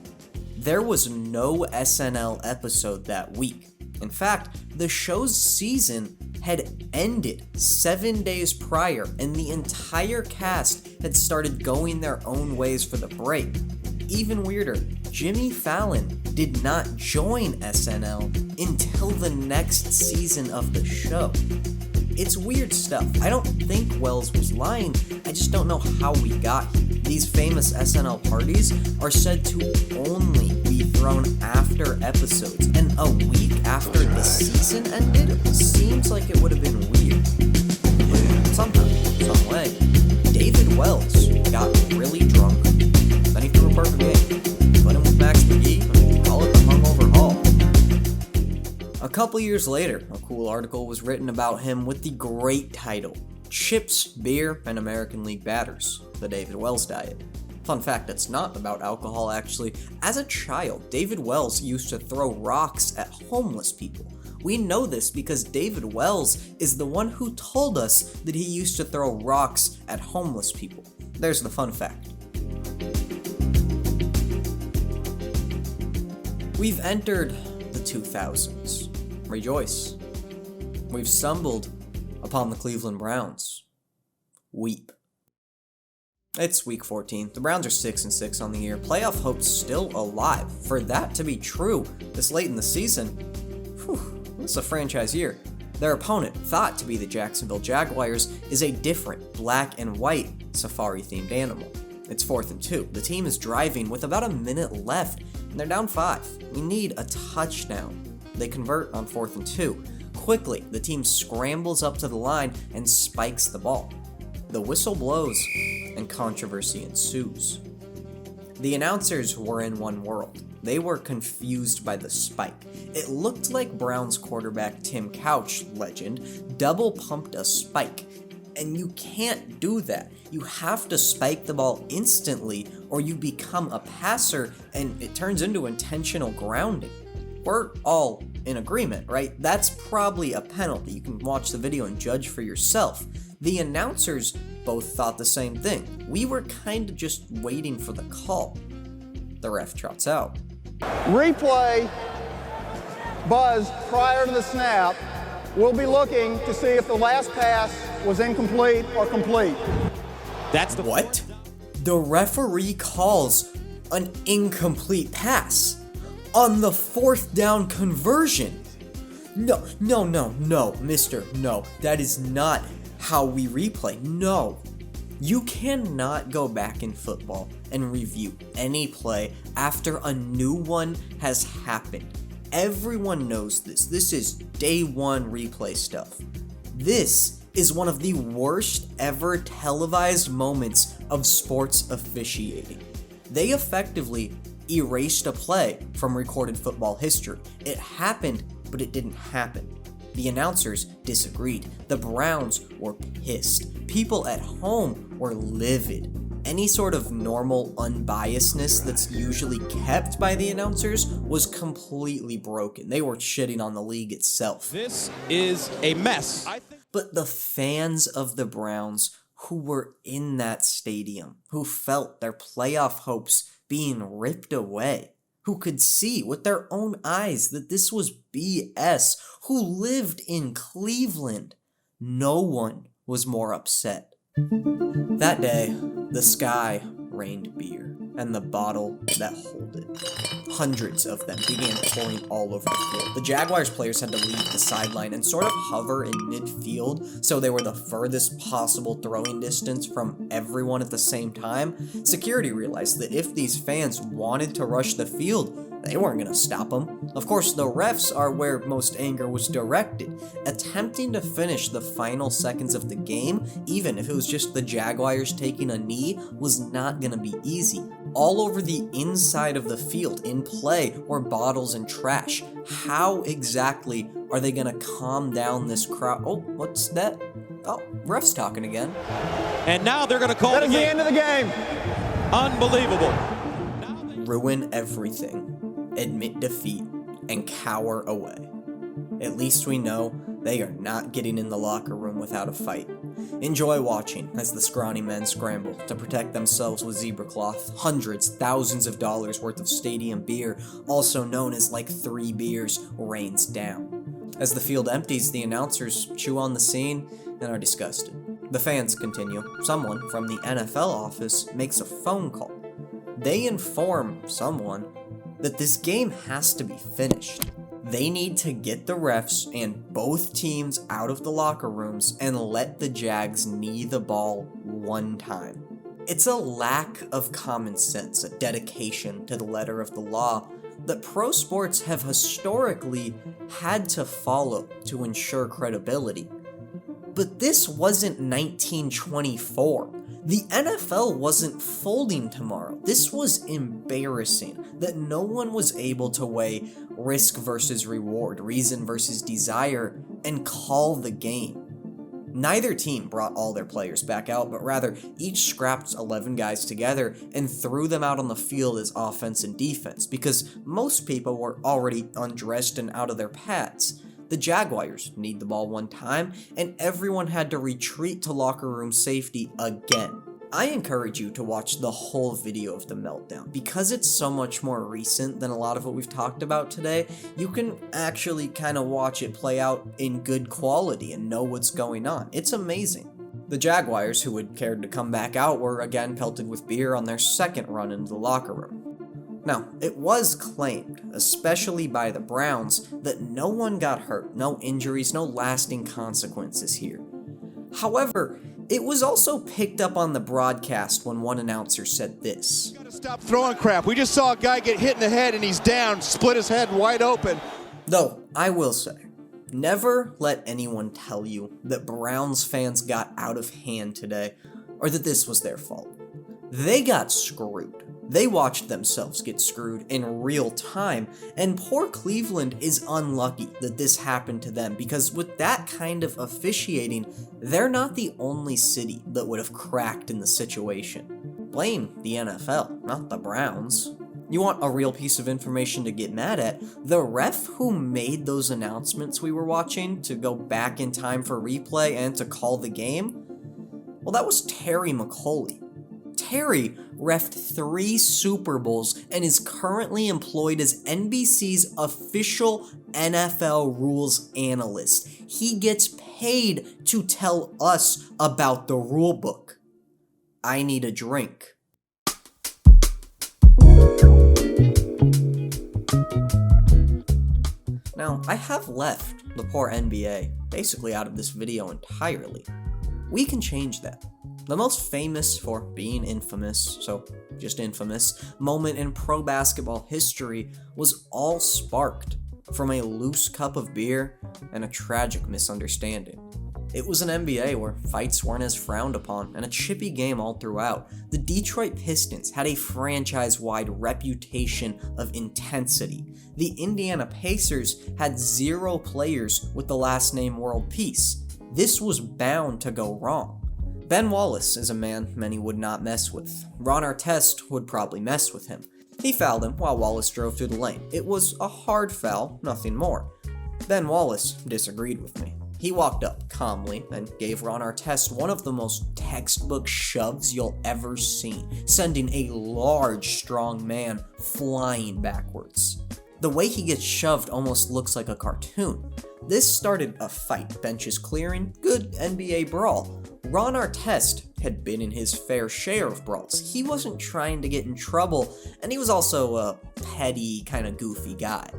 There was no SNL episode that week. In fact, the show's season had ended 7 days prior, and the entire cast had started going their own ways for the break. Even weirder, Jimmy Fallon did not join SNL until the next season of the show. It's weird stuff. I don't think Wells was lying, I just don't know how we got here. These famous SNL parties are said to only be thrown after episodes, and a week after the season ended seems like it would have been weird. But somehow, some way, David Wells got really drunk, then he threw a perfect game, put him with Max McGee, and call it the hungover haul. A couple years later, a cool article was written about him with the great title, Chips, Beer, and American League Batters, the David Wells Diet. Fun fact, it's not about alcohol actually. As a child, David Wells used to throw rocks at homeless people. We know this because David Wells is the one who told us that he used to throw rocks at homeless people. There's the fun fact. We've entered the 2000s. Rejoice. We've stumbled upon the Cleveland Browns. Weep. It's week 14. The Browns are 6-6 on the year. Playoff hope's still alive. For that to be true this late in the season, this is a franchise year. Their opponent, thought to be the Jacksonville Jaguars, is a different black and white safari-themed animal. It's 4th and 2. The team is driving with about a minute left, and they're down 5. We need a touchdown. They convert on 4th and 2. Quickly, the team scrambles up to the line and spikes the ball. The whistle blows, and controversy ensues. The announcers were in one world. They were confused by the spike. It looked like Browns quarterback Tim Couch, legend, double pumped a spike. And you can't do that. You have to spike the ball instantly or you become a passer and it turns into intentional grounding. We're all in agreement, right? That's probably a penalty. You can watch the video and judge for yourself. The announcers both thought the same thing. We were kind of just waiting for the call. The ref trots out. Replay buzz prior to the snap. We'll be looking to see if the last pass was incomplete or complete. That's the what? The referee calls an incomplete pass on the 4th down conversion. No, mister, no. That is not how we replay. No. You cannot go back in football and review any play after a new one has happened. Everyone knows this. This is day one replay stuff. This is one of the worst ever televised moments of sports officiating. They effectively erased a play from recorded football history. It happened, but it didn't happen. The announcers disagreed. The Browns were pissed. People at home were livid. Any sort of normal unbiasedness that's usually kept by the announcers was completely broken. They were shitting on the league itself. This is a mess. But the fans of the Browns who were in that stadium, who felt their playoff hopes being ripped away, who could see with their own eyes that this was BS, who lived in Cleveland, no one was more upset. That day, the sky rained beer, and the bottle that held it. Hundreds of them began pouring all over the field. The Jaguars players had to leave the sideline and sort of hover in midfield, so they were the furthest possible throwing distance from everyone at the same time. Security realized that if these fans wanted to rush the field, they weren't going to stop them. Of course, the refs are where most anger was directed. Attempting to finish the final seconds of the game, even if it was just the Jaguars taking a knee, was not going to be easy. All over the inside of the field, in play, were bottles and trash. How exactly are they going to calm down this crowd? Oh, what's that? Oh, ref's talking again. And now they're going to call the end of the game. Unbelievable. Ruin everything. Admit defeat, and cower away. At least we know they are not getting in the locker room without a fight. Enjoy watching as the scrawny men scramble to protect themselves with zebra cloth, hundreds, thousands of dollars worth of stadium beer, also known as like 3 beers, rains down. As the field empties, the announcers chew on the scene and are disgusted. The fans continue. Someone from the NFL office makes a phone call. They inform someone that this game has to be finished. They need to get the refs and both teams out of the locker rooms and let the Jags knee the ball one time. It's a lack of common sense, a dedication to the letter of the law that pro sports have historically had to follow to ensure credibility. But this wasn't 1924. The NFL wasn't folding tomorrow. This was embarrassing that no one was able to weigh risk versus reward, reason versus desire, and call the game. Neither team brought all their players back out, but rather each scrapped 11 guys together and threw them out on the field as offense and defense, because most people were already undressed and out of their pads. The Jaguars need the ball one time, and everyone had to retreat to locker room safety again. I encourage you to watch the whole video of the meltdown. Because it's so much more recent than a lot of what we've talked about today, you can actually kind of watch it play out in good quality and know what's going on. It's amazing. The Jaguars, who had cared to come back out, were again pelted with beer on their second run into the locker room. Now, it was claimed, especially by the Browns, that no one got hurt, no injuries, no lasting consequences here. However, it was also picked up on the broadcast when one announcer said this. "You gotta stop throwing crap. We just saw a guy get hit in the head and he's down, split his head wide open." Though, I will say, never let anyone tell you that Browns fans got out of hand today or that this was their fault. They got screwed. They watched themselves get screwed in real time, and poor Cleveland is unlucky that this happened to them because with that kind of officiating, they're not the only city that would have cracked in the situation. Blame the NFL, not the Browns. You want a real piece of information to get mad at? The ref who made those announcements we were watching to go back in time for replay and to call the game? Well, that was Terry McCauley. Terry reffed 3 Super Bowls and is currently employed as NBC's official NFL rules analyst. He gets paid to tell us about the rule book. I need a drink. Now, I have left the poor NBA basically out of this video entirely. We can change that. The most famous for being infamous, so just infamous, moment in pro basketball history was all sparked from a loose cup of beer and a tragic misunderstanding. It was an NBA where fights weren't as frowned upon and a chippy game all throughout. The Detroit Pistons had a franchise-wide reputation of intensity. The Indiana Pacers had 0 players with the last name World Peace. This was bound to go wrong. Ben Wallace is a man many would not mess with. Ron Artest would probably mess with him. He fouled him while Wallace drove through the lane. It was a hard foul, nothing more. Ben Wallace disagreed with me. He walked up calmly and gave Ron Artest one of the most textbook shoves you'll ever see, sending a large, strong man flying backwards. The way he gets shoved almost looks like a cartoon. This started a fight, benches clearing, good NBA brawl. Ron Artest had been in his fair share of brawls. He wasn't trying to get in trouble, and he was also a petty, kind of goofy guy.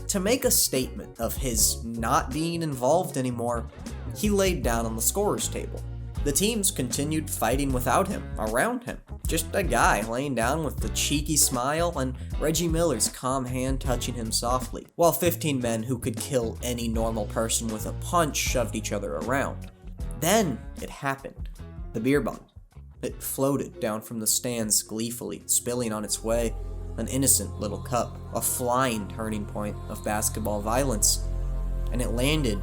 To make a statement of his not being involved anymore, he laid down on the scorer's table. The teams continued fighting without him, around him. Just a guy laying down with the cheeky smile and Reggie Miller's calm hand touching him softly, while 15 men who could kill any normal person with a punch shoved each other around. Then it happened. The beer bong. It floated down from the stands gleefully, spilling on its way. An innocent little cup, a flying turning point of basketball violence. And it landed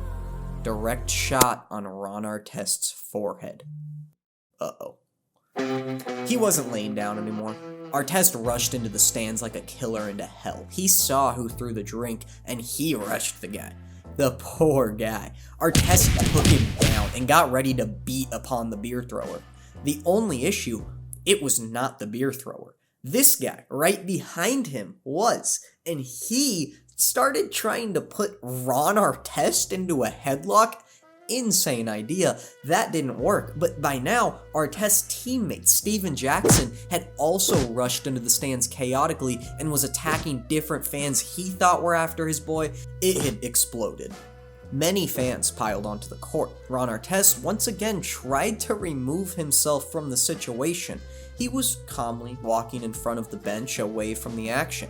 direct shot on Ron Artest's forehead. Uh-oh. He wasn't laying down anymore. Artest rushed into the stands like a killer into hell. He saw who threw the drink, and he rushed the guy. The poor guy. Artest took him down and got ready to beat upon the beer thrower. The only issue, it was not the beer thrower. This guy right behind him was, and he started trying to put Ron Artest into a headlock. Insane idea. That didn't work, but by now, Artest's teammate Steven Jackson had also rushed into the stands chaotically and was attacking different fans he thought were after his boy. It had exploded. Many fans piled onto the court. Ron Artest once again tried to remove himself from the situation. He was calmly walking in front of the bench away from the action.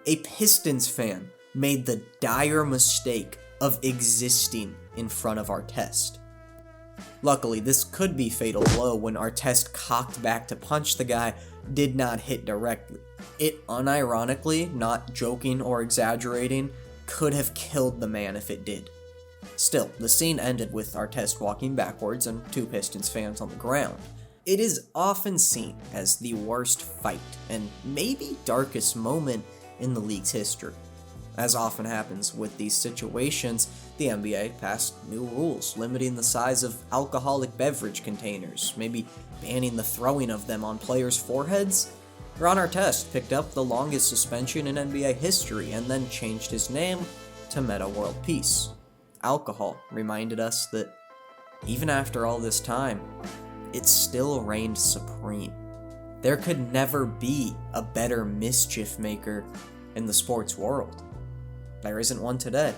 A Pistons fan made the dire mistake of existing in front of Artest. Luckily, this could be fatal blow when Artest cocked back to punch the guy did not hit directly. It unironically, not joking or exaggerating, could have killed the man if it did. Still, the scene ended with Artest walking backwards and 2 Pistons fans on the ground. It is often seen as the worst fight and maybe darkest moment in the league's history. As often happens with these situations, the NBA passed new rules limiting the size of alcoholic beverage containers, maybe banning the throwing of them on players' foreheads. Ron Artest picked up the longest suspension in NBA history and then changed his name to Meta World Peace. Alcohol reminded us that even after all this time, it still reigned supreme. There could never be a better mischief maker in the sports world. There isn't one today.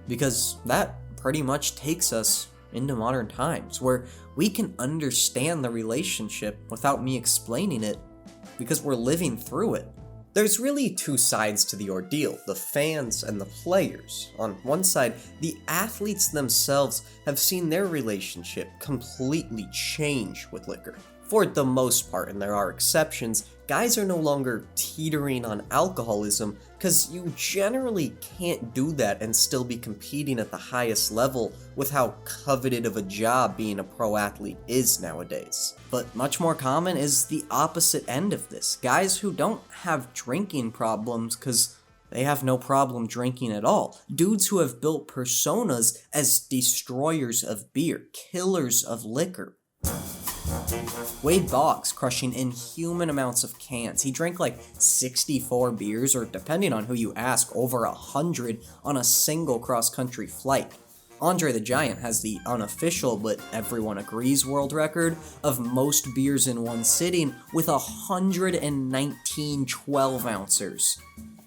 Because that pretty much takes us into modern times, where we can understand the relationship without me explaining it, because we're living through it. There's really 2 sides to the ordeal, the fans and the players. On one side, the athletes themselves have seen their relationship completely change with liquor. For the most part, and there are exceptions, guys are no longer teetering on alcoholism because you generally can't do that and still be competing at the highest level with how coveted of a job being a pro athlete is nowadays. But much more common is the opposite end of this. Guys who don't have drinking problems because they have no problem drinking at all. Dudes who have built personas as destroyers of beer, killers of liquor. Wade Boggs crushing inhuman amounts of cans. He drank like 64 beers, or depending on who you ask, over 100 on a single cross-country flight. Andre the Giant has the unofficial, but everyone agrees, world record of most beers in one sitting with 119 12-ounces.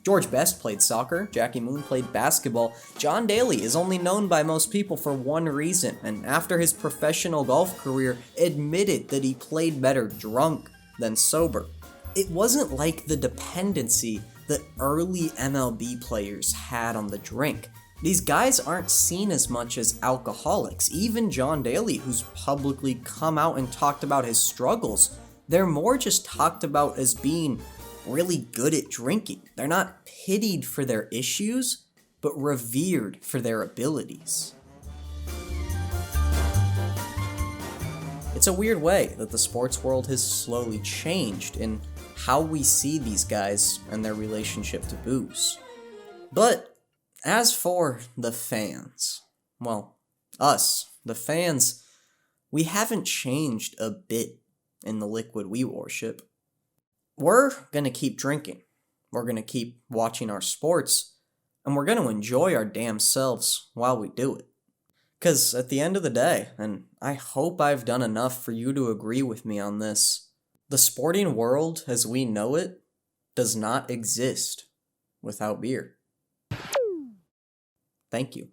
George Best played soccer, Jackie Moon played basketball. John Daly is only known by most people for one reason, and after his professional golf career, admitted that he played better drunk than sober. It wasn't like the dependency that early MLB players had on the drink. These guys aren't seen as much as alcoholics. Even John Daly, who's publicly come out and talked about his struggles, they're more just talked about as being really good at drinking. They're not pitied for their issues, but revered for their abilities. It's a weird way that the sports world has slowly changed in how we see these guys and their relationship to booze. But as for the fans, well, us, the fans, we haven't changed a bit in the liquid we worship. We're gonna keep drinking, we're gonna keep watching our sports, and we're gonna enjoy our damn selves while we do it. Because at the end of the day, and I hope I've done enough for you to agree with me on this, the sporting world as we know it does not exist without beer. Thank you.